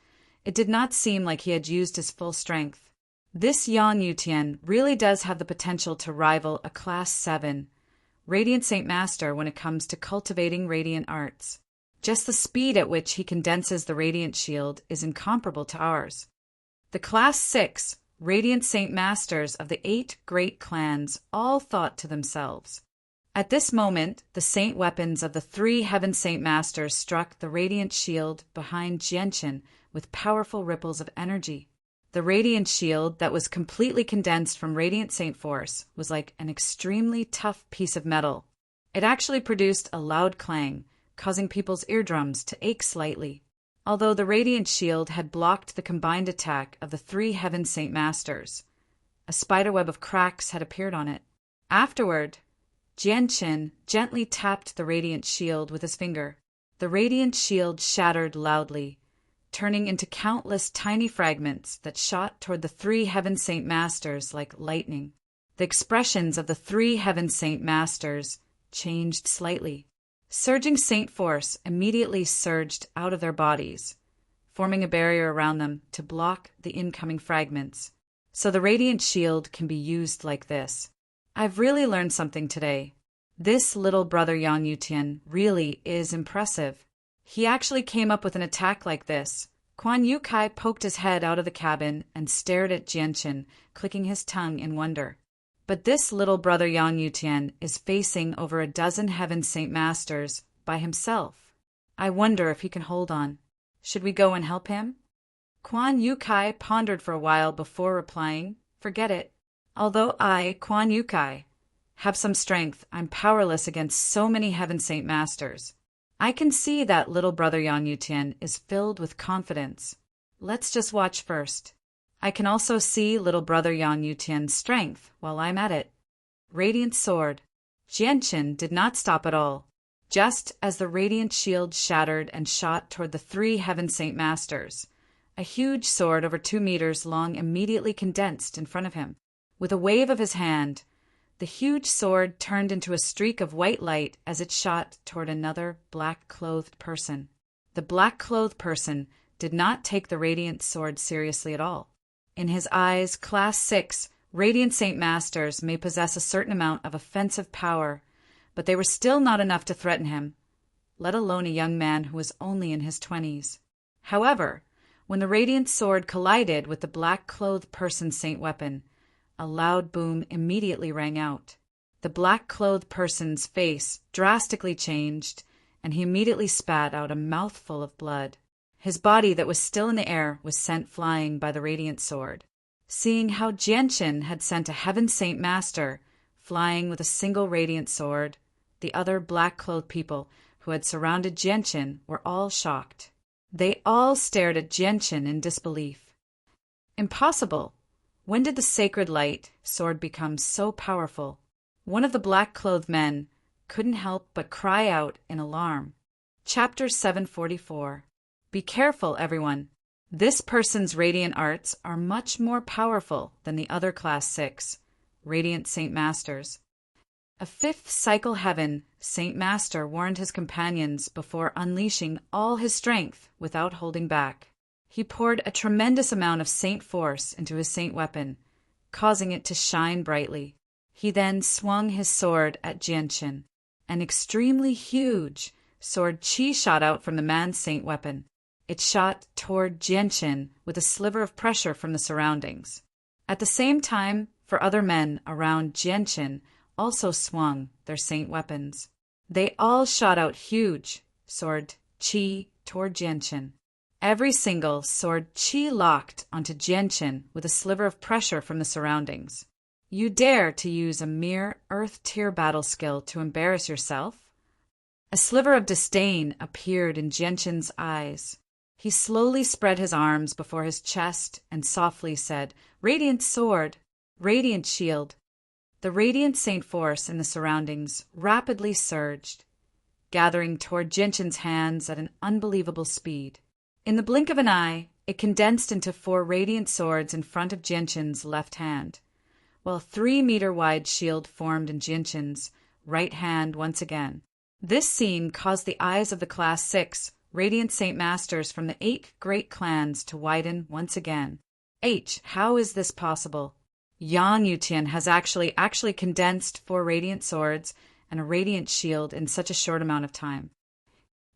it did not seem like he had used his full strength. This Yang Yutian really does have the potential to rival a Class 7 Radiant Saint Master when it comes to cultivating radiant arts. Just the speed at which he condenses the radiant shield is incomparable to ours. The Class 6 Radiant Saint Masters of the 8 great clans all thought to themselves. At this moment, the saint weapons of the 3 Heaven Saint Masters struck the radiant shield behind Jinshin with powerful ripples of energy. The radiant shield that was completely condensed from radiant saint force was like an extremely tough piece of metal. It actually produced a loud clang, causing people's eardrums to ache slightly. Although the radiant shield had blocked the combined attack of the 3 Heaven Saint Masters, a spiderweb of cracks had appeared on it. Afterward, Jinshin gently tapped the radiant shield with his finger. The radiant shield shattered loudly, turning into countless tiny fragments that shot toward the 3 Heaven Saint Masters like lightning. The expressions of the 3 Heaven Saint Masters changed slightly. Surging saint force immediately surged out of their bodies, forming a barrier around them to block the incoming fragments. So the radiant shield can be used like this. I've really learned something today. This little brother Yang Yutian really is impressive. He actually came up with an attack like this. Quan Yukai poked his head out of the cabin and stared at Jinshin, clicking his tongue in wonder. But this little brother Yang Yutian is facing over a dozen Heaven Saint Masters by himself. I wonder if he can hold on. Should we go and help him? Quan Yukai pondered for a while before replying, "Forget it. Although I, Quan Yukai, have some strength, I'm powerless against so many Heaven Saint Masters." I can see that little brother Yang Yutian is filled with confidence. Let's just watch first. I can also see little brother Yang Yutian's strength while I'm at it. Radiant Sword. Jinshin did not stop at all. Just as the radiant shield shattered and shot toward the 3 Heaven Saint Masters, a huge sword over 2 meters long immediately condensed in front of him. With a wave of his hand, the huge sword turned into a streak of white light as it shot toward another black-clothed person. The black-clothed person did not take the radiant sword seriously at all. In his eyes, Class 6 Radiant Saint Masters may possess a certain amount of offensive power, but they were still not enough to threaten him, let alone a young man who was only in his 20s. However, when the radiant sword collided with the black-clothed person's saint weapon, a loud boom immediately rang out. The black-clothed person's face drastically changed, and he immediately spat out a mouthful of blood. His body that was still in the air was sent flying by the radiant sword. Seeing how Jinshin had sent a Heaven Saint Master flying with a single radiant sword, the other black-clothed people who had surrounded Jinshin were all shocked. They all stared at Jinshin in disbelief. Impossible! When did the sacred light sword become so powerful? One of the black-clothed men couldn't help but cry out in alarm. Chapter 744. Be careful, everyone. This person's radiant arts are much more powerful than the other Class 6 Radiant Saint Masters. A 5th Cycle Heaven Saint Master warned his companions before unleashing all his strength without holding back. He poured a tremendous amount of saint force into his saint weapon, causing it to shine brightly. He then swung his sword at Jinshin. An extremely huge sword chi shot out from the man's saint weapon. It shot toward Jinshin with a sliver of pressure from the surroundings. At the same time, for other men around Jinshin also swung their saint weapons. They all shot out huge sword chi toward Jinshin. Every single sword chi locked onto Jinshin with a sliver of pressure from the surroundings. You dare to use a mere earth-tier battle skill to embarrass yourself? A sliver of disdain appeared in Gentian's eyes. He slowly spread his arms before his chest and softly said, "Radiant sword, radiant shield." The radiant saint force in the surroundings rapidly surged, gathering toward Gentian's hands at an unbelievable speed. In the blink of an eye, it condensed into 4 radiant swords in front of Gentian's left hand, while 3-meter-wide shield formed in Gentian's right hand once again. This scene caused the eyes of the Class 6 Radiant Saint Masters from the 8 great clans to widen once again. How is this possible? Yang Yutian has actually condensed 4 radiant swords and a radiant shield in such a short amount of time.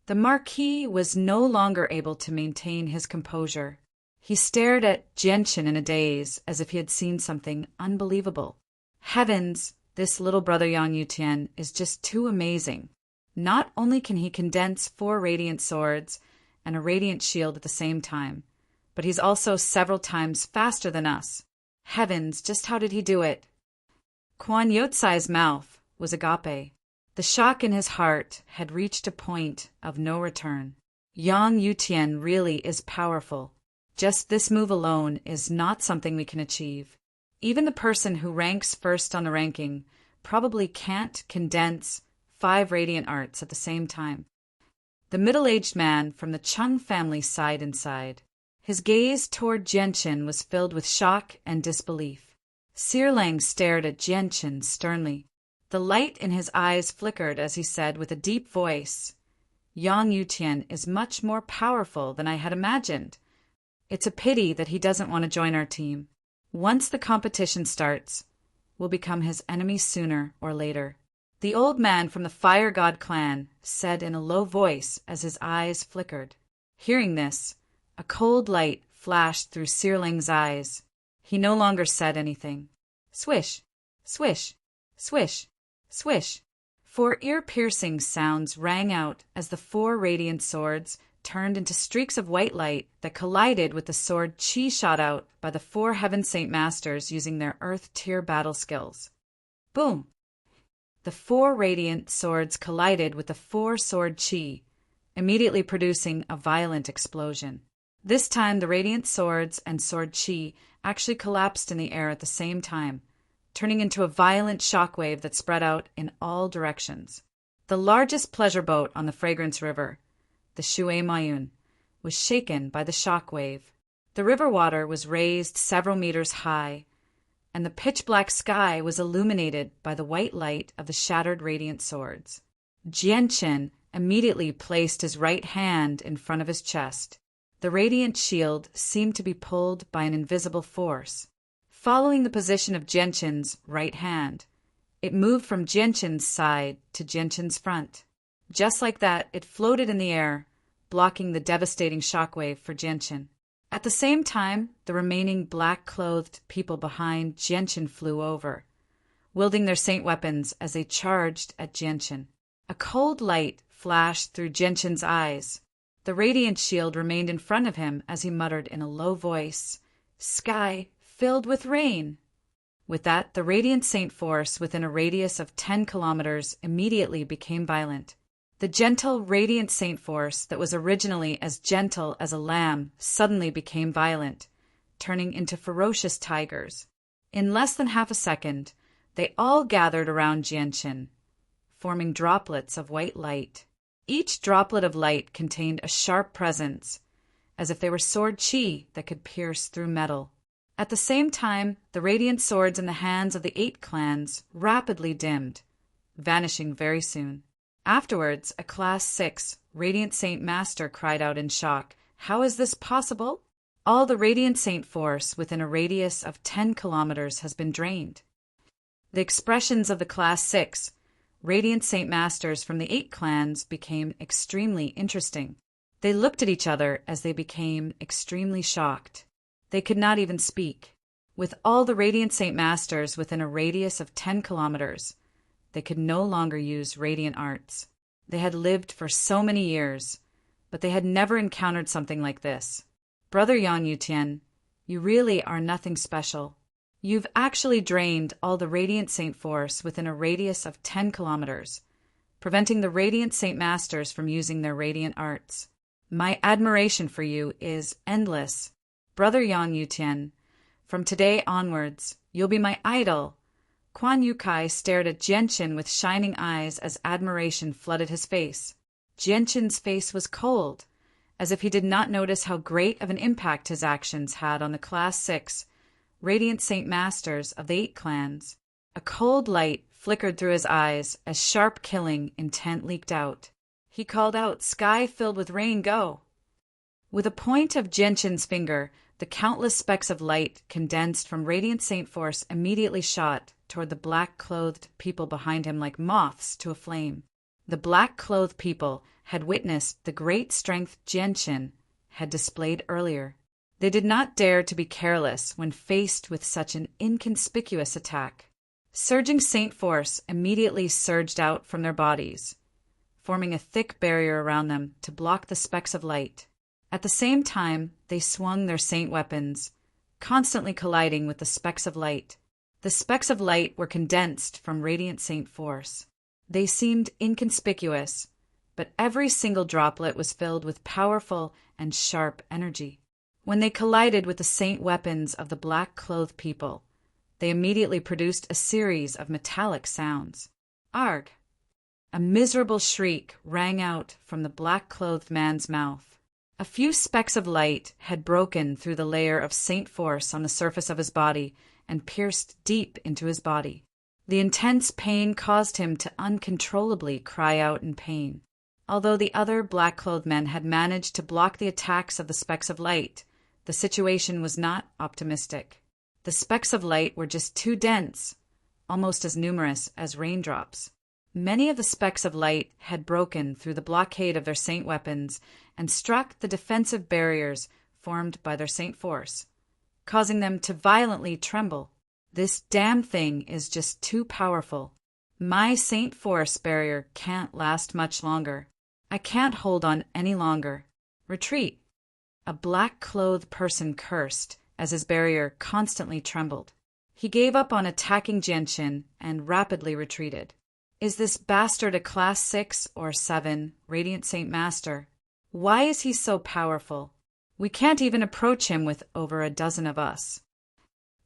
The Marquis was no longer able to maintain his composure. He stared at Gentian in a daze, as if he had seen something unbelievable. Heavens, this little brother Yang Yutian is just too amazing. Not only can he condense 4 radiant swords and a radiant shield at the same time, but he's also several times faster than us. Heavens, just how did he do it? Quan Yotsai's mouth was agape. The shock in his heart had reached a point of no return. Yang Yutian really is powerful. Just this move alone is not something we can achieve. Even the person who ranks first on the ranking probably can't condense 5 radiant arts at the same time. The middle-aged man from the Chung family sighed inside. His gaze toward Gentian was filled with shock and disbelief. Sirlang stared at Gentian sternly. The light in his eyes flickered as he said with a deep voice, "Yang Yutian is much more powerful than I had imagined. It's a pity that he doesn't want to join our team. Once the competition starts, we'll become his enemy sooner or later." The old man from the Fire God clan said in a low voice as his eyes flickered. Hearing this, a cold light flashed through Sirlang's eyes. He no longer said anything. Swish, swish, swish, swish. 4 ear-piercing sounds rang out as the 4 radiant swords turned into streaks of white light that collided with the sword chi shot out by the 4 Heaven Saint Masters using their Earth Tier battle skills. Boom! The 4 radiant swords collided with the 4 sword chi, immediately producing a violent explosion. This time the radiant swords and sword chi actually collapsed in the air at the same time, turning into a violent shockwave that spread out in all directions. The largest pleasure boat on the Fragrance River, the Shui Mayun, was shaken by the shockwave. The river water was raised several meters high, and the pitch-black sky was illuminated by the white light of the shattered radiant swords. Jianchen immediately placed his right hand in front of his chest. The radiant shield seemed to be pulled by an invisible force. Following the position of Gentian's right hand, it moved from Gentian's side to Gentian's front. Just like that, it floated in the air, blocking the devastating shockwave for Gentian. At the same time, the remaining black-clothed people behind Gentian flew over, wielding their saint weapons as they charged at Gentian. A cold light flashed through Gentian's eyes. The radiant shield remained in front of him as he muttered in a low voice, "Sky filled with rain." With that, the radiant saint force within a radius of 10 kilometers immediately became violent. The gentle radiant saint force that was originally as gentle as a lamb suddenly became violent, turning into ferocious tigers. In less than half a second, they all gathered around Jianchen, forming droplets of white light. Each droplet of light contained a sharp presence, as if they were sword chi that could pierce through metal. At the same time, the radiant swords in the hands of the 8 clans rapidly dimmed, vanishing very soon. Afterwards, a Class 6 Radiant Saint Master cried out in shock, "How is this possible? All the Radiant Saint force within a radius of 10 kilometers has been drained." The expressions of the Class 6 Radiant Saint Masters from the 8 clans became extremely interesting. They looked at each other as they became extremely shocked. They could not even speak. With all the Radiant Saint Masters within a radius of 10 kilometers, they could no longer use radiant arts. They had lived for so many years, but they had never encountered something like this. Brother Yang Yutian, you really are nothing special. You've actually drained all the Radiant Saint force within a radius of 10 kilometers, preventing the Radiant Saint Masters from using their radiant arts. My admiration for you is endless. Brother Yang Yutian, from today onwards, you'll be my idol. Quan Yukai stared at Jianqin with shining eyes as admiration flooded his face. Jianqin's face was cold, as if he did not notice how great of an impact his actions had on the Class 6 Radiant Saint Masters of the 8 clans. A cold light flickered through his eyes as sharp killing intent leaked out. He called out, "Sky filled with rain, go!" With a point of Jianqin's finger, the countless specks of light condensed from Radiant Saint Force immediately shot toward the black-clothed people behind him like moths to a flame. The black-clothed people had witnessed the great strength Jianqin had displayed earlier. They did not dare to be careless when faced with such an inconspicuous attack. Surging Saint Force immediately surged out from their bodies, forming a thick barrier around them to block the specks of light. At the same time, they swung their Saint weapons, constantly colliding with the specks of light. The specks of light were condensed from Radiant Saint Force. They seemed inconspicuous, but every single droplet was filled with powerful and sharp energy. When they collided with the Saint weapons of the black-clothed people, they immediately produced a series of metallic sounds. Arg! A miserable shriek rang out from the black-clothed man's mouth. A few specks of light had broken through the layer of Saint Force on the surface of his body and pierced deep into his body. The intense pain caused him to uncontrollably cry out in pain. Although the other black-clothed men had managed to block the attacks of the specks of light, the situation was not optimistic. The specks of light were just too dense, almost as numerous as raindrops. Many of the specks of light had broken through the blockade of their Saint weapons and struck the defensive barriers formed by their Saint Force, causing them to violently tremble. This damn thing is just too powerful. My Saint Force barrier can't last much longer. I can't hold on any longer. Retreat! A black-clothed person cursed as his barrier constantly trembled. He gave up on attacking Jianqin and rapidly retreated. Is this bastard a Class 6 or 7 Radiant Saint Master? Why is he so powerful? We can't even approach him with over a dozen of us.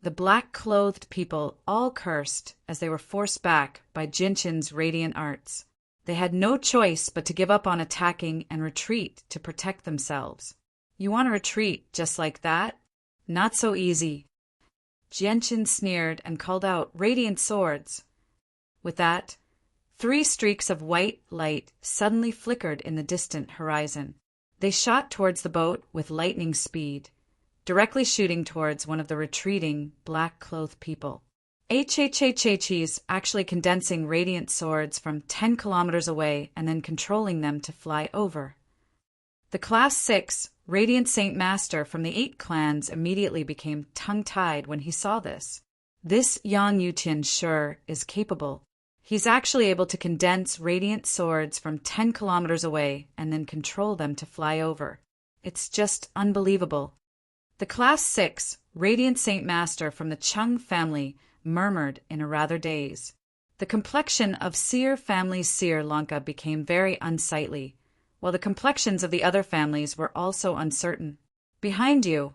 The black-clothed people all cursed as they were forced back by Jianqin's radiant arts. They had no choice but to give up on attacking and retreat to protect themselves. You want to retreat just like that? Not so easy. Jianqin sneered and called out, "Radiant swords!" With that, 3 streaks of white light suddenly flickered in the distant horizon. They shot towards the boat with lightning speed, directly shooting towards one of the retreating black-clothed people. HHHH's actually condensing radiant swords from 10 kilometers away and then controlling them to fly over. The Class 6 Radiant Saint Master from the 8 clans immediately became tongue-tied when he saw this. This Yang Yutian sure is capable. He's actually able to condense radiant swords from 10 kilometers away and then control them to fly over. It's just unbelievable. The Class 6 Radiant Saint Master from the Chung family murmured in a rather daze. The complexion of Seer family's Seer Lanka became very unsightly, while the complexions of the other families were also uncertain. Behind you,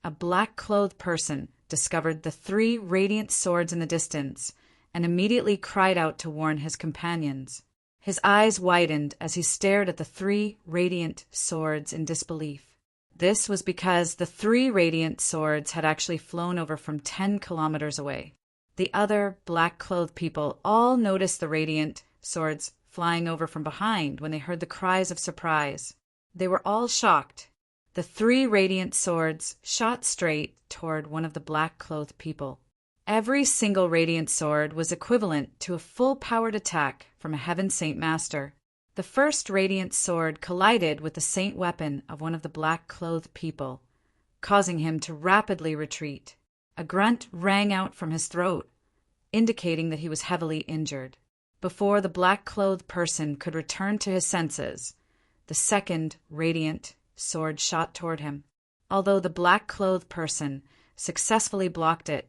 a black-clothed person discovered the 3 radiant swords in the distance and immediately cried out to warn his companions. His eyes widened as he stared at the 3 radiant swords in disbelief. This was because the 3 radiant swords had actually flown over from 10 kilometers away. The other black-clothed people all noticed the radiant swords flying over from behind when they heard the cries of surprise. They were all shocked. The 3 radiant swords shot straight toward one of the black-clothed people. Every single radiant sword was equivalent to a full-powered attack from a Heaven Saint Master. The first radiant sword collided with the saint weapon of one of the black-clothed people, causing him to rapidly retreat. A grunt rang out from his throat, indicating that he was heavily injured. Before the black-clothed person could return to his senses, the second radiant sword shot toward him. Although the black-clothed person successfully blocked it,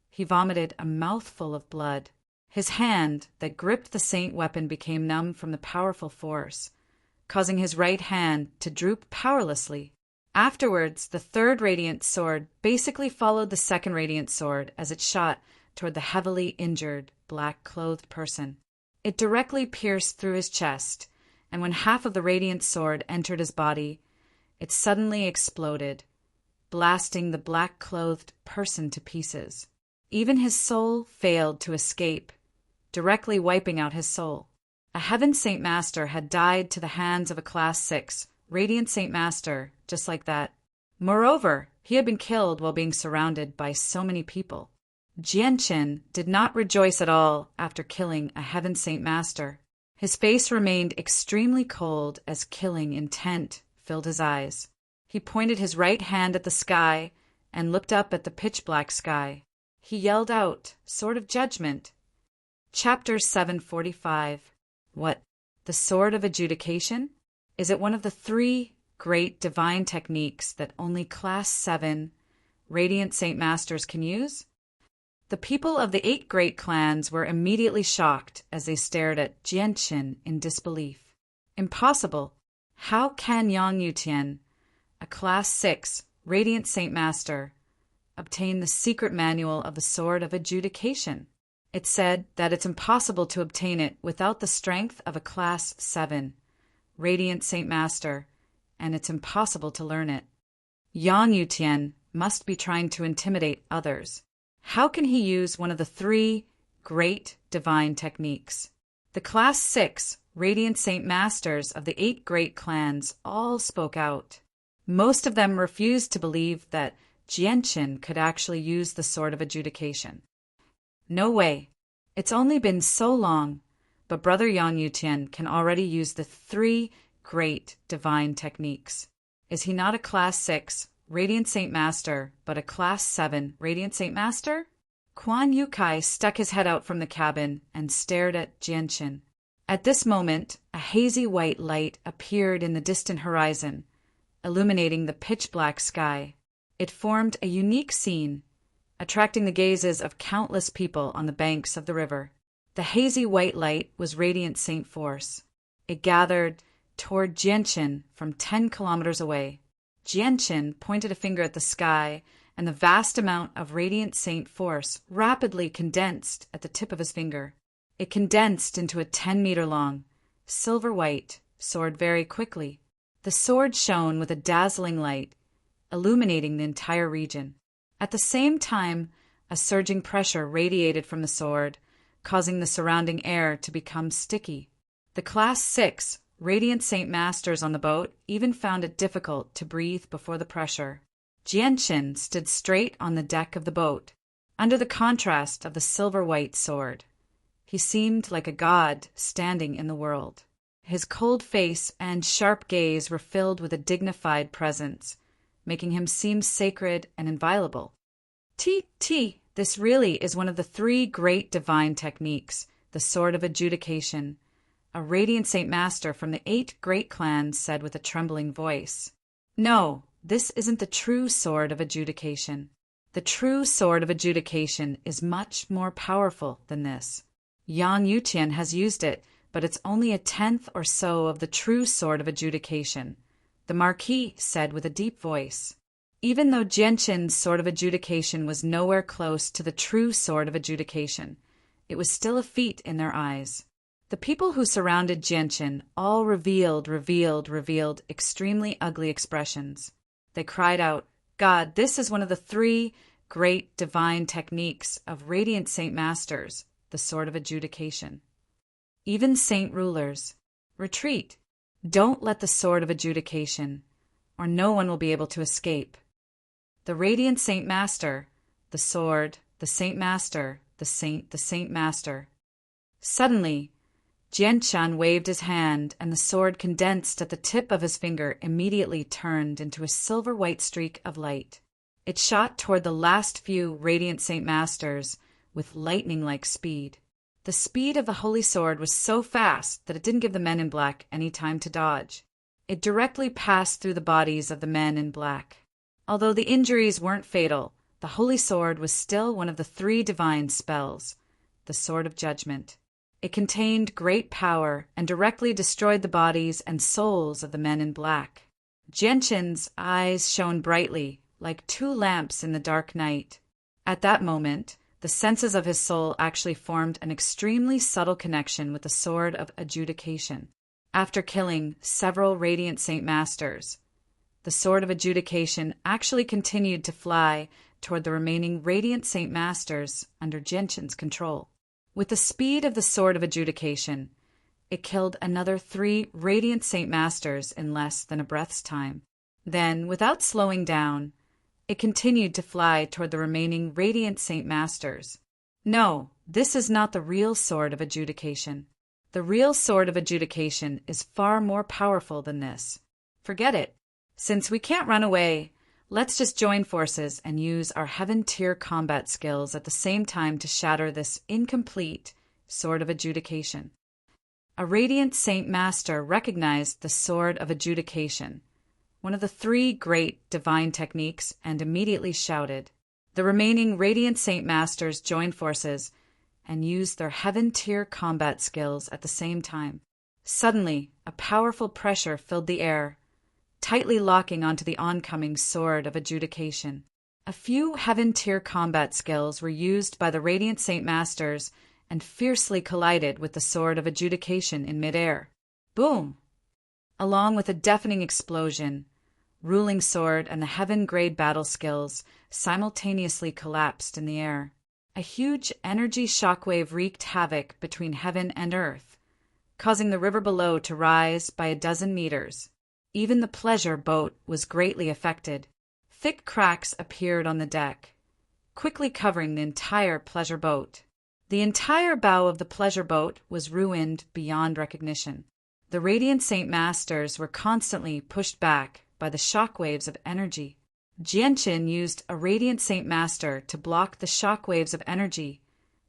he vomited a mouthful of blood. His hand that gripped the saint weapon became numb from the powerful force, causing his right hand to droop powerlessly. Afterwards, the third radiant sword basically followed the second radiant sword as it shot toward the heavily injured, black-clothed person. It directly pierced through his chest, and when half of the radiant sword entered his body, it suddenly exploded, blasting the black-clothed person to pieces. Even his soul failed to escape, directly wiping out his soul. A Heaven Saint Master had died to the hands of a Class 6 Radiant Saint Master, just like that. Moreover, he had been killed while being surrounded by so many people. Jianchen did not rejoice at all after killing a Heaven Saint Master. His face remained extremely cold as killing intent filled his eyes. He pointed his right hand at the sky and looked up at the pitch-black sky. He yelled out, Sword of Judgment. Chapter 745. What? The Sword of Adjudication? Is it one of the 3 great divine techniques that only Class 7 Radiant Saint Masters can use? The people of the 8 great clans were immediately shocked as they stared at Jianchen in disbelief. Impossible! How can Yang Yutian, a Class 6 Radiant Saint Master, obtain the secret manual of the Sword of Adjudication? It said that it's impossible to obtain it without the strength of a Class 7 Radiant Saint Master, and it's impossible to learn it. Yang Yutian must be trying to intimidate others. How can he use one of the 3 great divine techniques? The Class 6 Radiant Saint Masters of the 8 great clans all spoke out. Most of them refused to believe that Jianchen could actually use the Sword of Adjudication. No way. It's only been so long, but Brother Yang Yutian can already use the 3 great divine techniques. Is he not a Class 6 Radiant Saint Master, but a Class 7 Radiant Saint Master? Quan Yukai stuck his head out from the cabin and stared at Jianchen. At this moment, a hazy white light appeared in the distant horizon, illuminating the pitch-black sky. It formed a unique scene, attracting the gazes of countless people on the banks of the river. The hazy white light was Radiant Saint Force. It gathered toward Jianchen from 10 kilometers away. Jianchen pointed a finger at the sky, and the vast amount of Radiant Saint Force rapidly condensed at the tip of his finger. It condensed into a 10-meter-long, silver-white sword very quickly. The sword shone with a dazzling light, illuminating the entire region. At the same time, a surging pressure radiated from the sword, causing the surrounding air to become sticky. The Class 6 Radiant Saint Masters on the boat even found it difficult to breathe before the pressure. Jianchen stood straight on the deck of the boat, under the contrast of the silver-white sword. He seemed like a god standing in the world. His cold face and sharp gaze were filled with a dignified presence, making him seem sacred and inviolable. This really is one of the 3 great divine techniques, the Sword of Adjudication. A Radiant Saint Master from the 8 great clans said with a trembling voice. No, this isn't the true Sword of Adjudication. The true Sword of Adjudication is much more powerful than this. Yang Yutian has used it, but it's only a 10th or so of the true Sword of Adjudication, the Marquis said with a deep voice. Even though Jianchen's Sword of Adjudication was nowhere close to the true Sword of Adjudication, it was still a feat in their eyes. The people who surrounded Jianchen all revealed extremely ugly expressions. They cried out, God, this is one of the 3 great divine techniques of Radiant Saint Masters, the Sword of Adjudication. Even saint rulers, retreat. Don't let the Sword of Adjudication, or no one will be able to escape. The Radiant Saint Master, the Sword, the Saint Master, the Saint Master. Suddenly, Jianchan waved his hand, and the sword condensed at the tip of his finger immediately turned into a silver-white streak of light. It shot toward the last few Radiant Saint Masters with lightning-like speed. The speed of the holy sword was so fast that it didn't give the men in black any time to dodge. It directly passed through the bodies of the men in black. Although the injuries weren't fatal, the holy sword was still one of the 3 divine spells, the Sword of Judgment. It contained great power and directly destroyed the bodies and souls of the men in black. Jianshin's eyes shone brightly, like two lamps in the dark night. At that moment, the senses of his soul actually formed an extremely subtle connection with the Sword of Adjudication. After killing several Radiant Saint Masters, the Sword of Adjudication actually continued to fly toward the remaining Radiant Saint Masters under Jianshin's control. With the speed of the Sword of Adjudication, it killed another 3 Radiant Saint Masters in less than a breath's time. Then, without slowing down, it continued to fly toward the remaining Radiant Saint Masters. No, this is not the real Sword of Adjudication. The real Sword of Adjudication is far more powerful than this. Forget it. Since we can't run away, let's just join forces and use our heaven-tier combat skills at the same time to shatter this incomplete Sword of Adjudication. A Radiant Saint Master recognized the Sword of Adjudication, one of the 3 great divine techniques, and immediately shouted. The remaining Radiant Saint Masters joined forces and used their heaven-tier combat skills at the same time. Suddenly, a powerful pressure filled the air, tightly locking onto the oncoming Sword of Adjudication. A few heaven-tier combat skills were used by the Radiant Saint Masters and fiercely collided with the Sword of Adjudication in midair. Boom! Along with a deafening explosion, Ruling Sword and the heaven-grade battle skills simultaneously collapsed in the air. A huge energy shockwave wreaked havoc between heaven and earth, causing the river below to rise by a dozen meters. Even the pleasure boat was greatly affected. Thick cracks appeared on the deck, quickly covering the entire pleasure boat. The entire bow of the pleasure boat was ruined beyond recognition. The Radiant Saint Masters were constantly pushed back by the shockwaves of energy. Jianshin used a Radiant Saint Master to block the shockwaves of energy,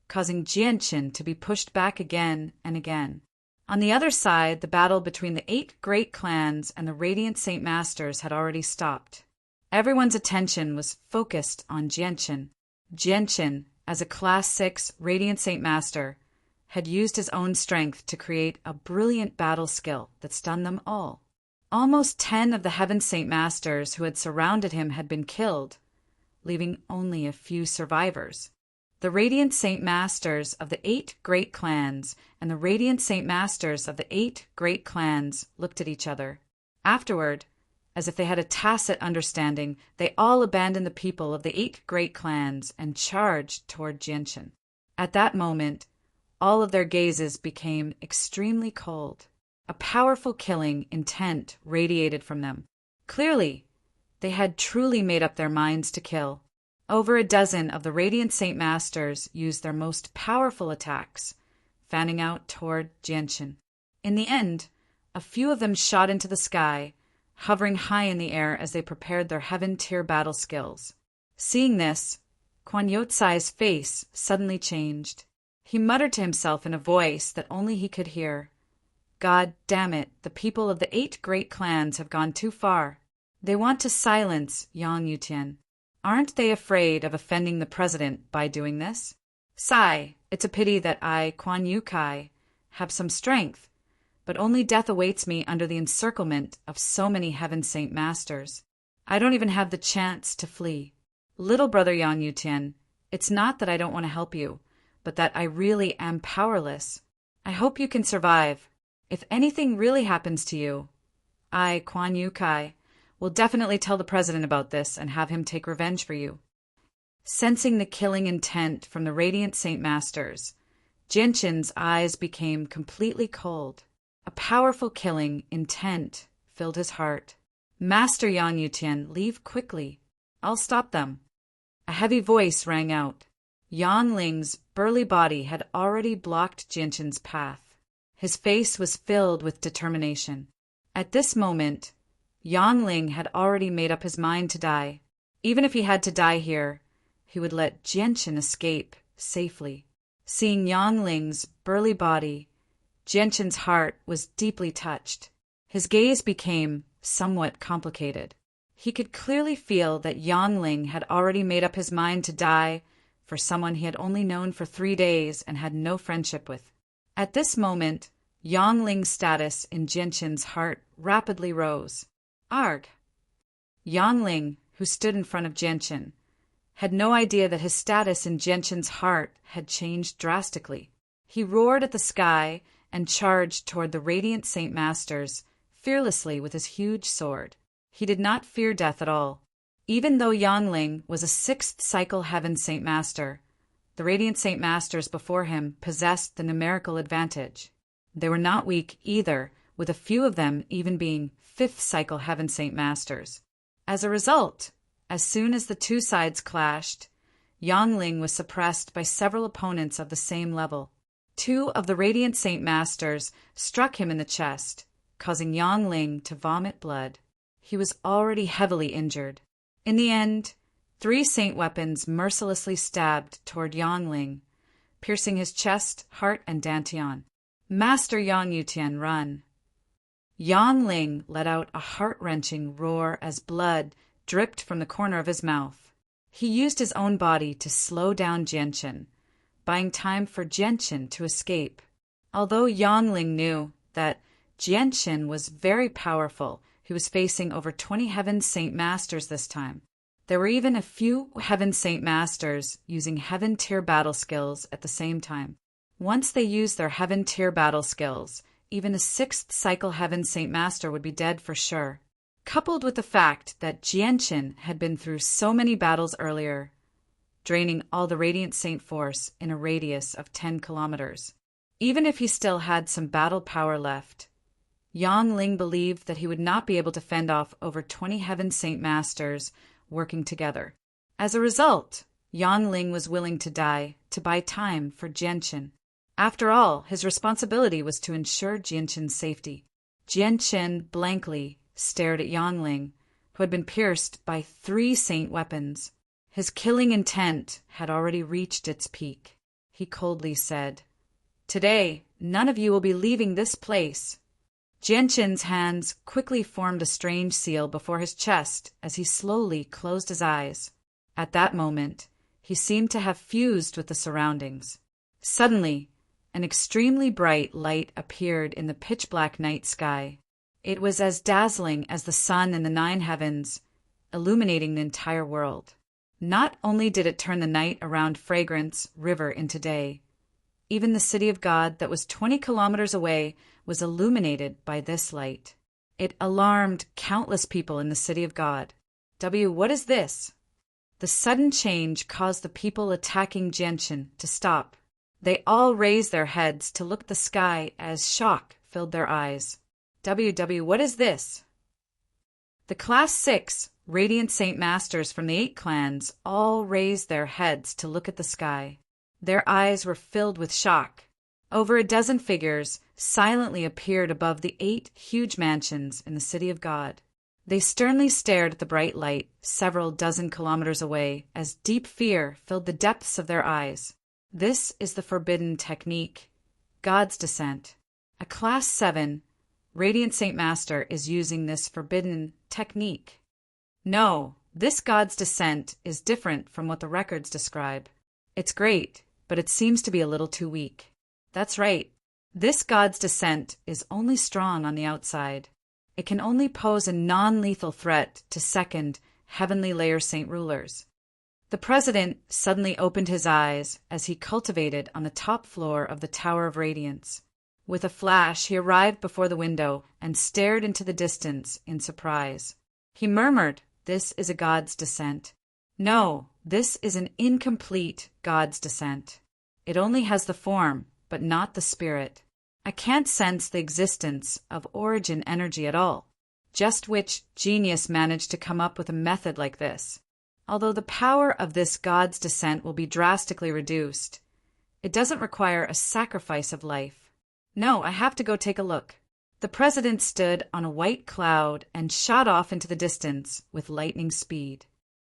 causing Jianshin to be pushed back again and again. On the other side, the battle between the 8 great clans and the Radiant Saint Masters had already stopped. Everyone's attention was focused on Jianshin. Jianshin, as a Class 6 Radiant Saint Master, had used his own strength to create a brilliant battle skill that stunned them all. Almost 10 of the Heaven Saint Masters who had surrounded him had been killed, leaving only a few survivors. The Radiant Saint Masters of the 8 great clans and the Radiant Saint Masters of the 8 great clans looked at each other. Afterward, as if they had a tacit understanding, they all abandoned the people of the 8 great clans and charged toward Jianshin. At that moment, all of their gazes became extremely cold. A powerful killing intent radiated from them. Clearly, they had truly made up their minds to kill. Over a dozen of the Radiant Saint Masters used their most powerful attacks, fanning out toward Jianshin. In the end, a few of them shot into the sky, hovering high in the air as they prepared their heaven-tier battle skills. Seeing this, Quan Yotsai's face suddenly changed. He muttered to himself in a voice that only he could hear. God damn it, the people of the 8 great clans have gone too far. They want to silence Yang Yutian. Aren't they afraid of offending the president by doing this? Sigh, it's a pity that I, Quan Yukai, have some strength, but only death awaits me under the encirclement of so many Heaven Saint Masters. I don't even have the chance to flee. Little brother Yang Yutian, it's not that I don't want to help you, but that I really am powerless. I hope you can survive. If anything really happens to you, I, Quan Yukai, will definitely tell the president about this and have him take revenge for you. Sensing the killing intent from the Radiant Saint Masters, Jianshin's eyes became completely cold. A powerful killing intent filled his heart. Master Yang Yutian, leave quickly. I'll stop them. A heavy voice rang out. Yang Ling's burly body had already blocked Jianshin's path. His face was filled with determination. At this moment, Yang Ling had already made up his mind to die. Even if he had to die here, he would let Jianshin escape safely. Seeing Yang Ling's burly body, Jianshin's heart was deeply touched. His gaze became somewhat complicated. He could clearly feel that Yang Ling had already made up his mind to die for someone he had only known for 3 days and had no friendship with. At this moment, Yangling's status in Jianshan's heart rapidly rose. Arg! Yangling, who stood in front of Jianshan, had no idea that his status in Jianshan's heart had changed drastically. He roared at the sky and charged toward the radiant Saint Masters fearlessly with his huge sword. He did not fear death at all. Even though Yangling was a 6th cycle heaven Saint Master, the radiant Saint Masters before him possessed the numerical advantage. They were not weak either, with a few of them even being 5th cycle heaven Saint Masters. As a result, as soon as the two sides clashed, Yangling was suppressed by several opponents of the same level. 2 of the radiant Saint Masters struck him in the chest, causing Yangling to vomit blood. He was already heavily injured. In the end, 3 saint weapons mercilessly stabbed toward Yangling, piercing his chest, heart, and dantian. Master Yang Yutian, run! Yangling let out a heart-wrenching roar as blood dripped from the corner of his mouth. He used his own body to slow down Jianshan, buying time for Jianshan to escape. Although Yangling knew that Jianshan was very powerful, he was facing over 20 Heaven Saint Masters this time. There were even a few Heaven Saint Masters using Heaven Tier battle skills at the same time. Once they used their Heaven Tier battle skills, even a 6th cycle Heaven Saint Master would be dead for sure. Coupled with the fact that Jianshan had been through so many battles earlier, draining all the Radiant Saint force in a radius of 10 kilometers. Even if he still had some battle power left, Yangling believed that he would not be able to fend off over 20 Heaven Saint Masters working together. As a result, Yangling was willing to die to buy time for Jianshan. After all, his responsibility was to ensure Jianshan's safety. Jianshan blankly stared at Yangling, who had been pierced by 3 saint weapons. His killing intent had already reached its peak. He coldly said, "Today, none of you will be leaving this place." Jianshan's hands quickly formed a strange seal before his chest as he slowly closed his eyes. At that moment, he seemed to have fused with the surroundings. Suddenly, an extremely bright light appeared in the pitch-black night sky. It was as dazzling as the sun in the 9 heavens, illuminating the entire world. Not only did it turn the night around Fragrance River into day, even the city of God that was 20 kilometers away was illuminated by this light. It alarmed countless people in the city of God. What is this? The sudden change caused the people attacking Jianshan to stop. They all raised their heads to look at the sky as shock filled their eyes. What is this? The Class 6 Radiant Saint Masters from the 8 clans all raised their heads to look at the sky. Their eyes were filled with shock. Over a dozen figures silently appeared above the 8 huge mansions in the city of God. They sternly stared at the bright light several dozen kilometers away as deep fear filled the depths of their eyes. This is the forbidden technique, God's Descent. A Class 7 Radiant Saint Master is using this forbidden technique. No, this God's Descent is different from what the records describe. It's great, but it seems to be a little too weak. That's right. This God's Descent is only strong on the outside. It can only pose a non-lethal threat to 2nd Heavenly Layer Saint Rulers. The President suddenly opened his eyes as he cultivated on the top floor of the Tower of Radiance. With a flash, he arrived before the window and stared into the distance in surprise. He murmured, "This is a God's Descent." No, this is an incomplete God's Descent. It only has the form, but not the spirit. I can't sense the existence of origin energy at all. Just which genius managed to come up with a method like this? Although the power of this God's Descent will be drastically reduced, it doesn't require a sacrifice of life. No, I have to go take a look. The President stood on a white cloud and shot off into the distance with lightning speed.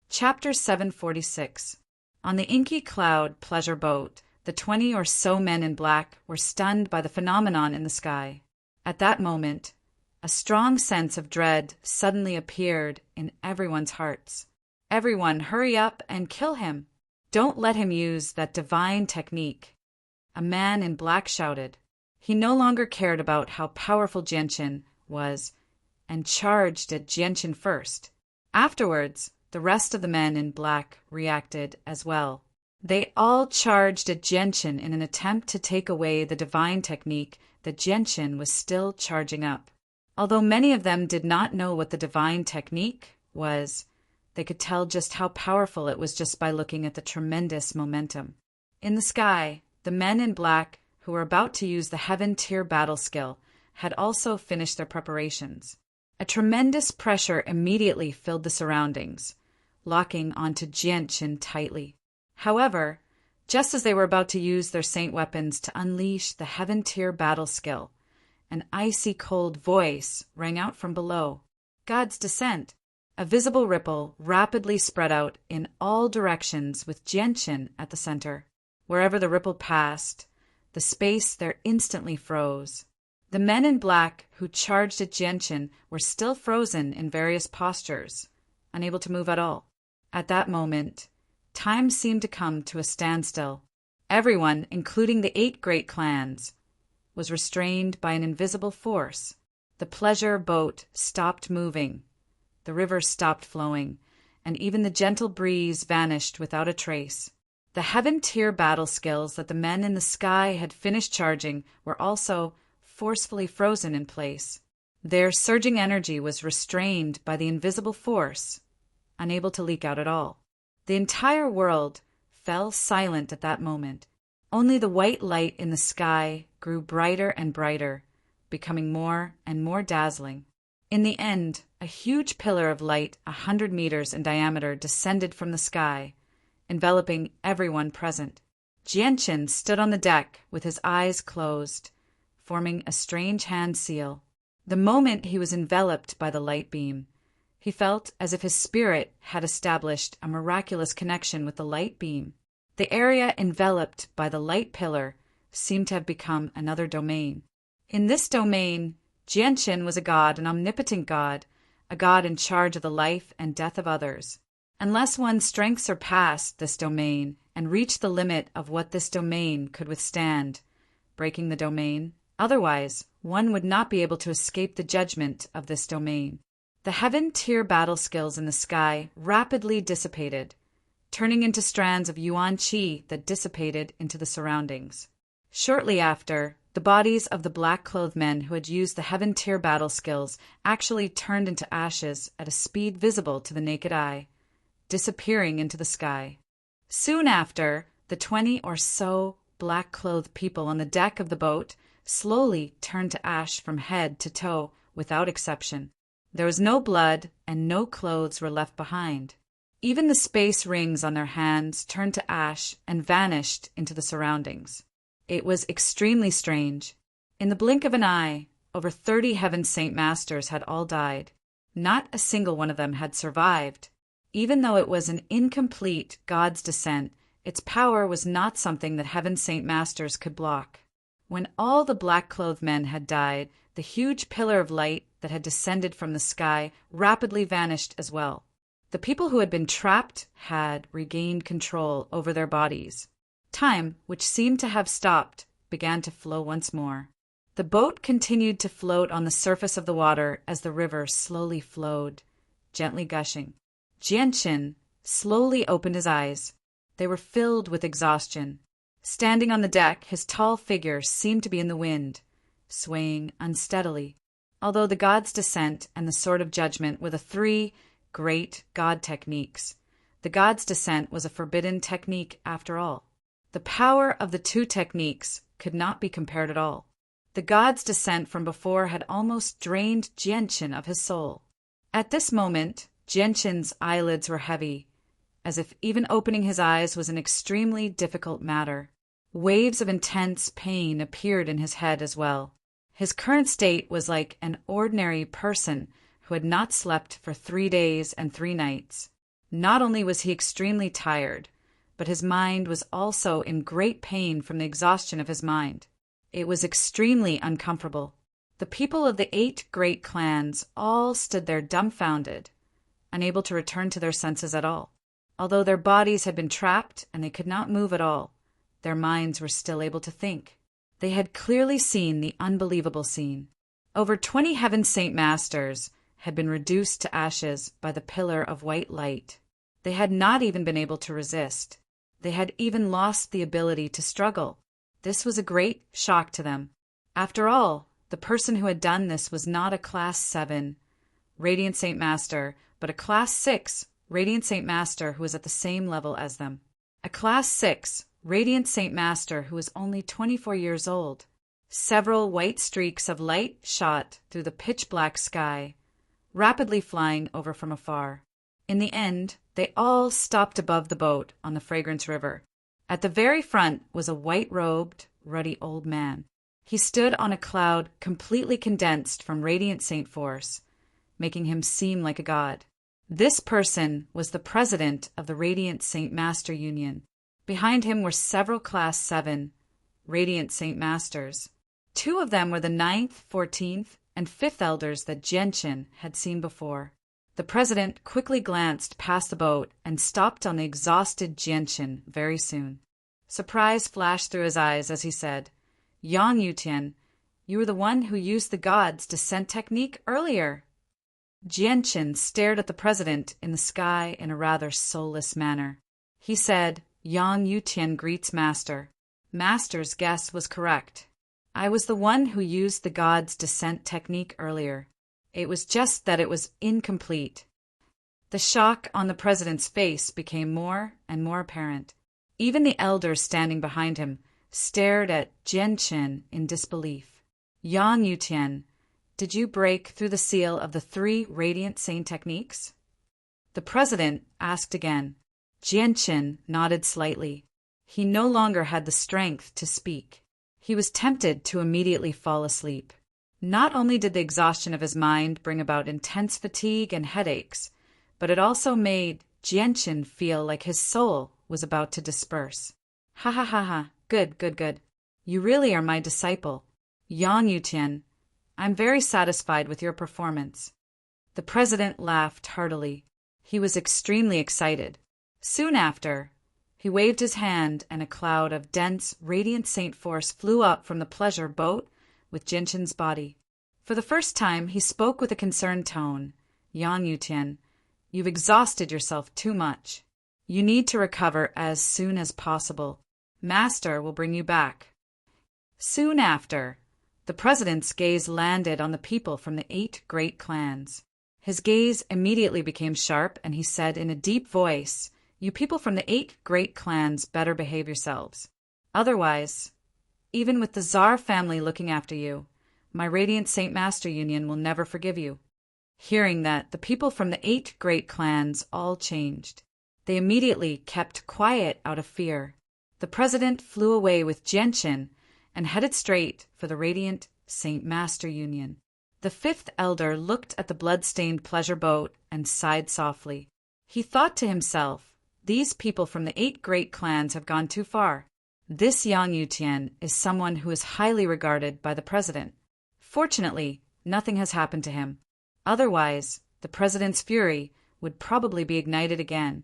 Chapter 746. On the inky cloud pleasure boat, the 20 or so men in black were stunned by the phenomenon in the sky. At that moment, a strong sense of dread suddenly appeared in everyone's hearts. "Everyone, hurry up and kill him!" Don't let him use that divine technique. A man in black shouted. He no longer cared about how powerful Jianqin was and charged at Jianqin first. Afterwards, the rest of the men in black reacted as well. They all charged at Jianqin in an attempt to take away the divine technique that Jianqin was still charging up. Although many of them did not know what the divine technique was, they could tell just how powerful it was just by looking at the tremendous momentum. In the sky, the men in black who were about to use the heaven tier battle skill had also finished their preparations. A tremendous pressure immediately filled the surroundings, locking onto Jianqin tightly. However, just as they were about to use their saint weapons to unleash the heaven tier battle skill, an icy cold voice rang out from below. God's descent. A visible ripple rapidly spread out in all directions with Jianqin at the center. Wherever the ripple passed, the space there instantly froze. The men in black who charged at Jianqin were still frozen in various postures, unable to move at all. At that moment, time seemed to come to a standstill. Everyone, including the 8 great clans, was restrained by an invisible force. The pleasure boat stopped moving, the river stopped flowing, and even the gentle breeze vanished without a trace. The heaven tier battle skills that the men in the sky had finished charging were also forcefully frozen in place. Their surging energy was restrained by the invisible force, unable to leak out at all. The entire world fell silent at that moment. Only the white light in the sky grew brighter and brighter, becoming more and more dazzling. In the end, a huge pillar of light 100 meters in diameter descended from the sky, enveloping everyone present. Jianqin stood on the deck with his eyes closed, forming a strange hand seal. The moment he was enveloped by the light beam, he felt as if his spirit had established a miraculous connection with the light beam. The area enveloped by the light pillar seemed to have become another domain. In this domain, Jianqin was a god, an omnipotent god, a god in charge of the life and death of others. Unless one's strength surpassed this domain and reached the limit of what this domain could withstand, breaking the domain, otherwise one would not be able to escape the judgment of this domain. The heaven tier battle skills in the sky rapidly dissipated, turning into strands of yuan qi that dissipated into the surroundings. Shortly after, the bodies of the black-clothed men who had used the heaven tier battle skills actually turned into ashes at a speed visible to the naked eye, disappearing into the sky. Soon after, the 20 or so black-clothed people on the deck of the boat slowly turned to ash from head to toe without exception. There was no blood and no clothes were left behind. Even the space rings on their hands turned to ash and vanished into the surroundings. It was extremely strange. In the blink of an eye, over 30 Heaven Saint Masters had all died. Not a single one of them had survived. Even though it was an incomplete God's descent, its power was not something that Heaven Saint Masters could block. When all the black-clothed men had died, the huge pillar of light that had descended from the sky rapidly vanished as well. The people who had been trapped had regained control over their bodies. Time, which seemed to have stopped, began to flow once more. The boat continued to float on the surface of the water as the river slowly flowed, gently gushing. Jianqin slowly opened his eyes. They were filled with exhaustion. Standing on the deck, his tall figure seemed to be in the wind, swaying unsteadily. Although the God's Descent and the Sword of Judgment were the 3 great God techniques, the God's Descent was a forbidden technique after all. The power of the 2 techniques could not be compared at all. The God's Descent from before had almost drained Jianqin of his soul. At this moment, Jianqin's eyelids were heavy, as if even opening his eyes was an extremely difficult matter. Waves of intense pain appeared in his head as well. His current state was like an ordinary person who had not slept for 3 days and 3 nights. Not only was he extremely tired, but his mind was also in great pain from the exhaustion of his mind. It was extremely uncomfortable. The people of the 8 great clans all stood there dumbfounded, unable to return to their senses at all. Although their bodies had been trapped and they could not move at all, their minds were still able to think. They had clearly seen the unbelievable scene. Over 20 Heaven Saint Masters had been reduced to ashes by the pillar of white light. They had not even been able to resist. They had even lost the ability to struggle. This was a great shock to them. After all, the person who had done this was not a Class 7 Radiant Saint Master, but a Class 6 Radiant Saint Master who was at the same level as them. A Class 6 Radiant Saint Master who was only 24 years old. Several white streaks of light shot through the pitch-black sky, rapidly flying over from afar. In the end, they all stopped above the boat on the Fragrance River. At the very front was a white-robed, ruddy old man. He stood on a cloud completely condensed from radiant saint force, making him seem like a god. This person was the president of the Radiant Saint Master Union. Behind him were several Class 7 Radiant Saint Masters. 2 of them were the 9th, 14th, and 5th elders that Genshin had seen before. The president quickly glanced past the boat and stopped on the exhausted Genshin very soon. Surprise flashed through his eyes as he said, "Yang Yutian, you were the one who used the god's descent technique earlier." Genshin stared at the president in the sky in a rather soulless manner. He said, "Yang Yutian greets Master." Master's guess was correct. I was the one who used the god's descent technique earlier. It was just that it was incomplete. The shock on the president's face became more and more apparent. Even the elders standing behind him stared at Genshin in disbelief. "Yang Yutian, did you break through the seal of the 3 Radiant Saint techniques?" The president asked again. Genshin nodded slightly. He no longer had the strength to speak. He was tempted to immediately fall asleep. Not only did the exhaustion of his mind bring about intense fatigue and headaches, but it also made Genshin feel like his soul was about to disperse. "Ha ha ha ha, good. You really are my disciple. Yang Yutian, I'm very satisfied with your performance." The president laughed heartily. He was extremely excited. Soon after, he waved his hand and a cloud of dense, radiant saint force flew up from the pleasure boat with Genshin's body. For the first time, he spoke with a concerned tone. "Yang Yutian, you've exhausted yourself too much. You need to recover as soon as possible. Master will bring you back." Soon after, the president's gaze landed on the people from the 8 great clans. His gaze immediately became sharp, and he said in a deep voice, "You people from the 8 great clans better behave yourselves. Otherwise, even with the Tsar family looking after you, my Radiant Saint Master Union will never forgive you." Hearing that, the people from the 8 great clans all changed. They immediately kept quiet out of fear. The president flew away with Genshin and headed straight for the Radiant Saint Master Union. The 5th elder looked at the blood-stained pleasure boat and sighed softly. He thought to himself, "These people from the 8 great clans have gone too far. This Yang Yutian is someone who is highly regarded by the president. Fortunately, nothing has happened to him. Otherwise, the president's fury would probably be ignited again."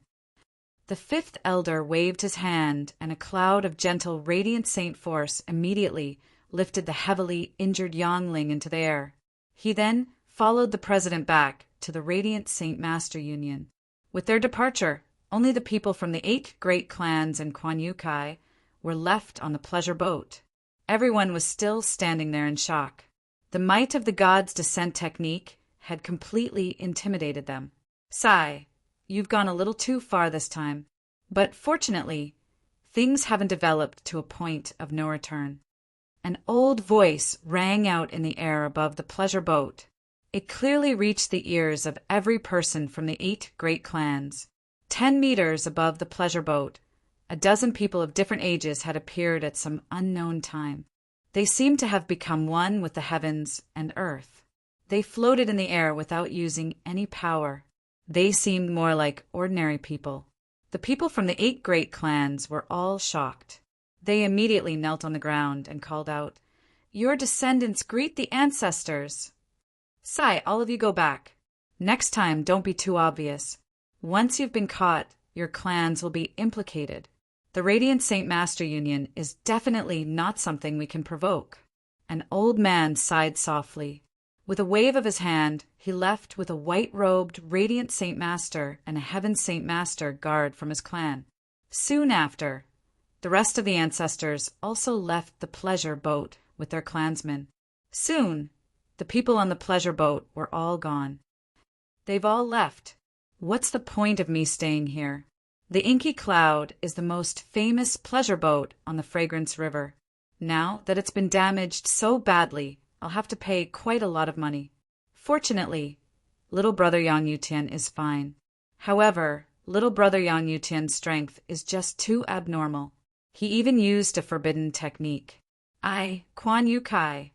The 5th elder waved his hand, and a cloud of gentle radiant saint force immediately lifted the heavily injured youngling into the air. He then followed the president back to the Radiant Saint Master Union. With their departure, only the people from the 8 great clans and Quan Yu Kai were left on the pleasure boat. Everyone was still standing there in shock. The might of the god's descent technique had completely intimidated them. "Sai, you've gone a little too far this time. But fortunately, things haven't developed to a point of no return." An old voice rang out in the air above the pleasure boat. It clearly reached the ears of every person from the 8 great clans. 10 meters above the pleasure boat, a dozen people of different ages had appeared at some unknown time. They seemed to have become one with the heavens and earth. They floated in the air without using any power. They seemed more like ordinary people. The people from the 8 great clans were all shocked. They immediately knelt on the ground and called out, "Your descendants greet the ancestors." "Sai, all of you go back. Next time, don't be too obvious. Once you've been caught, your clans will be implicated. The Radiant Saint Master Union is definitely not something we can provoke." An old man sighed softly. With a wave of his hand, he left with a white-robed Radiant Saint Master and a Heaven Saint Master guard from his clan. Soon after, the rest of the ancestors also left the pleasure boat with their clansmen. Soon, the people on the pleasure boat were all gone. "They've all left. What's the point of me staying here? The Inky Cloud is the most famous pleasure boat on the Fragrance River. Now that it's been damaged so badly, I'll have to pay quite a lot of money. Fortunately, little brother Yang Yutian is fine. However, little brother Yang Yutian's strength is just too abnormal. He even used a forbidden technique. I, Quan Yu Kai,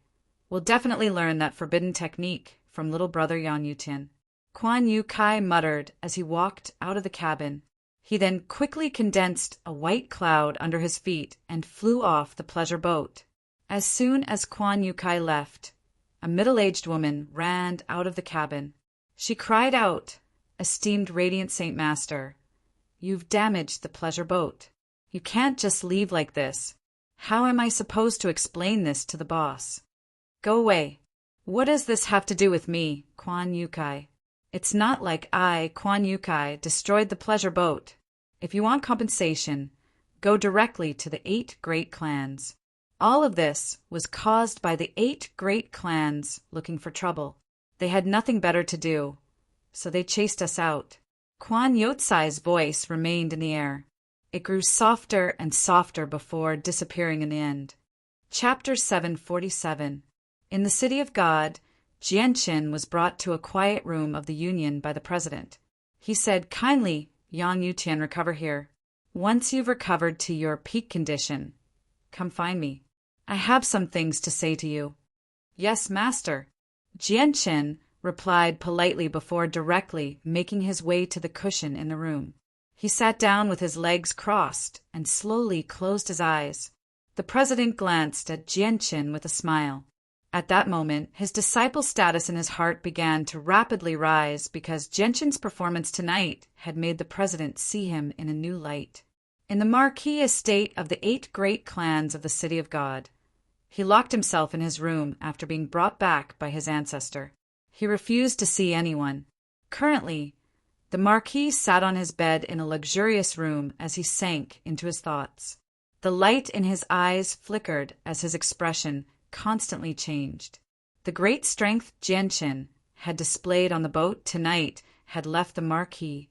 will definitely learn that forbidden technique from little brother Yang Yutian." Quan Yu Kai muttered as he walked out of the cabin. He then quickly condensed a white cloud under his feet and flew off the pleasure boat. As soon as Quan Yu Kai left, a middle-aged woman ran out of the cabin. She cried out, "Esteemed Radiant Saint Master, you've damaged the pleasure boat. You can't just leave like this. How am I supposed to explain this to the boss?" "Go away. What does this have to do with me, Quan Yu Kai? It's not like I, Quan Yu Kai, destroyed the pleasure boat. If you want compensation, go directly to the 8 great clans. All of this was caused by the 8 great clans looking for trouble. They had nothing better to do, so they chased us out." Quan Yotsai's voice remained in the air. It grew softer and softer before disappearing in the end. Chapter 747. In the City of God, Jianqin was brought to a quiet room of the Union by the president. He said, "Kindly, Yang Yutian, recover here. Once you've recovered to your peak condition, come find me. I have some things to say to you." "Yes, master." Jianqin replied politely before directly making his way to the cushion in the room. He sat down with his legs crossed and slowly closed his eyes. The president glanced at Jianqin with a smile. At that moment, his disciple status in his heart began to rapidly rise because Jianqin's performance tonight had made the president see him in a new light. In the marquee estate of the 8 great clans of the City of God, he locked himself in his room after being brought back by his ancestor. He refused to see anyone. Currently, the Marquis sat on his bed in a luxurious room as he sank into his thoughts. The light in his eyes flickered as his expression constantly changed. The great strength Jianqin had displayed on the boat tonight had left the Marquis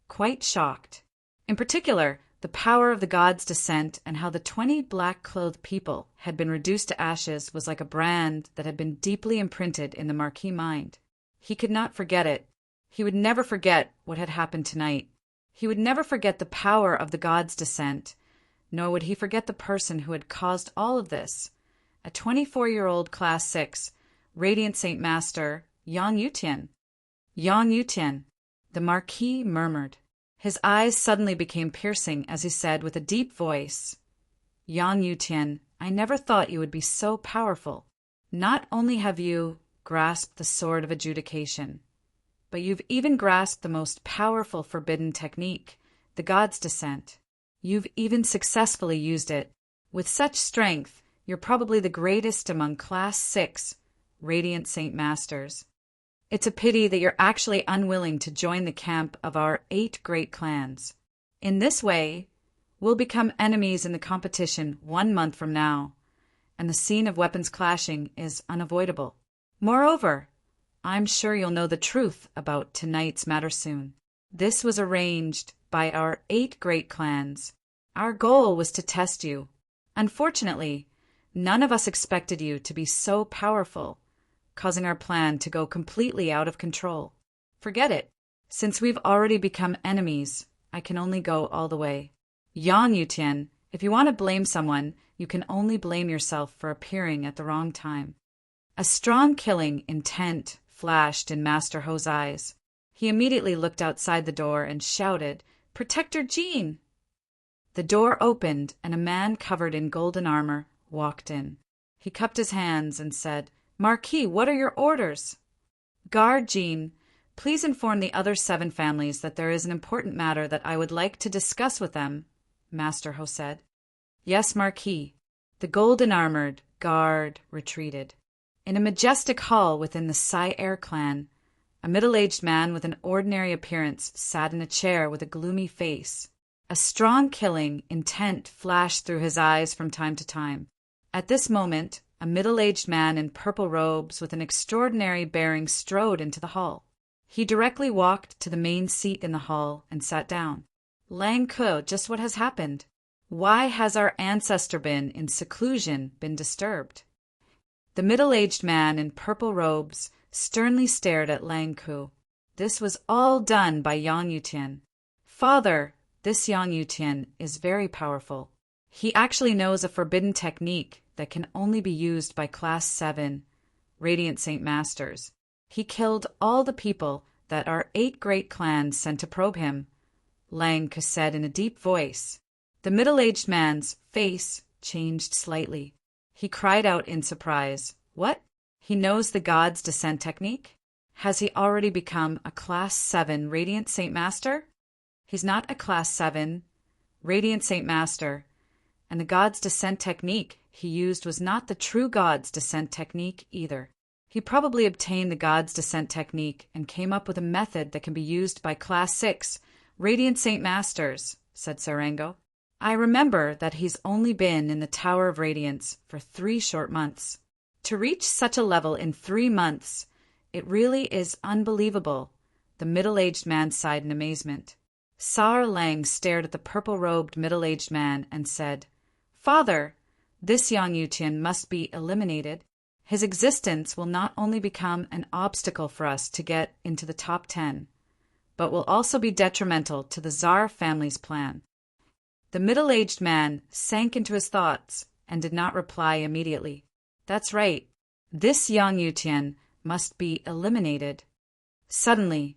quite shocked. In particular, the power of the god's descent and how the 20 black-clothed people had been reduced to ashes was like a brand that had been deeply imprinted in the Marquis' mind. He could not forget it. He would never forget what had happened tonight. He would never forget the power of the god's descent, nor would he forget the person who had caused all of this, a 24-year-old Class 6, Radiant Saint Master, Yang Yutian. "Yang Yutian," the Marquis murmured. His eyes suddenly became piercing as he said with a deep voice, "Yang Yutian, I never thought you would be so powerful. Not only have you grasped the sword of adjudication, but you've even grasped the most powerful forbidden technique, the god's descent. You've even successfully used it. With such strength, you're probably the greatest among Class 6 Radiant Saint Masters. It's a pity that you're actually unwilling to join the camp of our 8 great clans. In this way, we'll become enemies in the competition 1 month from now, and the scene of weapons clashing is unavoidable. Moreover, I'm sure you'll know the truth about tonight's matter soon. This was arranged by our 8 great clans. Our goal was to test you. Unfortunately, none of us expected you to be so powerful, causing our plan to go completely out of control. Forget it. Since we've already become enemies, I can only go all the way. Yang Yutian, if you want to blame someone, you can only blame yourself for appearing at the wrong time." A strong killing intent flashed in Master Ho's eyes. He immediately looked outside the door and shouted, "Protector Jean!" The door opened and a man covered in golden armor walked in. He cupped his hands and said, "Marquis, what are your orders?" "Guard Jean, Please inform the other 7 families that there is an important matter that I would like to discuss with them, Master Ho said. Yes, Marquis. The golden-armored guard retreated. In a majestic hall within the Sai-Air clan, a middle-aged man with an ordinary appearance sat in a chair with a gloomy face. A strong killing intent flashed through his eyes from time to time. At this moment, a middle-aged man in purple robes with an extraordinary bearing strode into the hall. He directly walked to the main seat in the hall and sat down. Lang Ke, just what has happened? Why has our ancestor been in seclusion, been disturbed? The middle-aged man in purple robes sternly stared at Lang Ke. This was all done by Yang Yutian. Father, this Yang Yutian is very powerful. He actually knows a forbidden technique that can only be used by Class 7 Radiant Saint Masters. He killed all the people that our 8 great clans sent to probe him, Lang Ke said in a deep voice. The middle-aged man's face changed slightly. He cried out in surprise. What? He knows the God's Descent technique? Has he already become a Class 7 Radiant Saint Master? He's not a Class 7 Radiant Saint Master, and the God's Descent technique he used was not the true God's Descent technique either. He probably obtained the God's Descent technique and came up with a method that can be used by Class 6 Radiant Saint Masters, said Sarango. I remember that he's only been in the Tower of Radiance for 3 short months. To reach such a level in 3 months, it really is unbelievable, the middle-aged man sighed in amazement. Sar Lang stared at the purple-robed middle-aged man and said, Father, this Yang Yutian must be eliminated. His existence will not only become an obstacle for us to get into the top 10, but will also be detrimental to the Tsar family's plan. The middle-aged man sank into his thoughts and did not reply immediately. That's right. This Yang Yutian must be eliminated. Suddenly,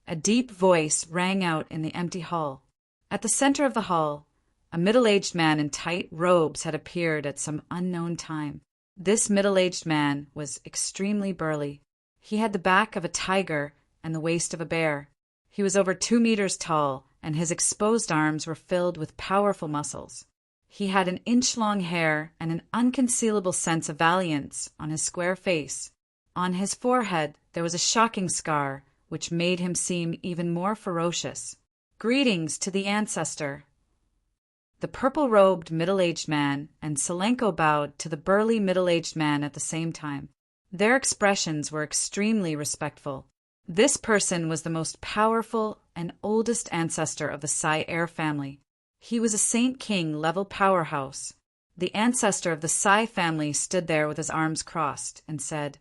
a deep voice rang out in the empty hall. At the center of the hall, a middle-aged man in tight robes had appeared at some unknown time. This middle-aged man was extremely burly. He had the back of a tiger and the waist of a bear. He was over 2 meters tall, and his exposed arms were filled with powerful muscles. He had an inch-long hair and an unconcealable sense of valiance on his square face. On his forehead there was a shocking scar, which made him seem even more ferocious. Greetings to the ancestor. The purple-robed middle-aged man and Selenko bowed to the burly middle-aged man at the same time. Their expressions were extremely respectful. This person was the most powerful and oldest ancestor of the Sai-Air family. He was a Saint King level powerhouse. The ancestor of the Sai family stood there with his arms crossed and said,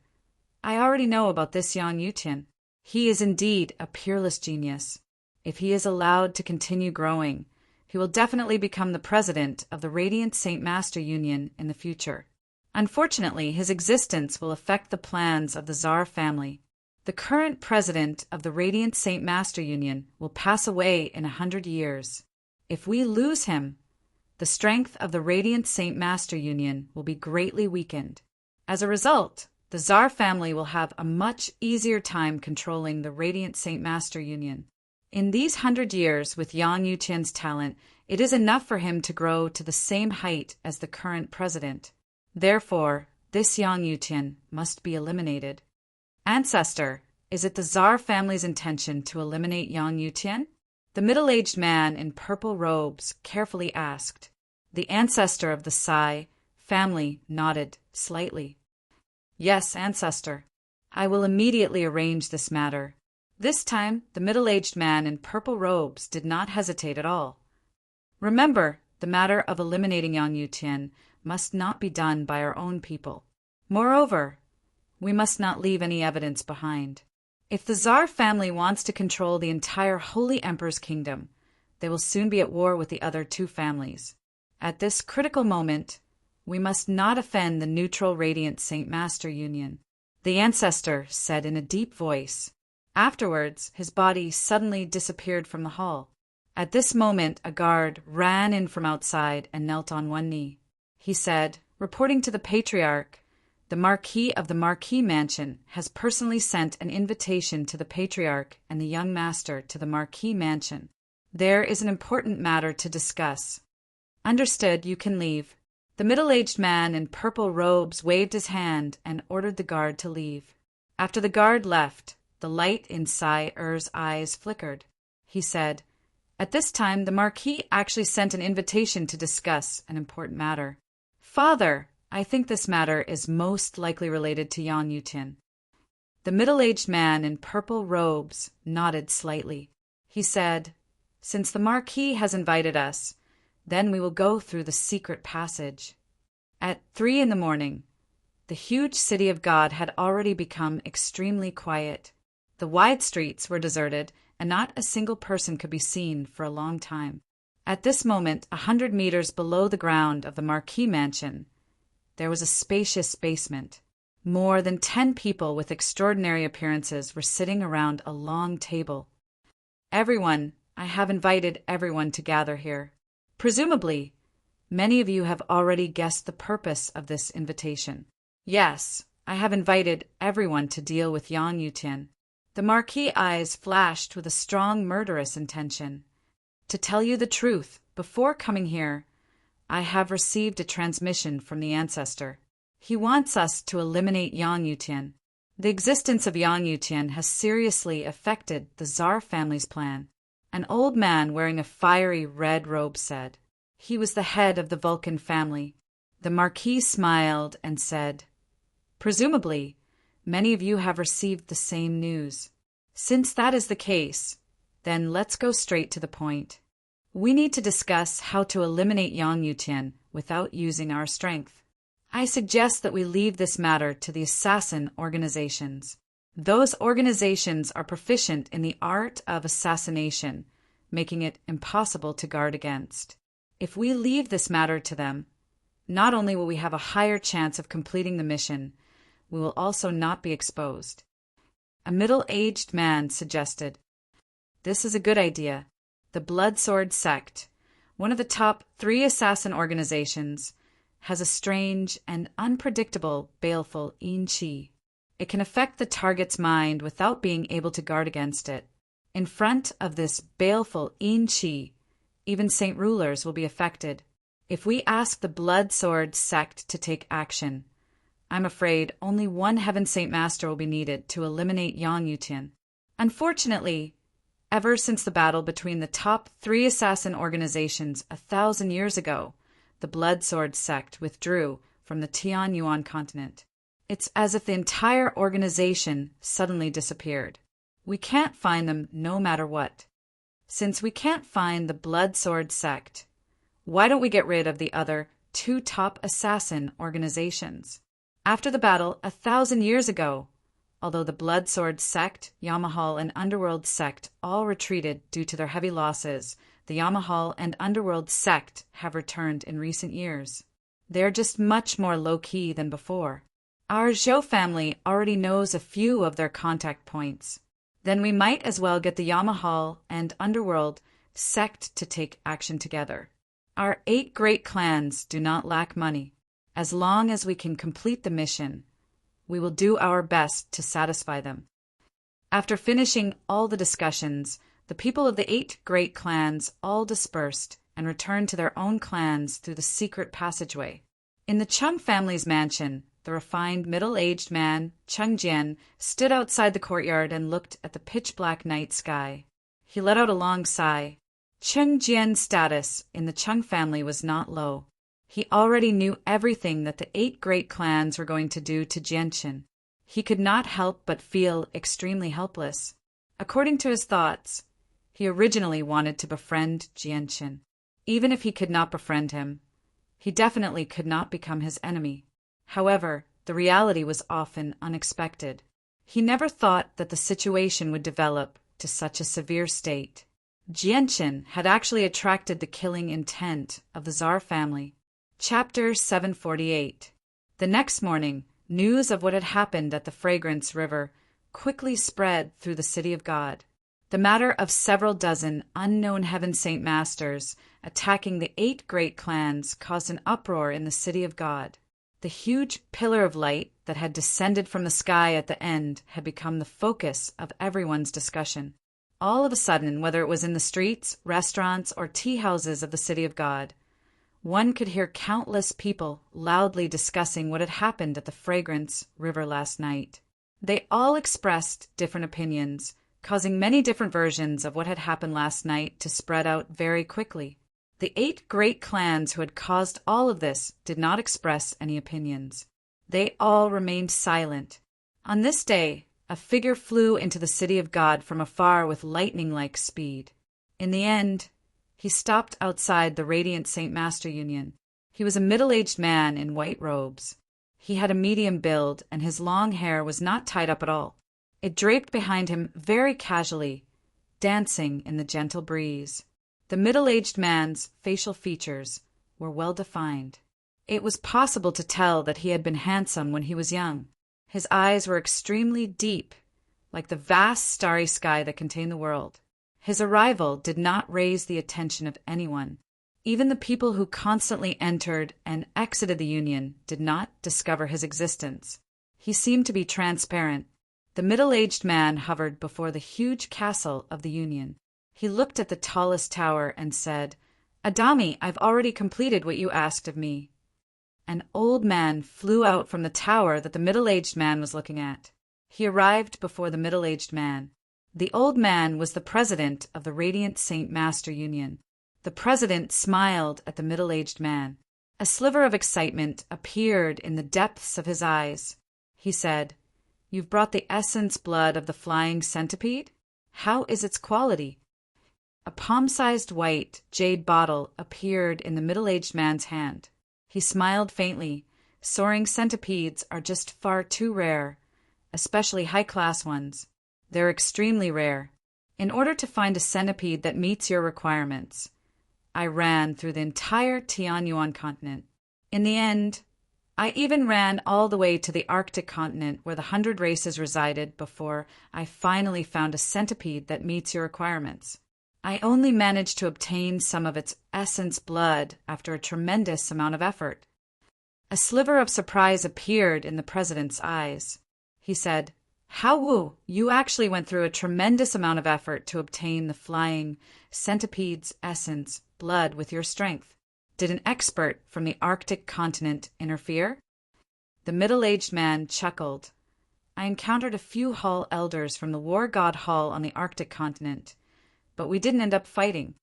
I already know about this Yang Yutian. He is indeed a peerless genius. If he is allowed to continue growing, he will definitely become the president of the Radiant Saint Master Union in the future. Unfortunately, his existence will affect the plans of the Tsar family. The current president of the Radiant Saint Master Union will pass away in 100 years. If we lose him, the strength of the Radiant Saint Master Union will be greatly weakened. As a result, the Tsar family will have a much easier time controlling the Radiant Saint Master Union. In these 100 years, with Yang Yutian's talent, it is enough for him to grow to the same height as the current president. Therefore, this Yang Yutian must be eliminated. Ancestor, is it the Tsar family's intention to eliminate Yang Yutian? The middle-aged man in purple robes carefully asked. The ancestor of the Sai family nodded slightly. Yes, ancestor. I will immediately arrange this matter. This time, the middle-aged man in purple robes did not hesitate at all. Remember, the matter of eliminating Yang Yutian must not be done by our own people. Moreover, we must not leave any evidence behind. If the Tsar family wants to control the entire Holy Emperor's kingdom, they will soon be at war with the other 2 families. At this critical moment, we must not offend the neutral Radiant Saint Master Union, the ancestor said in a deep voice. Afterwards, his body suddenly disappeared from the hall. At this moment, a guard ran in from outside and knelt on one knee. He said, reporting to the Patriarch, The Marquis of the Marquis Mansion has personally sent an invitation to the Patriarch and the young master to the Marquis Mansion. There is an important matter to discuss. Understood, you can leave. The middle-aged man in purple robes waved his hand and ordered the guard to leave. After the guard left, the light in Sai-Er's eyes flickered. He said, "At this time, the Marquis actually sent an invitation to discuss an important matter. Father, I think this matter is most likely related to Yan Yutian." The middle-aged man in purple robes nodded slightly. He said, "Since the Marquis has invited us, then we will go through the secret passage." At 3 in the morning, the huge city of God had already become extremely quiet. The wide streets were deserted, and not a single person could be seen for a long time. At this moment, 100 meters below the ground of the Marquis Mansion, there was a spacious basement. More than 10 people with extraordinary appearances were sitting around a long table. I have invited everyone to gather here. Presumably, many of you have already guessed the purpose of this invitation. Yes, I have invited everyone to deal with Yan Yutian. The Marquis' eyes flashed with a strong murderous intention. To tell you the truth, before coming here, I have received a transmission from the ancestor. He wants us to eliminate Yan Yutian. The existence of Yan Yutian has seriously affected the Tsar family's plan. An old man wearing a fiery red robe said. He was the head of the Vulcan family. The Marquis smiled and said, "Presumably, many of you have received the same news. Since that is the case, then let's go straight to the point. We need to discuss how to eliminate Yan Yutian without using our strength. I suggest that we leave this matter to the assassin organizations. Those organizations are proficient in the art of assassination, making it impossible to guard against. If we leave this matter to them, not only will we have a higher chance of completing the mission, we will also not be exposed." A middle-aged man suggested, "This is a good idea. The Blood Sword Sect, one of the top 3 assassin organizations, has a strange and unpredictable baleful yin qi. It can affect the target's mind without being able to guard against it. In front of this baleful yin qi, even saint rulers will be affected. If we ask the Blood Sword Sect to take action, I'm afraid only one Heaven Saint Master will be needed to eliminate Yan Yutian. Unfortunately, ever since the battle between the top 3 assassin organizations 1,000 years ago, the Blood Sword Sect withdrew from the Tianyuan continent. It's as if the entire organization suddenly disappeared. We can't find them no matter what. Since we can't find the Blood Sword Sect, why don't we get rid of the other 2 top assassin organizations? After the battle 1,000 years ago, although the Blood Sword Sect, Yamahal, and Underworld Sect all retreated due to their heavy losses, the Yamahal and Underworld Sect have returned in recent years. They are just much more low-key than before. Our Zhou family already knows a few of their contact points. Then we might as well get the Yamahal and Underworld Sect to take action together. Our 8 great clans do not lack money. As long as we can complete the mission, we will do our best to satisfy them." After finishing all the discussions, the people of the 8 great clans all dispersed and returned to their own clans through the secret passageway. In the Chung family's mansion, the refined middle-aged man, Chung Jian, stood outside the courtyard and looked at the pitch-black night sky. He let out a long sigh. Chung Jian's status in the Chung family was not low. He already knew everything that the 8 great clans were going to do to Jianqin. He could not help but feel extremely helpless. According to his thoughts, he originally wanted to befriend Jianqin. Even if he could not befriend him, he definitely could not become his enemy. However, the reality was often unexpected. He never thought that the situation would develop to such a severe state. Jianqin had actually attracted the killing intent of the Tsar family. Chapter 748. The next morning, news of what had happened at the Fragrance River quickly spread through the city of God. The matter of several dozen unknown Heaven Saint Masters attacking the 8 great clans caused an uproar in the city of God. The huge pillar of light that had descended from the sky at the end had become the focus of everyone's discussion. All of a sudden, whether it was in the streets, restaurants, or tea houses of the city of God, one could hear countless people loudly discussing what had happened at the Fragrance River last night. They all expressed different opinions, causing many different versions of what had happened last night to spread out very quickly. The 8 great clans who had caused all of this did not express any opinions. They all remained silent. On this day, a figure flew into the city of God from afar with lightning-like speed. In the end, he stopped outside the Radiant Saint Master Union. He was a middle-aged man in white robes. He had a medium build, and his long hair was not tied up at all. It draped behind him very casually, dancing in the gentle breeze. The middle-aged man's facial features were well defined. It was possible to tell that he had been handsome when he was young. His eyes were extremely deep, like the vast starry sky that contained the world. His arrival did not raise the attention of anyone. Even the people who constantly entered and exited the Union did not discover his existence. He seemed to be transparent. The middle-aged man hovered before the huge castle of the Union. He looked at the tallest tower and said, "Adami, I've already completed what you asked of me." An old man flew out from the tower that the middle-aged man was looking at. He arrived before the middle-aged man. The old man was the president of the Radiant Saint Master Union. The president smiled at the middle-aged man. A sliver of excitement appeared in the depths of his eyes. He said, "You've brought the essence blood of the flying centipede? How is its quality?" A palm-sized white jade bottle appeared in the middle-aged man's hand. He smiled faintly. Soaring centipedes are just far too rare, especially high-class ones. They're extremely rare. In order to find a centipede that meets your requirements, I ran through the entire Tianyuan continent. In the end, I even ran all the way to the Arctic continent where the 100 races resided before I finally found a centipede that meets your requirements. I only managed to obtain some of its essence blood after a tremendous amount of effort. A sliver of surprise appeared in the president's eyes. He said, "How woo, you actually went through a tremendous amount of effort to obtain the flying centipede's essence blood with your strength. Did an expert from the Arctic continent interfere?" The middle-aged man chuckled. "I encountered a few hall elders from the War God Hall on the Arctic continent, but we didn't end up fighting.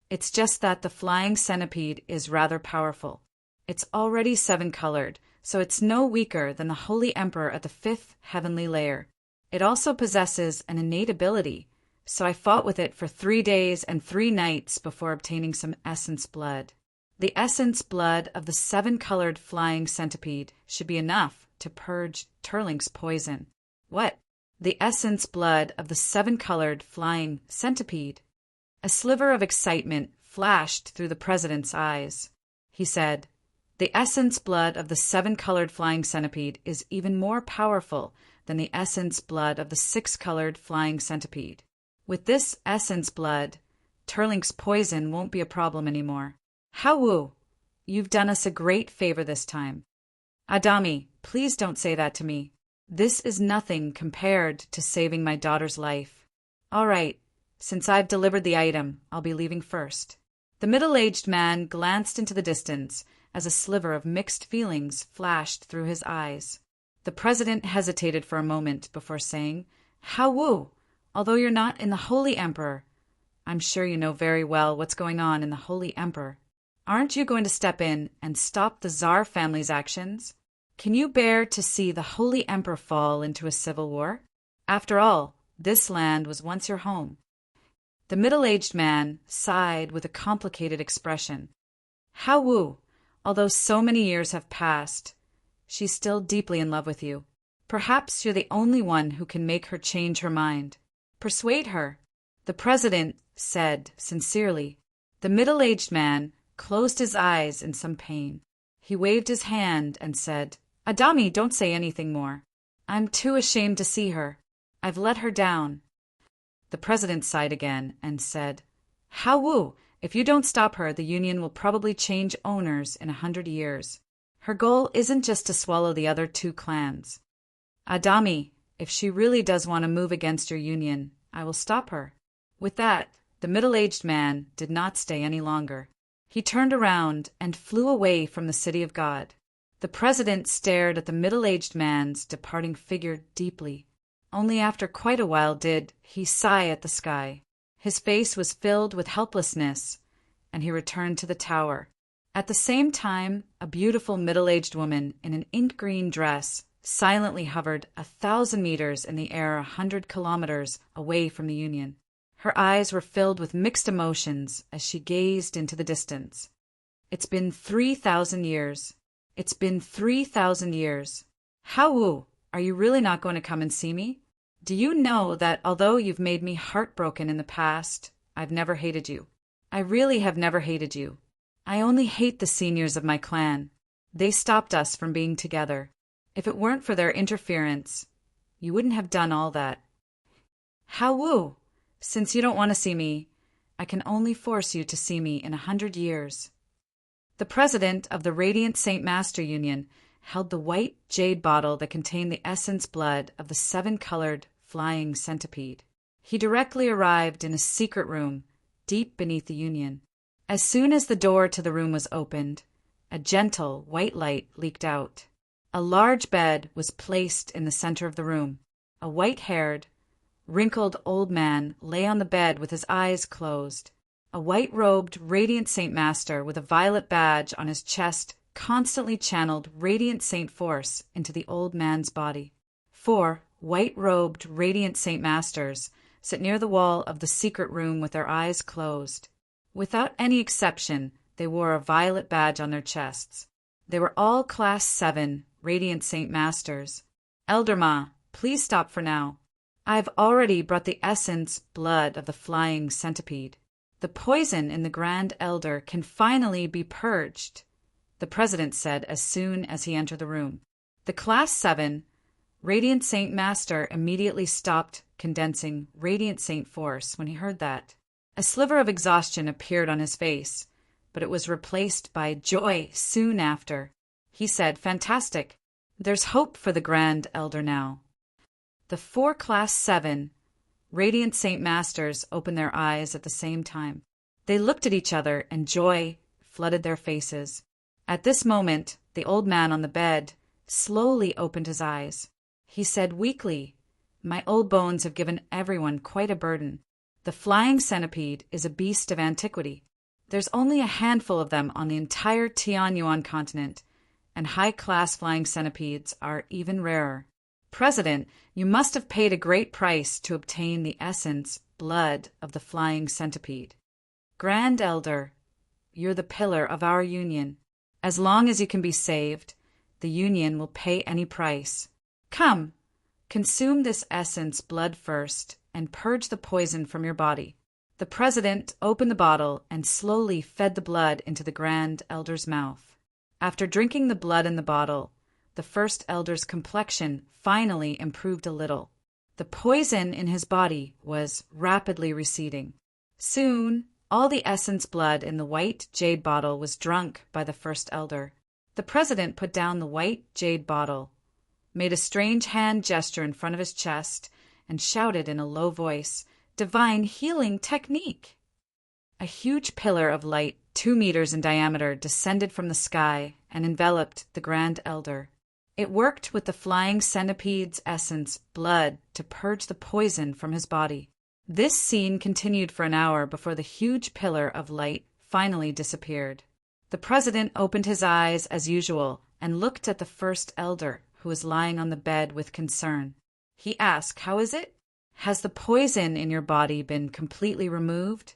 It's just that the flying centipede is rather powerful. It's already 7-colored, so it's no weaker than the Holy Emperor at the 5th heavenly layer. It also possesses an innate ability, so I fought with it for 3 days and 3 nights before obtaining some essence blood. The essence blood of the 7-colored flying centipede should be enough to purge Turlink's poison." "What? The essence blood of the 7-colored flying centipede?" A sliver of excitement flashed through the president's eyes. He said, "The essence blood of the 7-colored flying centipede is even more powerful than the essence blood of the 6-colored flying centipede. With this essence blood, Turlink's poison won't be a problem anymore. How woo! You've done us a great favor this time." "Adami, please don't say that to me. This is nothing compared to saving my daughter's life." "All right, since I've delivered the item, I'll be leaving first." The middle-aged man glanced into the distance as a sliver of mixed feelings flashed through his eyes. The president hesitated for a moment before saying, "How woo! Although you're not in the Holy Emperor, I'm sure you know very well what's going on in the Holy Emperor. Aren't you going to step in and stop the Tsar family's actions? Can you bear to see the Holy Emperor fall into a civil war? After all, this land was once your home." The middle-aged man sighed with a complicated expression. "How woo! Although so many years have passed, she's still deeply in love with you. Perhaps you're the only one who can make her change her mind. Persuade her," the president said sincerely. The middle-aged man closed his eyes in some pain. He waved his hand and said, "Adami, don't say anything more. I'm too ashamed to see her. I've let her down." The president sighed again and said, "How woo! If you don't stop her, the union will probably change owners in 100 years. Her goal isn't just to swallow the other two clans. Adami, if she really does want to move against your union, I will stop her." With that, the middle-aged man did not stay any longer. He turned around and flew away from the city of God. The president stared at the middle-aged man's departing figure deeply. Only after quite a while did he sigh at the sky. His face was filled with helplessness, and he returned to the tower. At the same time, a beautiful middle-aged woman in an int-green dress silently hovered 1,000 meters in the air 100 kilometers away from the Union. Her eyes were filled with mixed emotions as she gazed into the distance. "It's been 3,000 years. It's been 3,000 years. How are you really not going to come and see me? Do you know that although you've made me heartbroken in the past, I've never hated you? I really have never hated you. I only hate the seniors of my clan. They stopped us from being together. If it weren't for their interference, you wouldn't have done all that. How Since you don't want to see me, I can only force you to see me in 100 years." The president of the Radiant Saint Master Union held the white jade bottle that contained the essence blood of the 7-colored flying centipede. He directly arrived in a secret room deep beneath the Union. As soon as the door to the room was opened, a gentle white light leaked out. A large bed was placed in the center of the room. A white-haired, wrinkled old man lay on the bed with his eyes closed. A white-robed Radiant Saint Master with a violet badge on his chest constantly channeled Radiant Saint force into the old man's body. 4 white-robed Radiant Saint Masters sit near the wall of the secret room with their eyes closed. Without any exception, they wore a violet badge on their chests. They were all Class 7 Radiant Saint Masters. "Elder Ma, please stop for now. I've already brought the essence blood of the flying centipede. The poison in the Grand Elder can finally be purged," the president said as soon as he entered the room. The Class 7 Radiant Saint Master immediately stopped condensing Radiant Saint force when he heard that. A sliver of exhaustion appeared on his face, but it was replaced by joy soon after. He said, "Fantastic. There's hope for the Grand Elder now." The 4 Class 7 Radiant Saint Masters opened their eyes at the same time. They looked at each other, and joy flooded their faces. At this moment, the old man on the bed slowly opened his eyes. He said weakly, "My old bones have given everyone quite a burden. The flying centipede is a beast of antiquity. There's only a handful of them on the entire Tianyuan continent, and high-class flying centipedes are even rarer. President, you must have paid a great price to obtain the essence, blood of the flying centipede. Grand Elder, you're the pillar of our union. As long as you can be saved, the union will pay any price. Come, consume this essence blood first and purge the poison from your body." The president opened the bottle and slowly fed the blood into the Grand Elder's mouth. After drinking the blood in the bottle, the First Elder's complexion finally improved a little. The poison in his body was rapidly receding. Soon, all the essence blood in the white jade bottle was drunk by the First Elder. The president put down the white jade bottle, made a strange hand gesture in front of his chest, and shouted in a low voice, "Divine healing technique!" A huge pillar of light 2 meters in diameter descended from the sky and enveloped the Grand Elder. It worked with the flying centipede's essence, blood, to purge the poison from his body. This scene continued for an hour before the huge pillar of light finally disappeared. The president opened his eyes as usual and looked at the First Elder, who was lying on the bed with concern. He asked, "How is it? Has the poison in your body been completely removed?"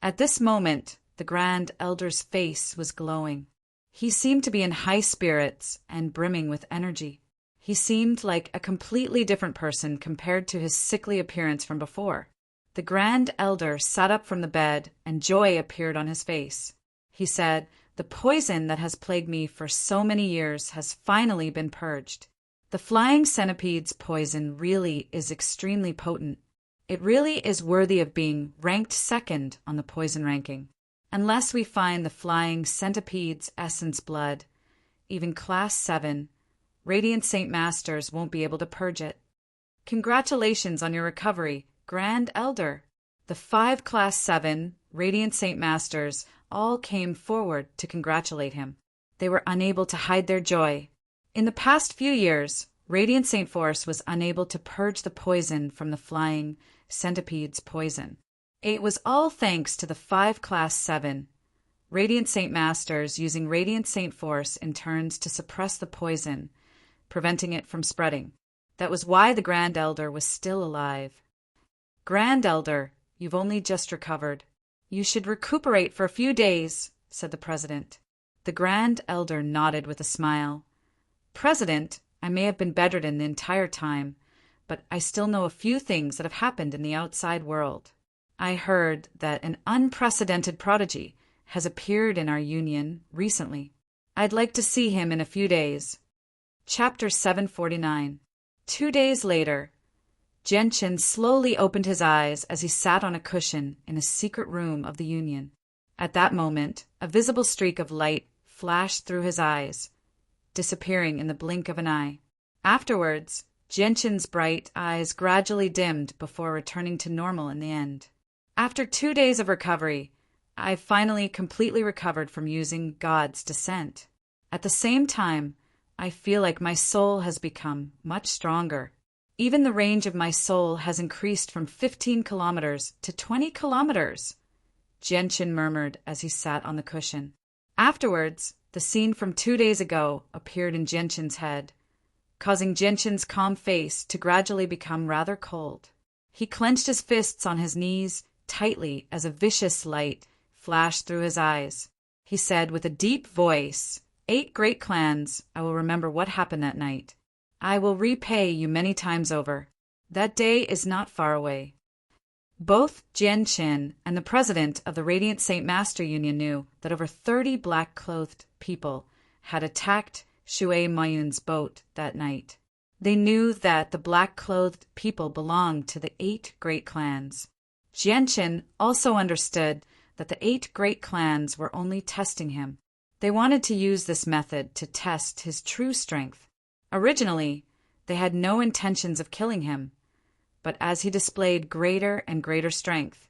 At this moment, the Grand Elder's face was glowing. He seemed to be in high spirits and brimming with energy. He seemed like a completely different person compared to his sickly appearance from before. The Grand Elder sat up from the bed, and joy appeared on his face. He said, "The poison that has plagued me for so many years has finally been purged. The flying centipede's poison really is extremely potent. It really is worthy of being ranked second on the poison ranking. Unless we find the flying centipede's essence blood, even Class 7, Radiant Saint Masters won't be able to purge it. Congratulations on your recovery, Grand Elder. The 5 Class 7 Radiant Saint Masters all came forward to congratulate him. They were unable to hide their joy. In the past few years, Radiant Saint Force was unable to purge the poison from the flying centipede's poison. It was all thanks to the 5 Class 7 Radiant Saint Masters using Radiant Saint Force in turns to suppress the poison, preventing it from spreading. That was why the Grand Elder was still alive. Grand Elder, you've only just recovered. You should recuperate for a few days, said the President. The Grand Elder nodded with a smile. President, I may have been bedridden the entire time, but I still know a few things that have happened in the outside world. I heard that an unprecedented prodigy has appeared in our union recently. I'd like to see him in a few days. Chapter 749. 2 days later, Genshin slowly opened his eyes as he sat on a cushion in a secret room of the Union. At that moment, a visible streak of light flashed through his eyes, disappearing in the blink of an eye. Afterwards, Genshin's bright eyes gradually dimmed before returning to normal in the end. After 2 days of recovery, I've finally completely recovered from using God's descent. At the same time, I feel like my soul has become much stronger. Even the range of my soul has increased from 15 kilometers to 20 kilometers, Genshin murmured as he sat on the cushion. Afterwards, the scene from 2 days ago appeared in Genshin's head, causing Genshin's calm face to gradually become rather cold. He clenched his fists on his knees tightly as a vicious light flashed through his eyes. He said with a deep voice, 8 great clans, I will remember what happened that night. I will repay you many times over. That day is not far away. Both Genshin and the president of the Radiant Saint Master Union knew that over 30 black-clothed people had attacked Shui Mayun's boat that night. They knew that the black-clothed people belonged to the 8 great clans. Genshin also understood that the 8 great clans were only testing him. They wanted to use this method to test his true strength. Originally, they had no intentions of killing him, but as he displayed greater and greater strength,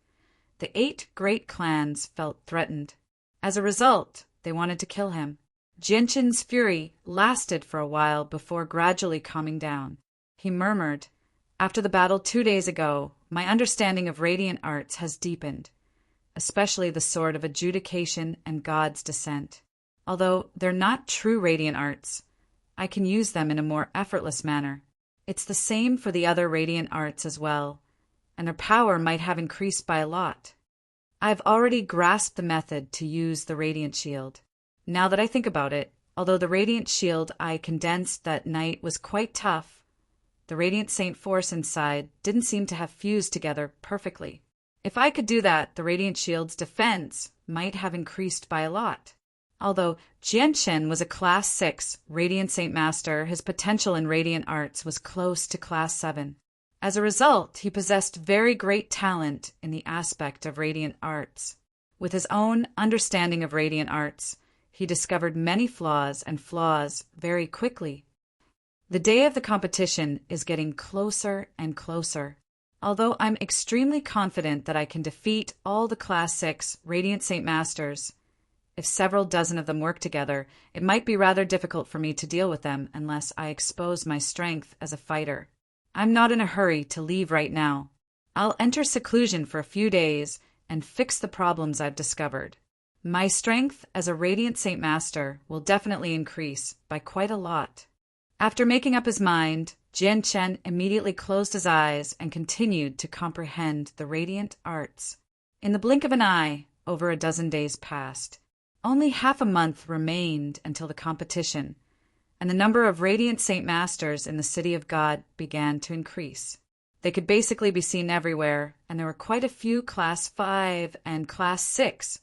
the 8 great clans felt threatened. As a result, they wanted to kill him. Genshin's fury lasted for a while before gradually calming down. He murmured, after the battle 2 days ago, my understanding of radiant arts has deepened, especially the sword of adjudication and God's descent. Although they're not true radiant arts, I can use them in a more effortless manner. It's the same for the other radiant arts as well, and their power might have increased by a lot. I've already grasped the method to use the radiant shield. Now that I think about it, although the radiant shield I condensed that night was quite tough, the radiant saint force inside didn't seem to have fused together perfectly. If I could do that, the radiant shield's defense might have increased by a lot. Although Genshin was a Class 6 Radiant Saint Master, his potential in Radiant Arts was close to Class 7. As a result, he possessed very great talent in the aspect of Radiant Arts. With his own understanding of Radiant Arts, he discovered many flaws very quickly. The day of the competition is getting closer and closer. Although I'm extremely confident that I can defeat all the Class 6 Radiant Saint Masters, if several dozen of them work together, it might be rather difficult for me to deal with them unless I expose my strength as a fighter. I'm not in a hurry to leave right now. I'll enter seclusion for a few days and fix the problems I've discovered. My strength as a Radiant Saint Master will definitely increase by quite a lot. After making up his mind, Genshin immediately closed his eyes and continued to comprehend the Radiant Arts. In the blink of an eye, over a dozen days passed. Only half a month remained until the competition, and the number of Radiant Saint Masters in the City of God began to increase. They could basically be seen everywhere, and there were quite a few Class 5 and Class 6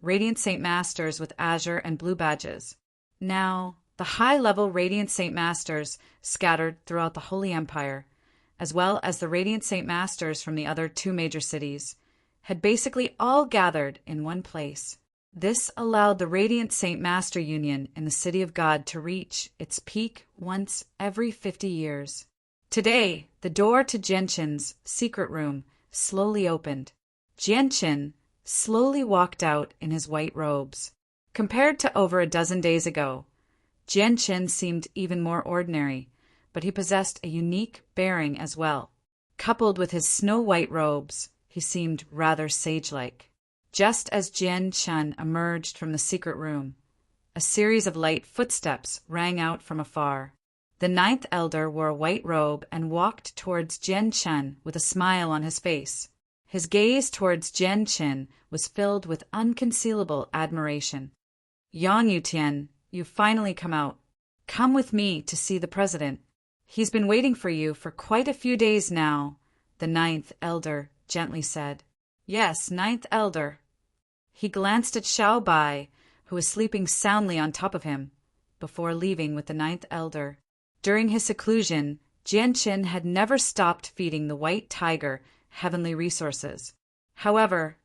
Radiant Saint Masters with azure and blue badges. Now, the high-level Radiant Saint Masters scattered throughout the Holy Empire, as well as the Radiant Saint Masters from the other 2 major cities, had basically all gathered in one place. This allowed the Radiant Saint Master Union in the City of God to reach its peak once every 50 years. Today, the door to Genshin's secret room slowly opened. Genshin slowly walked out in his white robes. Compared to over a dozen days ago, Genshin seemed even more ordinary, but he possessed a unique bearing as well. Coupled with his snow-white robes, he seemed rather sage-like. Just as Genshin emerged from the secret room, a series of light footsteps rang out from afar. The ninth elder wore a white robe and walked towards Genshin with a smile on his face. His gaze towards Genshin was filled with unconcealable admiration. Yang Yutian, you've finally come out. Come with me to see the president. He's been waiting for you for quite a few days now, the ninth elder gently said. Yes, ninth elder. He glanced at Xiao Bai, who was sleeping soundly on top of him, before leaving with the ninth elder. During his seclusion, Genshin had never stopped feeding the white tiger heavenly resources. However,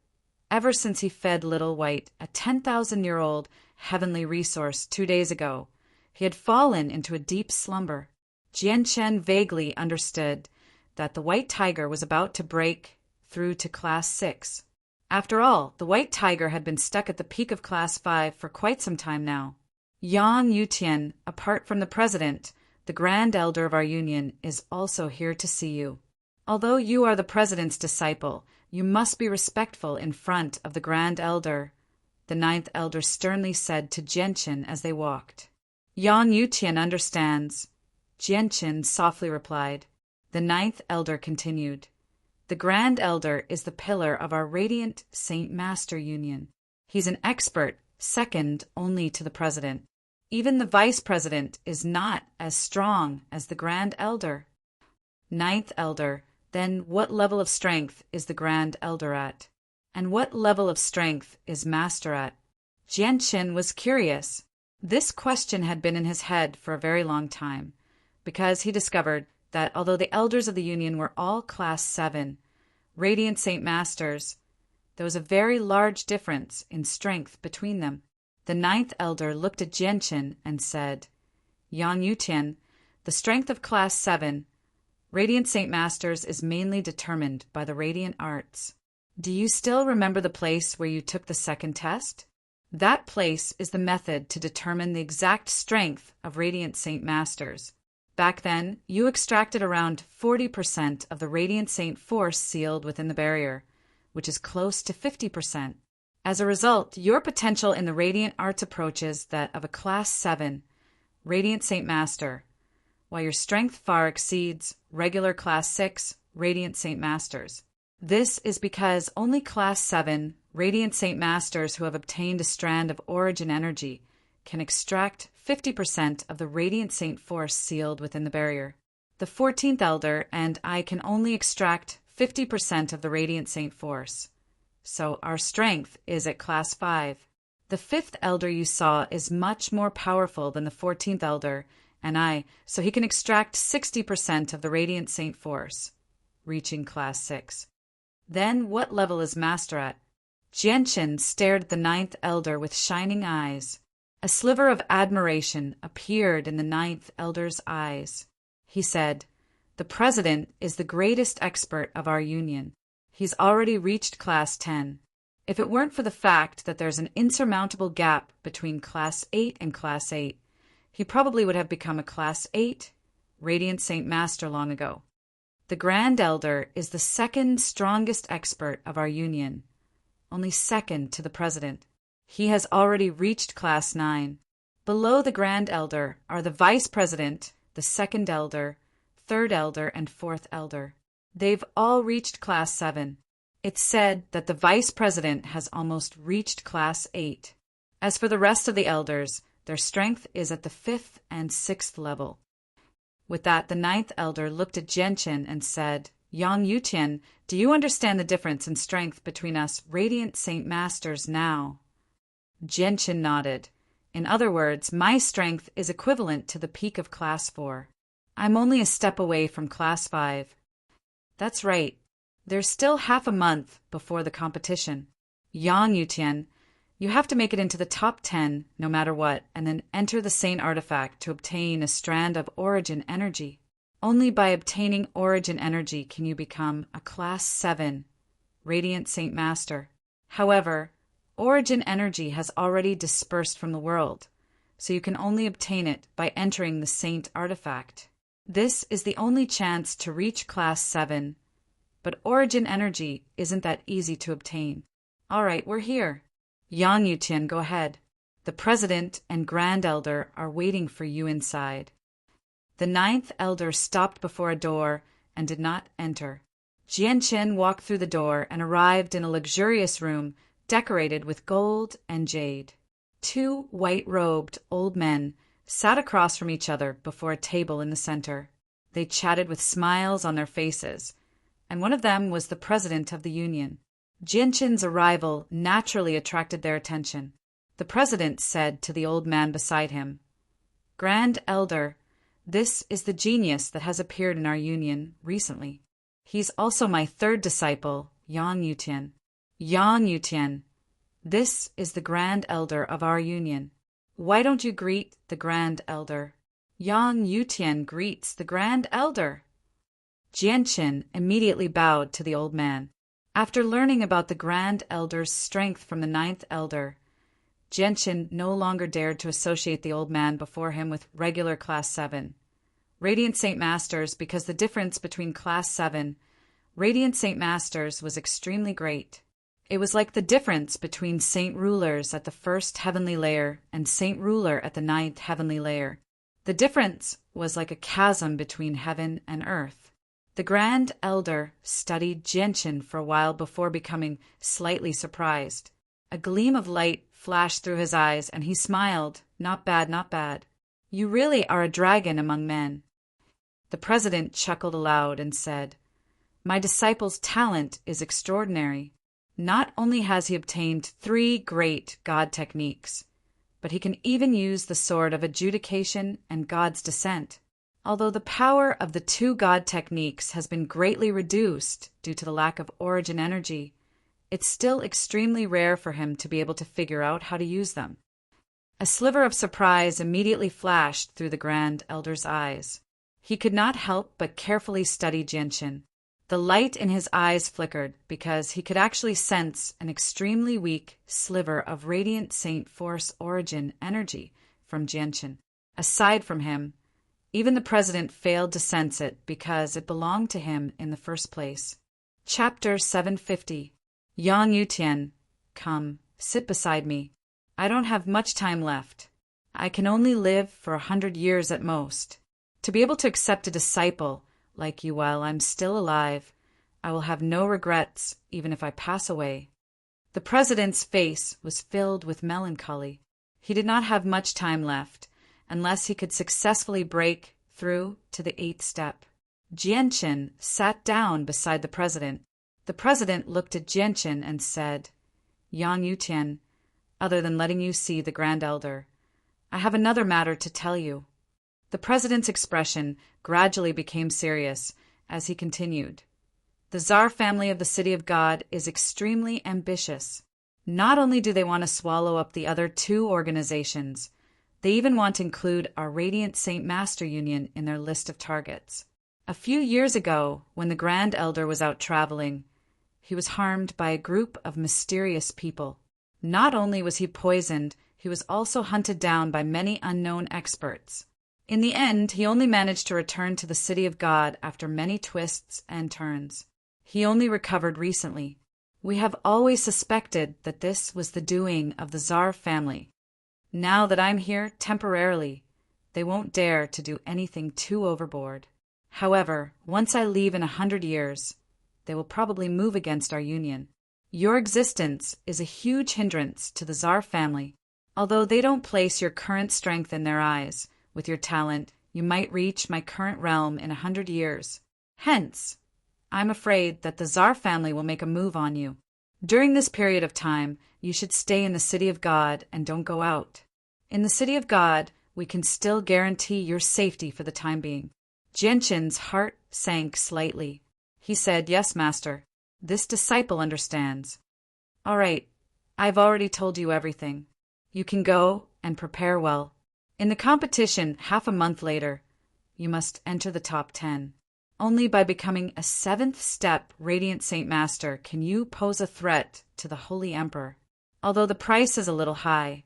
ever since he fed Little White a 10,000-year-old heavenly resource 2 days ago, he had fallen into a deep slumber. Genshin vaguely understood that the white tiger was about to break through to Class 6. After all, the white tiger had been stuck at the peak of Class 5 for quite some time now. Yang Yutian, apart from the president, the Grand Elder of our union, is also here to see you. Although you are the president's disciple, you must be respectful in front of the Grand Elder, the ninth elder sternly said to Genshin as they walked. Yang Yutian understands, Genshin softly replied. The ninth elder continued. The Grand Elder is the pillar of our Radiant Saint Master Union. He's an expert, second only to the president. Even the vice president is not as strong as the Grand Elder. Ninth elder, then what level of strength is the Grand Elder at? And what level of strength is Master at? Genshin was curious. This question had been in his head for a very long time, because he discovered that although the elders of the Union were all Class 7, Radiant Saint Masters, there was a very large difference in strength between them. The ninth elder looked at Genshin and said, Yang Yutian, the strength of Class 7, Radiant Saint Masters is mainly determined by the Radiant Arts. Do you still remember the place where you took the second test? That place is the method to determine the exact strength of Radiant Saint Masters. Back then, you extracted around 40% of the Radiant Saint force sealed within the barrier, which is close to 50%. As a result, your potential in the Radiant Arts approaches that of a Class 7 Radiant Saint Master, while your strength far exceeds regular Class 6 Radiant Saint Masters. This is because only Class 7 Radiant Saint Masters who have obtained a strand of origin energy can extract 50% of the Radiant Saint force sealed within the barrier. The 14th Elder and I can only extract 50% of the Radiant Saint force, so our strength is at Class 5. The 5th Elder you saw is much more powerful than the 14th Elder and I, so he can extract 60% of the Radiant Saint force, reaching Class 6. Then what level is Master at? Genshin stared at the 9th Elder with shining eyes. A sliver of admiration appeared in the 9th Elder's eyes. He said, The President is the greatest expert of our union. He's already reached Class 10. If it weren't for the fact that there's an insurmountable gap between Class 8 and Class 8, he probably would have become a Class 8 Radiant Saint Master long ago. The Grand Elder is the second strongest expert of our union, only second to the President. He has already reached Class 9. Below the Grand Elder are the Vice President, the 2nd Elder, 3rd Elder, and 4th Elder. They've all reached Class 7. It's said that the Vice President has almost reached Class 8. As for the rest of the Elders, their strength is at the 5th and 6th level. With that, the 9th Elder looked at Genshin and said, Yang Yutian, do you understand the difference in strength between us Radiant Saint Masters now? Genshin nodded. In other words, my strength is equivalent to the peak of Class 4. I'm only a step away from Class 5. That's right. There's still half a month before the competition. Yang Yutian, You have to make it into the top 10 no matter what, and then enter the Saint artifact to obtain a strand of origin energy. Only by obtaining origin energy can you become a Class 7 Radiant Saint Master. However, origin energy has already dispersed from the world, so you can only obtain it by entering the Saint artifact. This is the only chance to reach Class 7, but origin energy isn't that easy to obtain. Alright, we're here. Yang Yutian, go ahead. The President and Grand Elder are waiting for you inside. The 9th Elder stopped before a door and did not enter. Jianchen walked through the door and arrived in a luxurious room decorated with gold and jade. 2 white-robed old men sat across from each other before a table in the center. They chatted with smiles on their faces, and one of them was the President of the Union. Jianchen's arrival naturally attracted their attention. The President said to the old man beside him, "Grand Elder, this is the genius that has appeared in our union recently. He's also my 3rd disciple, Yang Yutian. Yang Yutian, this is the Grand Elder of our union. Why don't you greet the Grand Elder?" Yang Yutian greets the Grand Elder. Jianchen immediately bowed to the old man. After learning about the Grand Elder's strength from the 9th Elder, Jianchen no longer dared to associate the old man before him with regular Class 7 Radiant Saint Masters, because the difference between Class 7 Radiant Saint Masters was extremely great. It was like the difference between Saint Rulers at the 1st Heavenly Layer and Saint Ruler at the 9th Heavenly Layer. The difference was like a chasm between heaven and earth. The Grand Elder studied Jianchen for a while before becoming slightly surprised. A gleam of light flashed through his eyes, and he smiled. "Not bad, not bad. You really are a dragon among men." The President chuckled aloud and said, "My disciple's talent is extraordinary. Not only has he obtained 3 great God techniques, but he can even use the sword of adjudication and God's descent. Although the power of the 2 God techniques has been greatly reduced due to the lack of origin energy, it's still extremely rare for him to be able to figure out how to use them." A sliver of surprise immediately flashed through the Grand Elder's eyes. He could not help but carefully study Jianchen. The light in his eyes flickered because he could actually sense an extremely weak sliver of Radiant Saint Force origin energy from Jianchen. Aside from him, even the President failed to sense it because it belonged to him in the first place. Chapter 750. Yang Yutian, come, sit beside me. I don't have much time left. I can only live for 100 years at most. To be able to accept a disciple like you while I'm still alive, I will have no regrets even if I pass away. The President's face was filled with melancholy. He did not have much time left, unless he could successfully break through to the 8th step. Jianchen sat down beside the President. The President looked at Jianchen and said, "Yang Yutian, other than letting you see the Grand Elder, I have another matter to tell you." The President's expression gradually became serious as he continued. The Tsar family of the City of God is extremely ambitious. Not only do they want to swallow up the other 2 organizations, they even want to include our Radiant Saint Master Union in their list of targets. A few years ago, when the Grand Elder was out traveling, he was harmed by a group of mysterious people. Not only was he poisoned, he was also hunted down by many unknown experts. In the end, he only managed to return to the City of God after many twists and turns. He only recovered recently. We have always suspected that this was the doing of the Tsar family. Now that I'm here temporarily, they won't dare to do anything too overboard. However, once I leave in 100 years, they will probably move against our union. Your existence is a huge hindrance to the Tsar family. Although they don't place your current strength in their eyes, with your talent, you might reach my current realm in 100 years. Hence, I'm afraid that the Tsar family will make a move on you. During this period of time, you should stay in the City of God and don't go out. In the City of God, we can still guarantee your safety for the time being. Jianchen's heart sank slightly. He said, "Yes, Master. This disciple understands." "All right. I've already told you everything. You can go and prepare well. In the competition half a month later, you must enter the top 10. Only by becoming a 7th step Radiant Saint Master can you pose a threat to the Holy Emperor. Although the price is a little high,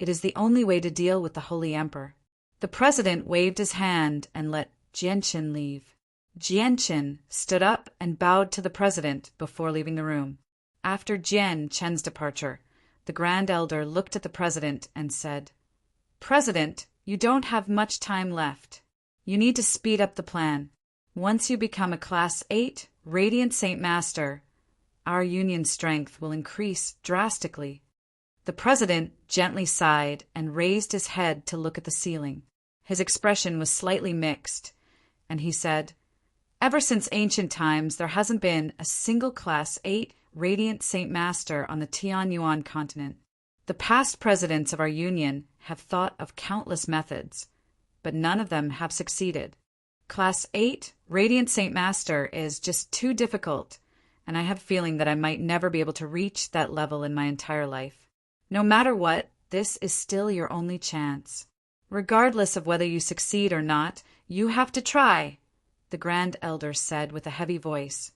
it is the only way to deal with the Holy Emperor. The president waved his hand and let Jianchen leave. Jianchen stood up and bowed to the president before leaving the room. After Jianchen's departure, the Grand Elder looked at the president and said, "President, you don't have much time left. You need to speed up the plan. Once you become a Class 8 Radiant Saint Master, our union's strength will increase drastically." The president gently sighed and raised his head to look at the ceiling. His expression was slightly mixed, and he said, "Ever since ancient times, there hasn't been a single Class 8 Radiant Saint Master on the Tianyuan continent. The past presidents of our union have thought of countless methods, but none of them have succeeded. Class 8 Radiant Saint Master is just too difficult, and I have a feeling that I might never be able to reach that level in my entire life. No matter what, this is still your only chance. Regardless of whether you succeed or not, you have to try," the Grand Elder said with a heavy voice.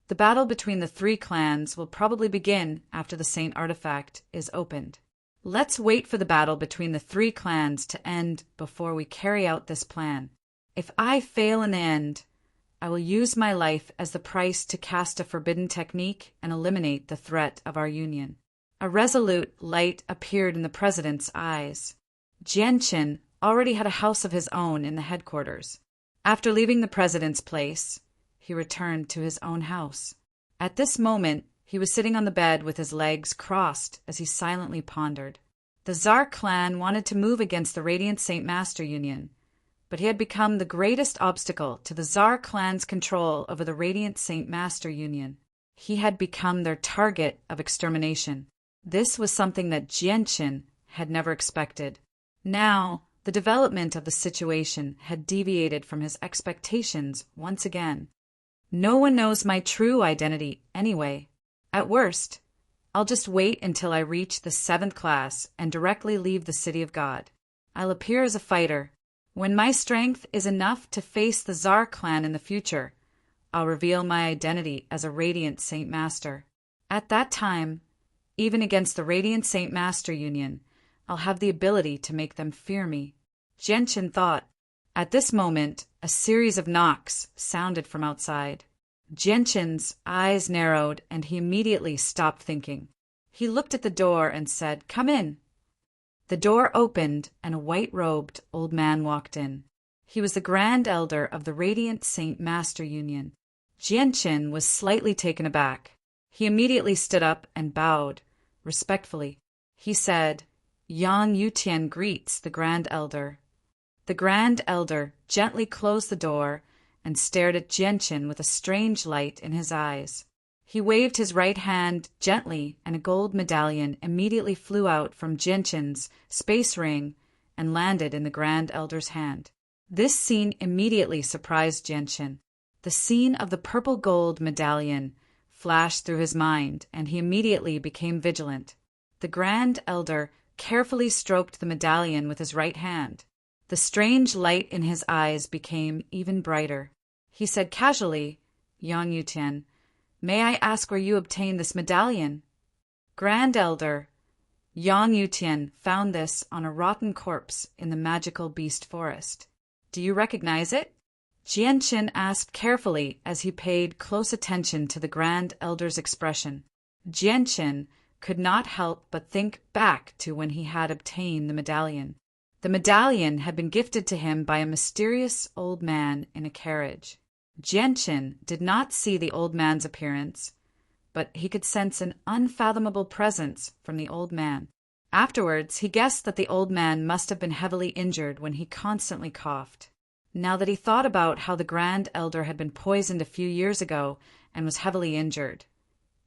"The battle between the 3 clans will probably begin after the Saint Artifact is opened. Let's wait for the battle between the 3 clans to end before we carry out this plan. If I fail in the end, I will use my life as the price to cast a forbidden technique and eliminate the threat of our union." A resolute light appeared in the president's eyes. Jianchen already had a house of his own in the headquarters. After leaving the president's place, he returned to his own house. At this moment, he was sitting on the bed with his legs crossed as he silently pondered. The Tsar clan wanted to move against the Radiant Saint Master Union, but he had become the greatest obstacle to the Tsar clan's control over the Radiant Saint Master Union. He had become their target of extermination. This was something that Jianchen had never expected. Now, the development of the situation had deviated from his expectations once again. "No one knows my true identity anyway. At worst, I'll just wait until I reach the 7th class and directly leave the City of God. I'll appear as a fighter. When my strength is enough to face the Tsar clan in the future, I'll reveal my identity as a Radiant Saint Master. At that time, even against the Radiant Saint Master Union, I'll have the ability to make them fear me." Jianchen thought. At this moment, a series of knocks sounded from outside. Jianchen's eyes narrowed, and he immediately stopped thinking. He looked at the door and said, "Come in." The door opened, and a white-robed old man walked in. He was the Grand Elder of the Radiant Saint Master Union. Jianchen was slightly taken aback. He immediately stood up and bowed, respectfully. He said, "Yang Yutian greets the Grand Elder." The Grand Elder gently closed the door and stared at Jianchen with a strange light in his eyes. He waved his right hand gently, and a gold medallion immediately flew out from Jianchen's space ring and landed in the Grand Elder's hand. This scene immediately surprised Jianchen. The scene of the purple gold medallion flashed through his mind, and he immediately became vigilant. The Grand Elder carefully stroked the medallion with his right hand. The strange light in his eyes became even brighter. He said casually, "Yang Yutian, may I ask where you obtained this medallion?" "Grand Elder, Yang Yutian found this on a rotten corpse in the magical beast forest. Do you recognize it?" Jianchen asked carefully as he paid close attention to the Grand Elder's expression. Jianchen could not help but think back to when he had obtained the medallion. The medallion had been gifted to him by a mysterious old man in a carriage. Jianchen did not see the old man's appearance, but he could sense an unfathomable presence from the old man. Afterwards, he guessed that the old man must have been heavily injured when he constantly coughed. Now that he thought about how the Grand Elder had been poisoned a few years ago and was heavily injured,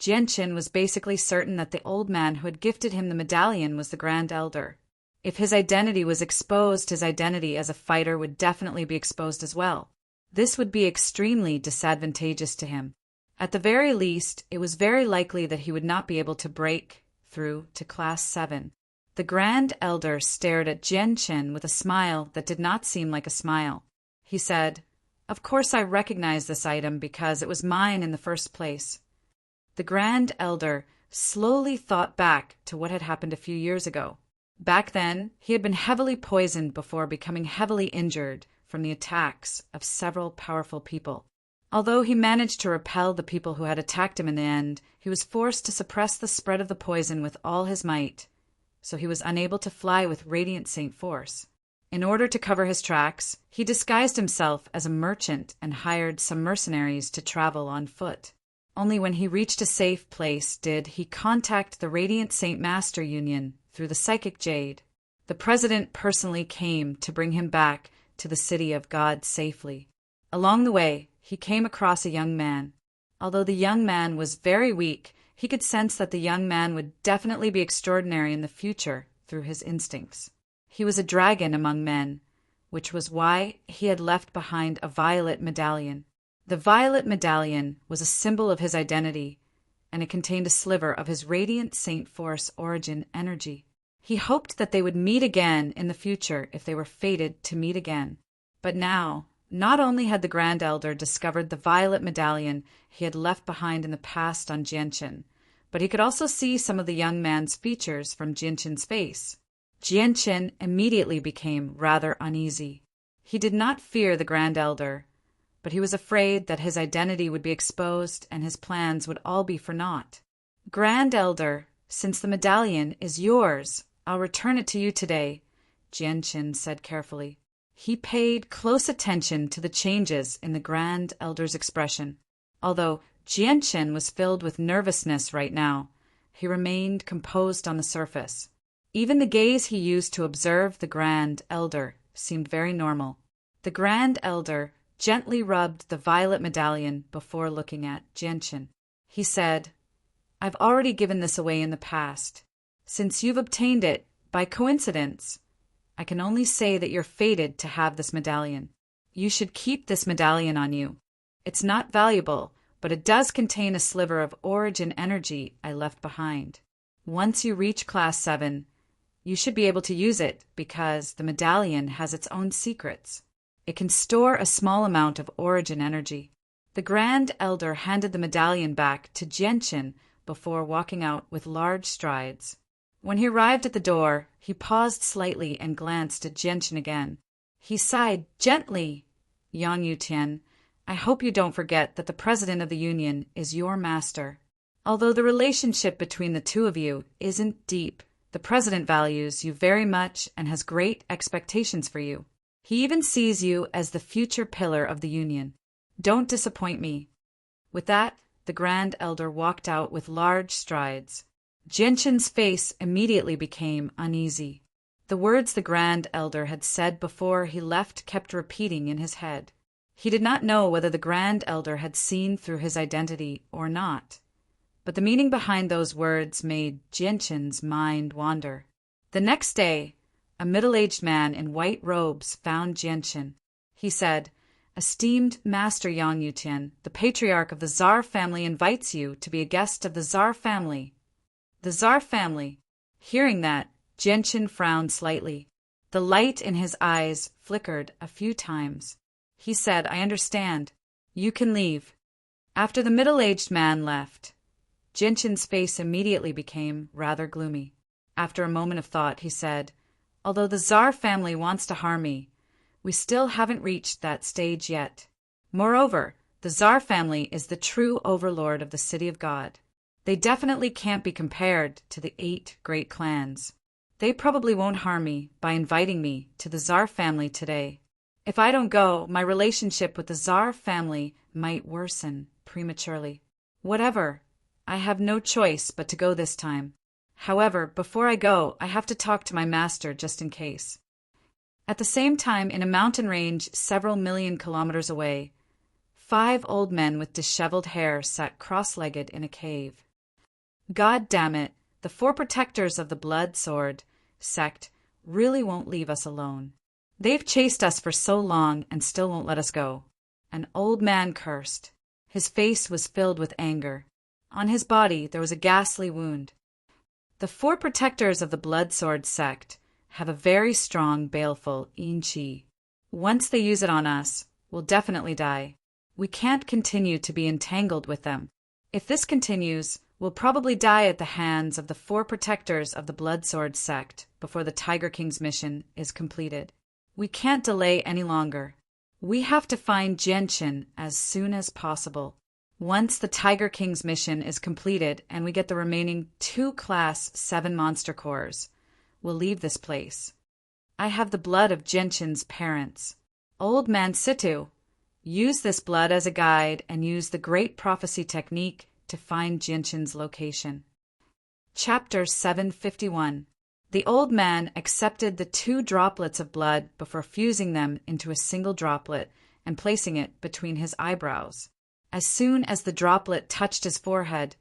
Jianchen was basically certain that the old man who had gifted him the medallion was the Grand Elder. If his identity was exposed, his identity as a fighter would definitely be exposed as well. This would be extremely disadvantageous to him. At the very least, it was very likely that he would not be able to break through to Class 7. The Grand Elder stared at Jianchen with a smile that did not seem like a smile. He said, "Of course I recognize this item because it was mine in the first place." The Grand Elder slowly thought back to what had happened a few years ago. Back then, he had been heavily poisoned before becoming heavily injured from the attacks of several powerful people. Although he managed to repel the people who had attacked him in the end, he was forced to suppress the spread of the poison with all his might, so he was unable to fly with Radiant Saint Force. In order to cover his tracks, he disguised himself as a merchant and hired some mercenaries to travel on foot. Only when he reached a safe place did he contact the Radiant Saint Master Union through the Psychic Jade. The president personally came to bring him back to the City of God safely. Along the way, he came across a young man. Although the young man was very weak, he could sense that the young man would definitely be extraordinary in the future through his instincts. He was a dragon among men, which was why he had left behind a violet medallion. The violet medallion was a symbol of his identity, and it contained a sliver of his Radiant Saint Force origin energy. He hoped that they would meet again in the future if they were fated to meet again. But now, not only had the Grand Elder discovered the violet medallion he had left behind in the past on Jianchen, but he could also see some of the young man's features from Jianchen's face. Jianchen immediately became rather uneasy. He did not fear the Grand Elder, but he was afraid that his identity would be exposed and his plans would all be for naught. "Grand Elder, since the medallion is yours, I'll return it to you today," Jianchen said carefully. He paid close attention to the changes in the Grand Elder's expression. Although Jianchen was filled with nervousness right now, he remained composed on the surface. Even the gaze he used to observe the Grand Elder seemed very normal. The Grand Elder gently rubbed the violet medallion before looking at Jianchen. He said, "I've already given this away in the past. Since you've obtained it by coincidence, I can only say that you're fated to have this medallion. You should keep this medallion on you. It's not valuable, but it does contain a sliver of origin energy I left behind. Once you reach Class 7, you should be able to use it because the medallion has its own secrets. It can store a small amount of origin energy." The Grand Elder handed the medallion back to Jianchen before walking out with large strides. When he arrived at the door, he paused slightly and glanced at Jianchen again. He sighed gently. "Yang Yutian, I hope you don't forget that the president of the union is your master. Although the relationship between the two of you isn't deep, the president values you very much and has great expectations for you. He even sees you as the future pillar of the union. Don't disappoint me." With that, the Grand Elder walked out with large strides. Jianchen's face immediately became uneasy. The words the Grand Elder had said before he left kept repeating in his head. He did not know whether the Grand Elder had seen through his identity or not, but the meaning behind those words made Jianchen's mind wander. The next day, a middle-aged man in white robes found Jianchen. He said, "Esteemed Master Yang Yutian, the patriarch of the Tsar family invites you to be a guest of the Tsar family." The Tsar family. Hearing that, Jianchen frowned slightly. The light in his eyes flickered a few times. He said, "I understand. You can leave." After the middle-aged man left, Jianchen's face immediately became rather gloomy. After a moment of thought, he said, "Although the Tsar family wants to harm me, we still haven't reached that stage yet. Moreover, the Tsar family is the true overlord of the City of God. They definitely can't be compared to the 8 great clans. They probably won't harm me by inviting me to the Tsar family today. If I don't go, my relationship with the Tsar family might worsen prematurely. Whatever, I have no choice but to go this time. However, before I go, I have to talk to my master just in case." At the same time, in a mountain range several million kilometers away, 5 old men with disheveled hair sat cross-legged in a cave. "God damn it, the 4 protectors of the Blood Sword sect really won't leave us alone. They've chased us for so long and still won't let us go." An old man cursed. His face was filled with anger. On his body there was a ghastly wound. The four protectors of the blood sword sect have a very strong, baleful yin qi. Once they use it on us, we'll definitely die. We can't continue to be entangled with them. If this continues, we'll probably die at the hands of the four protectors of the blood sword sect before the Tiger King's mission is completed. We can't delay any longer. We have to find Genshin as soon as possible. Once the Tiger King's mission is completed and we get the remaining 2 Class 7 monster cores, we'll leave this place. I have the blood of Genshin's parents. Old Man Situ, use this blood as a guide and use the Great Prophecy technique to find Genshin's location. Chapter 751. The old man accepted the 2 droplets of blood before fusing them into a single droplet and placing it between his eyebrows. As soon as the droplet touched his forehead,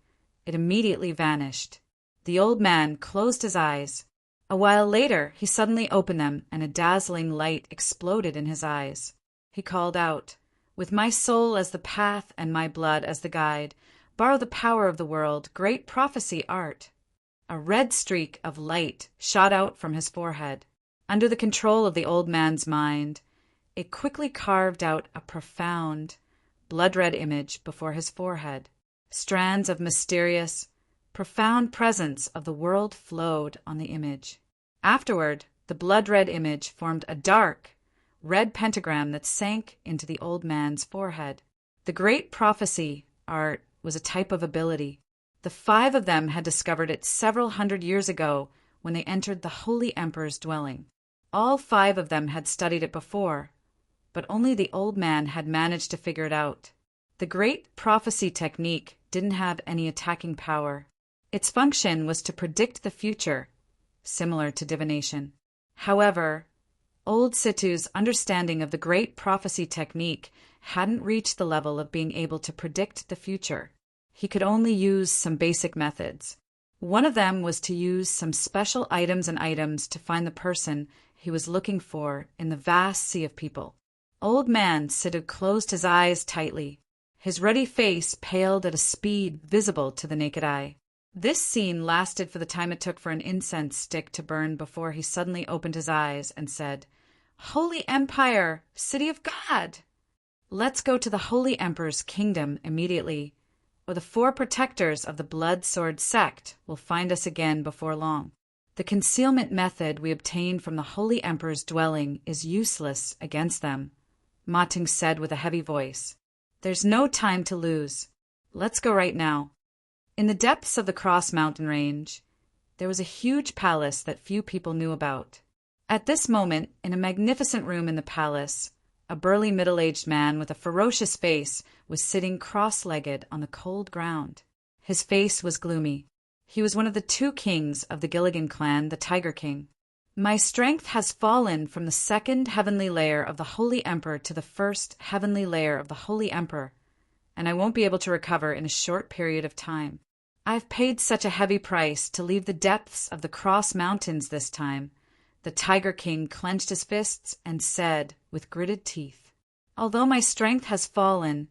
it immediately vanished. The old man closed his eyes. A while later, he suddenly opened them and a dazzling light exploded in his eyes. He called out, "With my soul as the path and my blood as the guide, borrow the power of the world, great prophecy art." A red streak of light shot out from his forehead. Under the control of the old man's mind, it quickly carved out a profound, blood-red image before his forehead. Strands of mysterious, profound presence of the world flowed on the image. Afterward, the blood-red image formed a dark, red pentagram that sank into the old man's forehead. The great prophecy art was a type of ability. The 5 of them had discovered it several hundred years ago when they entered the Holy Emperor's dwelling. All 5 of them had studied it before, but only the old man had managed to figure it out. The Great Prophecy technique didn't have any attacking power. Its function was to predict the future, similar to divination. However, Old Situ's understanding of the Great Prophecy technique hadn't reached the level of being able to predict the future. He could only use some basic methods. One of them was to use some special items to find the person he was looking for in the vast sea of people. Old Man Situ closed his eyes tightly. His ruddy face paled at a speed visible to the naked eye. This scene lasted for the time it took for an incense stick to burn before he suddenly opened his eyes and said, "Holy Empire, City of God! Let's go to the Holy Emperor's kingdom immediately, or the 4 protectors of the Blood Sword sect will find us again before long. The concealment method we obtained from the Holy Emperor's dwelling is useless against them," Ma Ting said with a heavy voice. "There's no time to lose. Let's go right now." In the depths of the Cross Mountain Range, there was a huge palace that few people knew about. At this moment, in a magnificent room in the palace, a burly middle-aged man with a ferocious face was sitting cross-legged on the cold ground. His face was gloomy. He was one of the 2 kings of the Gilligan clan, the Tiger King. "My strength has fallen from the 2nd heavenly layer of the Holy Emperor to the 1st heavenly layer of the Holy Emperor, and I won't be able to recover in a short period of time. I've paid such a heavy price to leave the depths of the Cross Mountains this time." The Tiger King clenched his fists and said with gritted teeth, "Although my strength has fallen,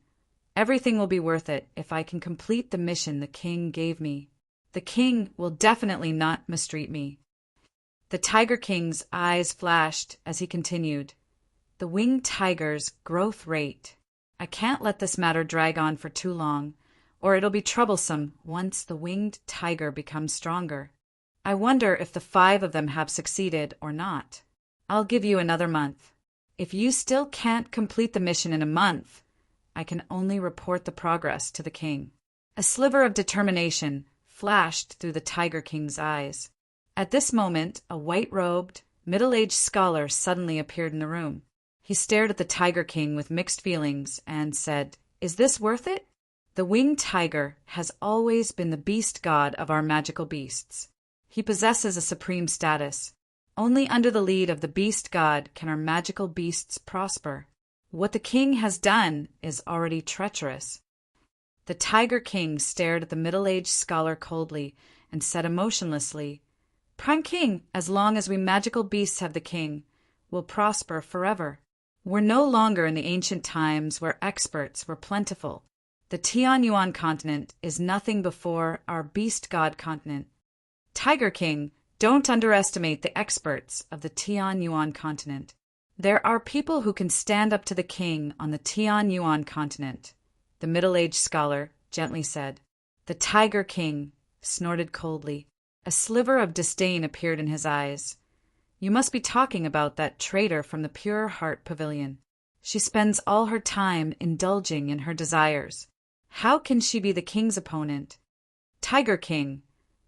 everything will be worth it if I can complete the mission the king gave me. The king will definitely not mistreat me." The Tiger King's eyes flashed as he continued, "The winged tiger's growth rate. I can't let this matter drag on for too long, or it'll be troublesome once the winged tiger becomes stronger. I wonder if the 5 of them have succeeded or not. I'll give you another month. If you still can't complete the mission in a month, I can only report the progress to the king." A sliver of determination flashed through the Tiger King's eyes. At this moment, a white-robed, middle-aged scholar suddenly appeared in the room. He stared at the Tiger King with mixed feelings and said, "Is this worth it? The winged tiger has always been the beast god of our magical beasts. He possesses a supreme status. Only under the lead of the beast god can our magical beasts prosper. What the king has done is already treacherous." The Tiger King stared at the middle-aged scholar coldly and said emotionlessly, "Prime King, as long as we magical beasts have the king, we'll prosper forever. We're no longer in the ancient times where experts were plentiful. The Tianyuan continent is nothing before our beast god continent. Tiger King, don't underestimate the experts of the Tianyuan continent. There are people who can stand up to the king on the Tianyuan continent, the middle-aged scholar gently said. The Tiger King snorted coldly. A sliver of disdain appeared in his eyes. You must be talking about that traitor from the Pure Heart Pavilion. She spends all her time indulging in her desires. How can she be the king's opponent? Tiger King,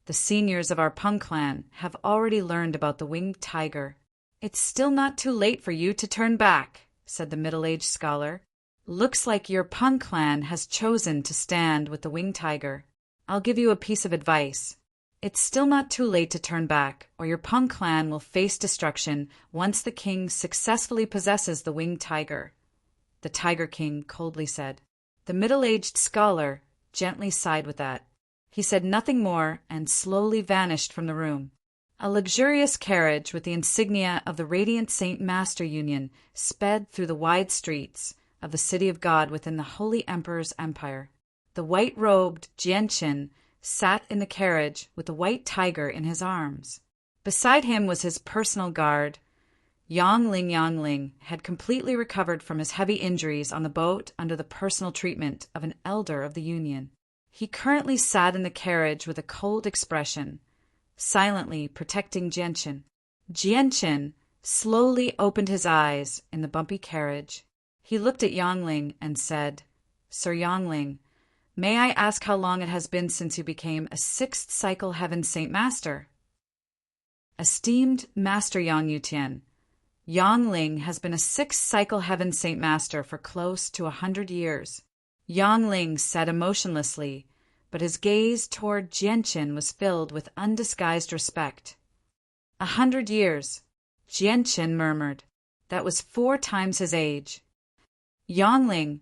the seniors of our Pung clan have already learned about the winged tiger. It's still not too late for you to turn back, said the middle-aged scholar. Looks like your Pung clan has chosen to stand with the winged tiger. I'll give you a piece of advice. It's still not too late to turn back, or your Pung clan will face destruction once the king successfully possesses the winged tiger, the Tiger King coldly said. The middle-aged scholar gently sighed with that. He said nothing more and slowly vanished from the room. A luxurious carriage with the insignia of the Radiant Saint Master Union sped through the wide streets of the City of God within the Holy Emperor's empire. The white-robed Jianqin sat in the carriage with the white tiger in his arms. Beside him was his personal guard. Yangling had completely recovered from his heavy injuries on the boat under the personal treatment of an elder of the Union. He currently sat in the carriage with a cold expression, silently protecting Jianqin. Jianqin slowly opened his eyes in the bumpy carriage. He looked at Yangling and said, Sir Yangling, may I ask how long it has been since you became a 6th Cycle Heaven Saint Master? Esteemed Master Yang Yutian, Yangling has been a 6th Cycle Heaven Saint Master for close to 100 years. Yangling sat emotionlessly, but his gaze toward Jianqin was filled with undisguised respect. 100 years, Jianqin murmured. That was 4 times his age. Yangling,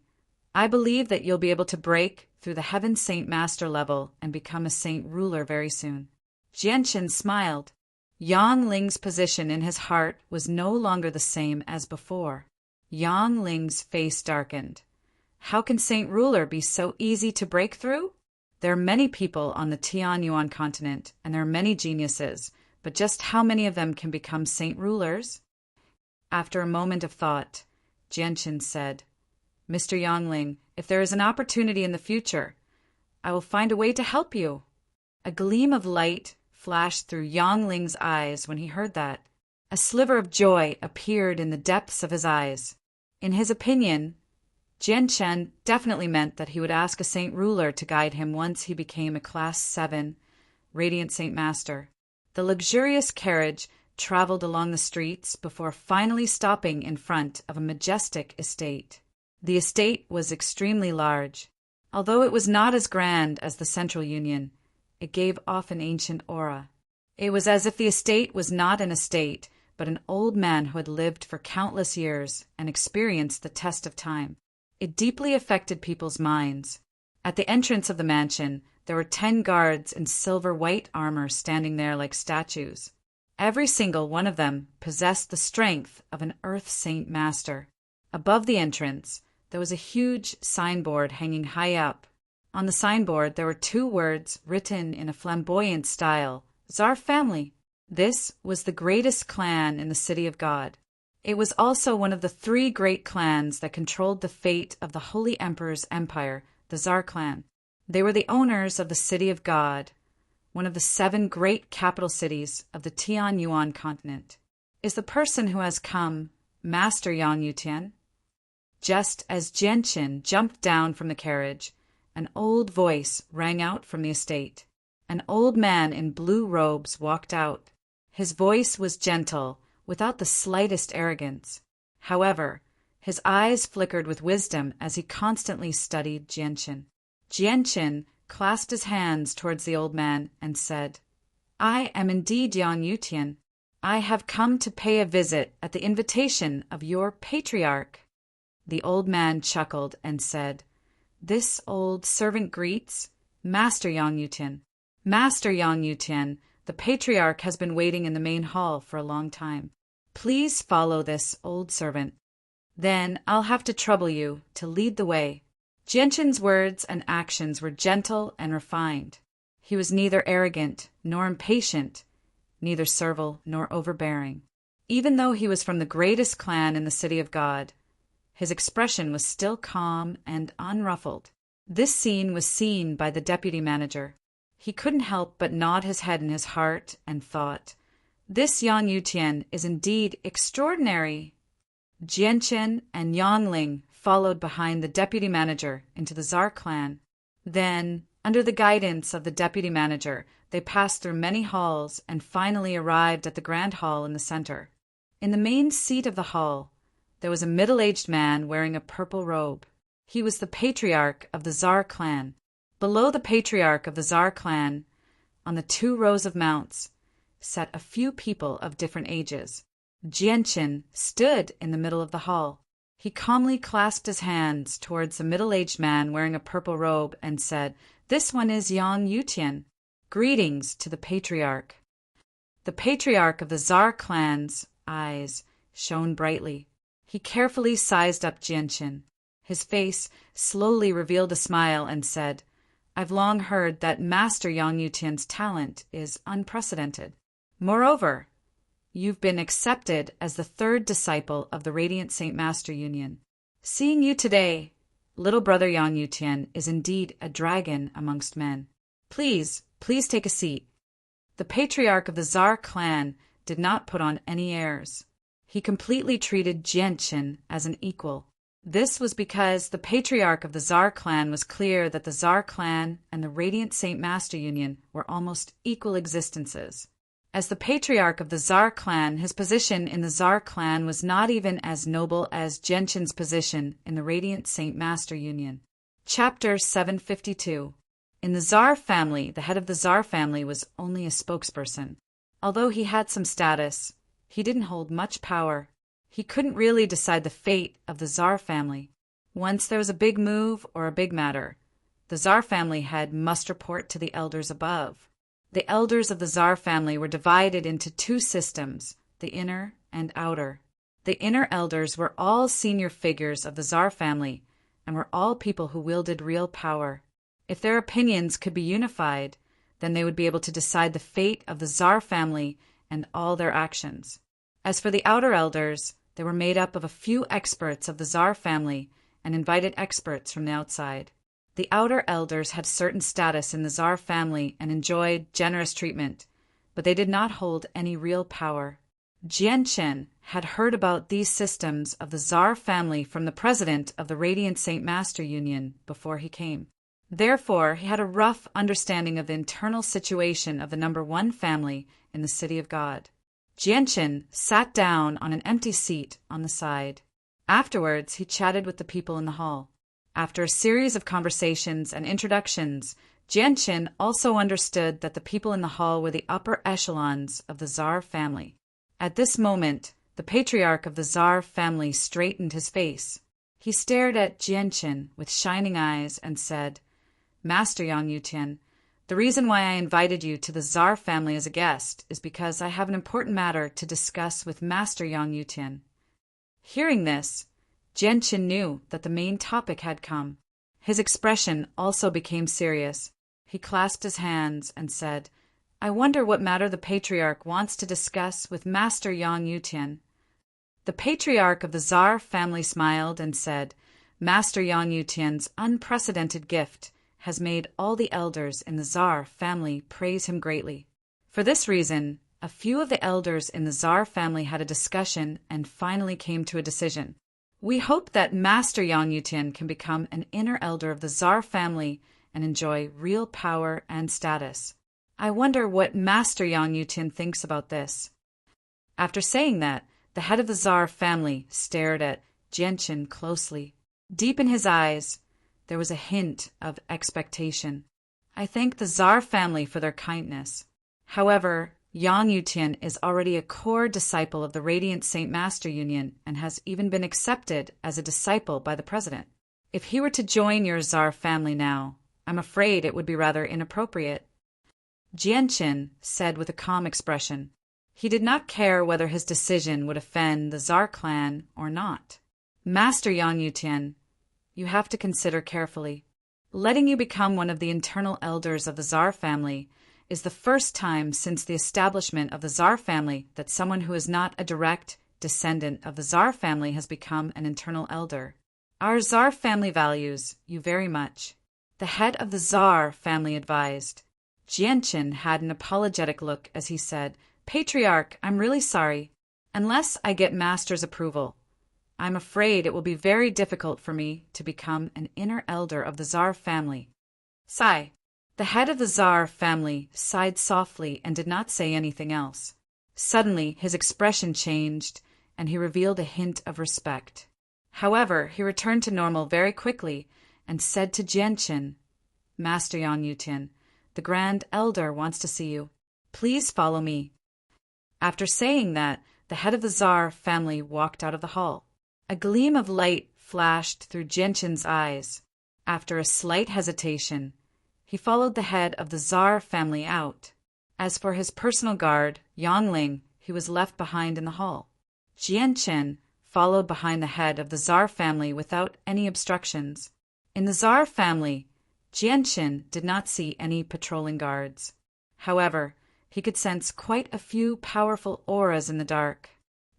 I believe that you'll be able to break through the Heaven Saint Master level and become a Saint Ruler very soon. Jianqin smiled. Yangling's position in his heart was no longer the same as before. Yangling's face darkened. How can Saint Ruler be so easy to break through? There are many people on the Tianyuan continent, and there are many geniuses, but just how many of them can become Saint Rulers? After a moment of thought, Jianqin said, Mr. Yangling, if there is an opportunity in the future, I will find a way to help you. A gleam of light flashed through Yangling's eyes when he heard that. A sliver of joy appeared in the depths of his eyes. In his opinion, Jianqin definitely meant that he would ask a Saint Ruler to guide him once he became a Class 7 Radiant Saint Master. The luxurious carriage traveled along the streets before finally stopping in front of a majestic estate. The estate was extremely large. Although it was not as grand as the Central Union, it gave off an ancient aura. It was as if the estate was not an estate, but an old man who had lived for countless years and experienced the test of time. It deeply affected people's minds. At the entrance of the mansion, there were 10 guards in silver white armor standing there like statues. Every single one of them possessed the strength of an Earth Saint Master. Above the entrance, there was a huge signboard hanging high up. On the signboard, there were 2 words written in a flamboyant style, Tsar family. This was the greatest clan in the City of God. It was also one of the 3 great clans that controlled the fate of the Holy Emperor's empire, the Tsar clan. They were the owners of the City of God, one of the 7 great capital cities of the Tianyuan continent. Is the person who has come Master Yang Yutian? Just as Jianqin jumped down from the carriage, an old voice rang out from the estate. An old man in blue robes walked out. His voice was gentle, without the slightest arrogance. However, his eyes flickered with wisdom as he constantly studied Jianqin. Jianqin clasped his hands towards the old man and said, I am indeed Yang Yutian. I have come to pay a visit at the invitation of your patriarch. The old man chuckled and said, This old servant greets Master Yang Yutian. Master Yang Yutian, the patriarch has been waiting in the main hall for a long time. Please follow this old servant. Then I'll have to trouble you to lead the way. Jianqin's words and actions were gentle and refined. He was neither arrogant nor impatient, neither servile nor overbearing. Even though he was from the greatest clan in the city of God, his expression was still calm and unruffled. This scene was seen by the deputy manager. He couldn't help but nod his head in his heart and thought, "This Yang Yutian is indeed extraordinary." Jianchen and Yangling followed behind the deputy manager into the Tsar clan. Then, under the guidance of the deputy manager, they passed through many halls and finally arrived at the grand hall in the center. In the main seat of the hall, there was a middle-aged man wearing a purple robe. He was the patriarch of the Tsar clan. Below the patriarch of the Tsar clan, on the 2 rows of mounts, sat a few people of different ages. Jianchen stood in the middle of the hall. He calmly clasped his hands towards the middle-aged man wearing a purple robe and said, "This one is Yang Yutian. Greetings to the patriarch." The patriarch of the Tsar clan's eyes shone brightly. He carefully sized up Jianchen. His face slowly revealed a smile and said, "I've long heard that Master Yang Yutian's talent is unprecedented. Moreover, you've been accepted as the 3rd disciple of the Radiant Saint Master Union. Seeing you today, little brother Yang Yutian is indeed a dragon amongst men. Please take a seat." The patriarch of the Tsar clan did not put on any airs. He completely treated Jianchen as an equal. This was because the patriarch of the Tsar clan was clear that the Tsar clan and the Radiant Saint Master Union were almost equal existences. As the patriarch of the Tsar clan, his position in the Tsar clan was not even as noble as Jianchen's position in the Radiant Saint Master Union. Chapter 752. In the Tsar family, the head of the Tsar family was only a spokesperson. Although he had some status, he didn't hold much power. He couldn't really decide the fate of the Tsar family. Once there was a big move or a big matter, the Tsar family head must report to the elders above. The elders of the Tsar family were divided into 2 systems, the inner and outer. The inner elders were all senior figures of the Tsar family and were all people who wielded real power. If their opinions could be unified, then they would be able to decide the fate of the Tsar family and all their actions. As for the outer elders, they were made up of a few experts of the Tsar family and invited experts from the outside. The outer elders had certain status in the Tsar family and enjoyed generous treatment, but they did not hold any real power. Jianchen had heard about these systems of the Tsar family from the president of the Radiant Saint Master Union before he came. Therefore, he had a rough understanding of the internal situation of the number 1 family in the City of God. Jianchen sat down on an empty seat on the side. Afterwards, he chatted with the people in the hall. After a series of conversations and introductions, Jianchen also understood that the people in the hall were the upper echelons of the Tsar family. At this moment, the patriarch of the Tsar family straightened his face. He stared at Jianchen with shining eyes and said, "Master Yang Yutian, the reason why I invited you to the Tsar family as a guest is because I have an important matter to discuss with Master Yang Yutian." Hearing this, Jianchen knew that the main topic had come. His expression also became serious. He clasped his hands and said, "I wonder what matter the patriarch wants to discuss with Master Yang Yutian." The patriarch of the Tsar family smiled and said, "Master Yang Yutian's unprecedented gift has made all the elders in the Tsar family praise him greatly. For this reason, a few of the elders in the Tsar family had a discussion and finally came to a decision. We hope that Master Yang Yutian can become an inner elder of the Tsar family and enjoy real power and status. I wonder what Master Yang Yutian thinks about this." After saying that, the head of the Tsar family stared at Jianchen closely. Deep in his eyes, there was a hint of expectation. "I thank the Tsar family for their kindness. However, Yang Yutian is already a core disciple of the Radiant Saint Master Union and has even been accepted as a disciple by the president. If he were to join your Tsar family now, I'm afraid it would be rather inappropriate." Jianchen said with a calm expression. He did not care whether his decision would offend the Tsar clan or not. "Master Yang Yutian, you have to consider carefully. Letting you become one of the internal elders of the Tsar family is the first time since the establishment of the Tsar family that someone who is not a direct descendant of the Tsar family has become an internal elder. Our Tsar family values you very much. The head of the Tsar family advised. Jianchen had an apologetic look as he said, "Patriarch, I'm really sorry. Unless I get Master's approval, I'm afraid it will be very difficult for me to become an inner elder of the Tsar family." Sigh. The head of the Tsar family sighed softly and did not say anything else. Suddenly his expression changed, and he revealed a hint of respect. However, he returned to normal very quickly and said to Jianchen, "Master Yang Yutian, the Grand Elder wants to see you. Please follow me." After saying that, the head of the Tsar family walked out of the hall. A gleam of light flashed through Jianchen's eyes. After a slight hesitation, he followed the head of the Tsar family out. As for his personal guard, Yangling, he was left behind in the hall. Jianchen followed behind the head of the Tsar family without any obstructions. In the Tsar family, Jianchen did not see any patrolling guards. However, he could sense quite a few powerful auras in the dark.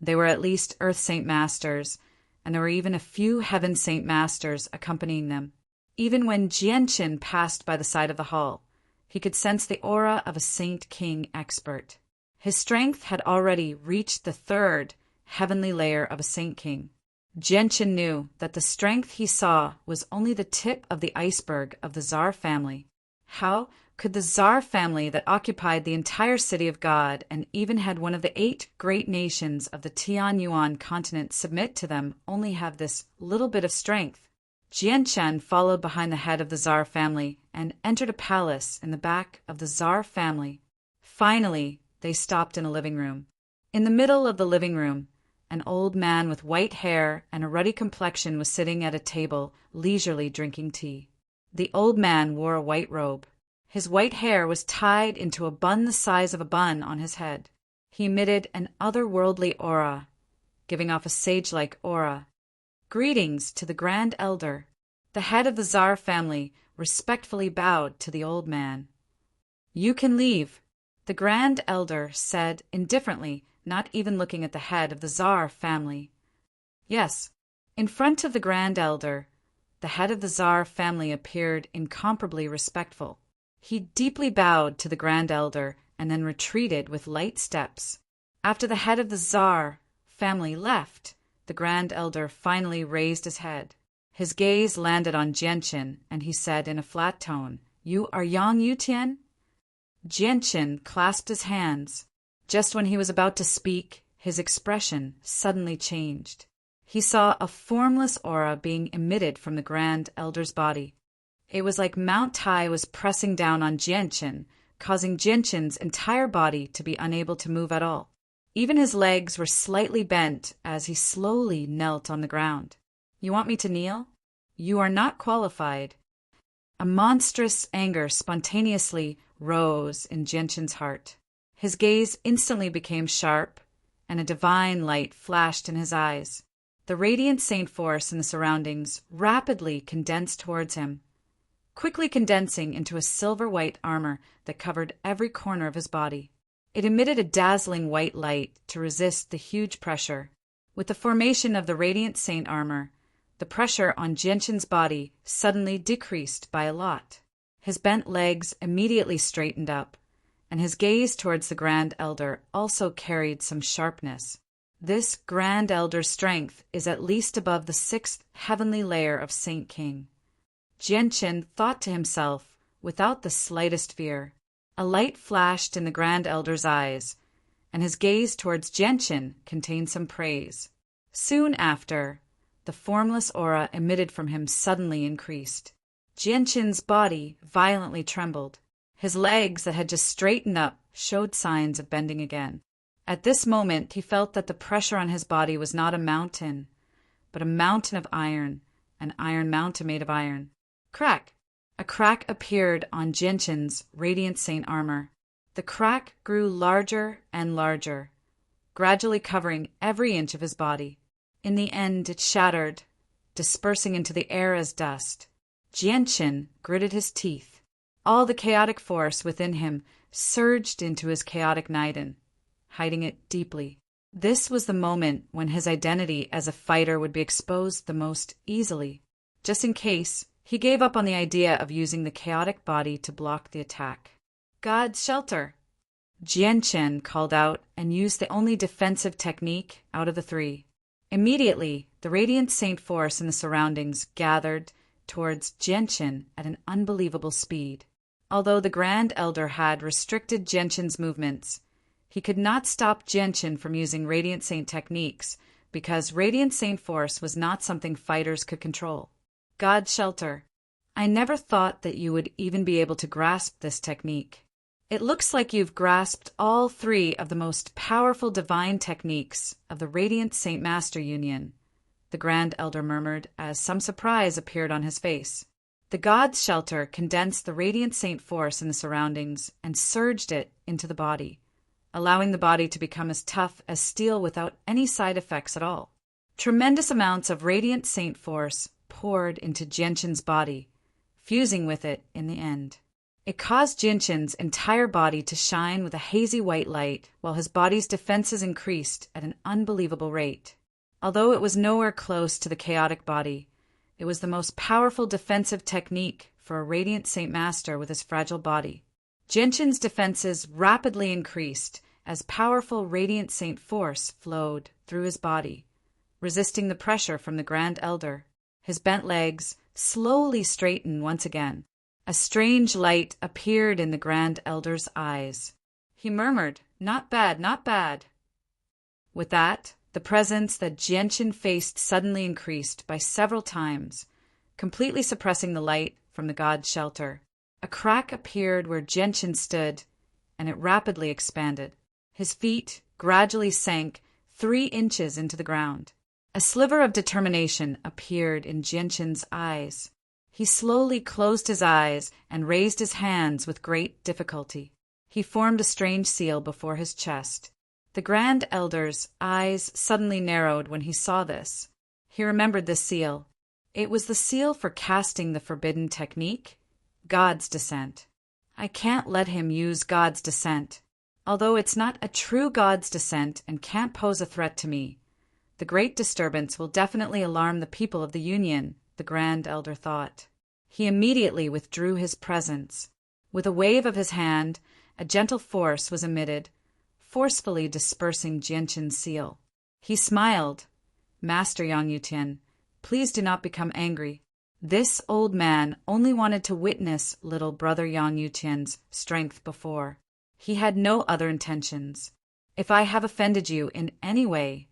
They were at least Earth Saint Masters, and there were even a few Heaven Saint Masters accompanying them. Even when Jianchen passed by the side of the hall, he could sense the aura of a Saint King expert. His strength had already reached the third heavenly layer of a Saint King. Jianchen knew that the strength he saw was only the tip of the iceberg of the Tsar family. How could the Tsar family that occupied the entire city of God and even had one of the 8 great nations of the Tianyuan continent submit to them only have this little bit of strength? Jianchen followed behind the head of the Tsar family and entered a palace in the back of the Tsar family. Finally, they stopped in a living room. In the middle of the living room, an old man with white hair and a ruddy complexion was sitting at a table, leisurely drinking tea. The old man wore a white robe. His white hair was tied into a bun the size of a bun on his head. He emitted an otherworldly aura, giving off a sage-like aura. "Greetings to the Grand Elder." The head of the Tsar family respectfully bowed to the old man. "You can leave," the Grand Elder said indifferently, not even looking at the head of the Tsar family. Yes, in front of the Grand Elder, the head of the Tsar family appeared incomparably respectful. He deeply bowed to the Grand Elder and then retreated with light steps. After the head of the Tsar family left, the Grand Elder finally raised his head. His gaze landed on Jianchen, and he said in a flat tone, "You are Yang Yutian?" Jianchen clasped his hands. Just when he was about to speak, his expression suddenly changed. He saw a formless aura being emitted from the Grand Elder's body. It was like Mount Tai was pressing down on Jianchen, causing Jianchen's entire body to be unable to move at all. Even his legs were slightly bent as he slowly knelt on the ground. "You want me to kneel? You are not qualified." A monstrous anger spontaneously rose in Jianchen's heart. His gaze instantly became sharp, and a divine light flashed in his eyes. The radiant saint force in the surroundings rapidly condensed towards him, quickly condensing into a silver-white armor that covered every corner of his body. It emitted a dazzling white light to resist the huge pressure. With the formation of the radiant saint armor, the pressure on Jianchen's body suddenly decreased by a lot. His bent legs immediately straightened up, and his gaze towards the Grand Elder also carried some sharpness. This Grand Elder's strength is at least above the 6th heavenly layer of Saint King. Jianchen thought to himself, without the slightest fear. A light flashed in the Grand Elder's eyes, and his gaze towards Jianchen contained some praise. Soon after, the formless aura emitted from him suddenly increased. Jianchen's body violently trembled. His legs that had just straightened up showed signs of bending again. At this moment, he felt that the pressure on his body was not a mountain, but a mountain of iron, an iron mountain made of iron. Crack! A crack appeared on Jianchen's radiant saint armor. The crack grew larger and larger, gradually covering every inch of his body. In the end, it shattered, dispersing into the air as dust. Jianqin gritted his teeth. All the chaotic force within him surged into his chaotic Naiden, hiding it deeply. This was the moment when his identity as a fighter would be exposed the most easily. Just in case, he gave up on the idea of using the chaotic body to block the attack. "God's shelter!" Jianqin called out and used the only defensive technique out of the three. Immediately, the radiant saint force in the surroundings gathered towards Jianqin at an unbelievable speed. Although the Grand Elder had restricted Jianqin's movements, he could not stop Jianqin from using radiant saint techniques because radiant saint force was not something fighters could control. "God's shelter. I never thought that you would even be able to grasp this technique. It looks like you've grasped all three of the most powerful divine techniques of the Radiant Saint Master Union," the Grand Elder murmured as some surprise appeared on his face. The God's shelter condensed the Radiant Saint force in the surroundings and surged it into the body, allowing the body to become as tough as steel without any side effects at all. Tremendous amounts of Radiant Saint force poured into Jianqin's body, fusing with it in the end. It caused Jianqin's entire body to shine with a hazy white light, while his body's defenses increased at an unbelievable rate. Although it was nowhere close to the chaotic body, it was the most powerful defensive technique for a Radiant Saint Master with his fragile body. Jianqin's defenses rapidly increased as powerful Radiant Saint force flowed through his body, resisting the pressure from the Grand Elder. His bent legs slowly straightened once again. A strange light appeared in the Grand Elder's eyes. He murmured, "Not bad, not bad." With that, the presence that Jianqin faced suddenly increased by several times, completely suppressing the light from the God's shelter. A crack appeared where Jianqin stood, and it rapidly expanded. His feet gradually sank 3 inches into the ground. A sliver of determination appeared in Jianqin's eyes. He slowly closed his eyes and raised his hands with great difficulty. He formed a strange seal before his chest. The Grand Elder's eyes suddenly narrowed when he saw this. He remembered this seal. It was the seal for casting the forbidden technique, God's Descent. I can't let him use God's Descent. Although it's not a true God's Descent and can't pose a threat to me, the great disturbance will definitely alarm the people of the Union, the Grand Elder thought. He immediately withdrew his presence. With a wave of his hand, a gentle force was emitted, forcefully dispersing Jianqin's seal. He smiled. "Master Yang Yutian, please do not become angry. This old man only wanted to witness little brother Yang Yutian's strength before. He had no other intentions. If I have offended you in any way,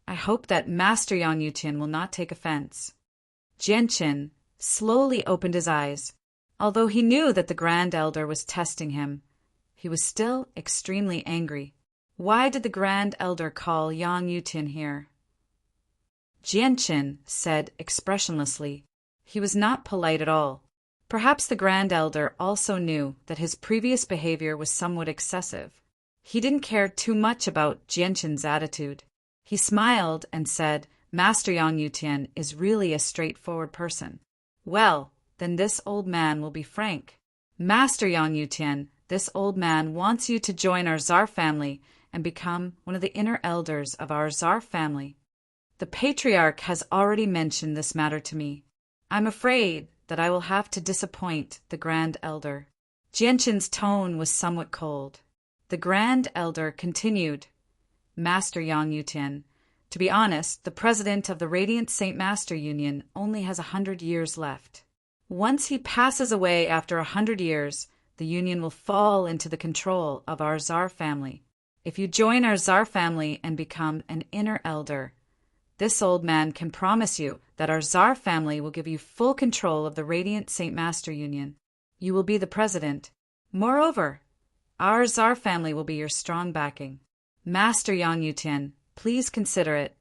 I hope that Master Yang Yutian will not take offense." Jianqin slowly opened his eyes. Although he knew that the Grand Elder was testing him, he was still extremely angry. Why did the Grand Elder call Yang Yutian here? Jianqin said expressionlessly. He was not polite at all. Perhaps the Grand Elder also knew that his previous behavior was somewhat excessive. He didn't care too much about Jianqin's attitude. He smiled and said, "Master Yang Yutian is really a straightforward person." "Well, then this old man will be frank. Master Yang Yutian, this old man wants you to join our Tsar family and become one of the inner elders of our Tsar family. The Patriarch has already mentioned this matter to me. I'm afraid that I will have to disappoint the Grand Elder." Jianqin's tone was somewhat cold. The Grand Elder continued, "Master Yang Yutian, to be honest, the president of the Radiant Saint Master Union only has 100 years left. Once he passes away after 100 years, the Union will fall into the control of our Tsar family. If you join our Tsar family and become an inner elder, this old man can promise you that our Tsar family will give you full control of the Radiant Saint Master Union. You will be the president. Moreover, our Tsar family will be your strong backing. Master Yang Yutian, please consider it.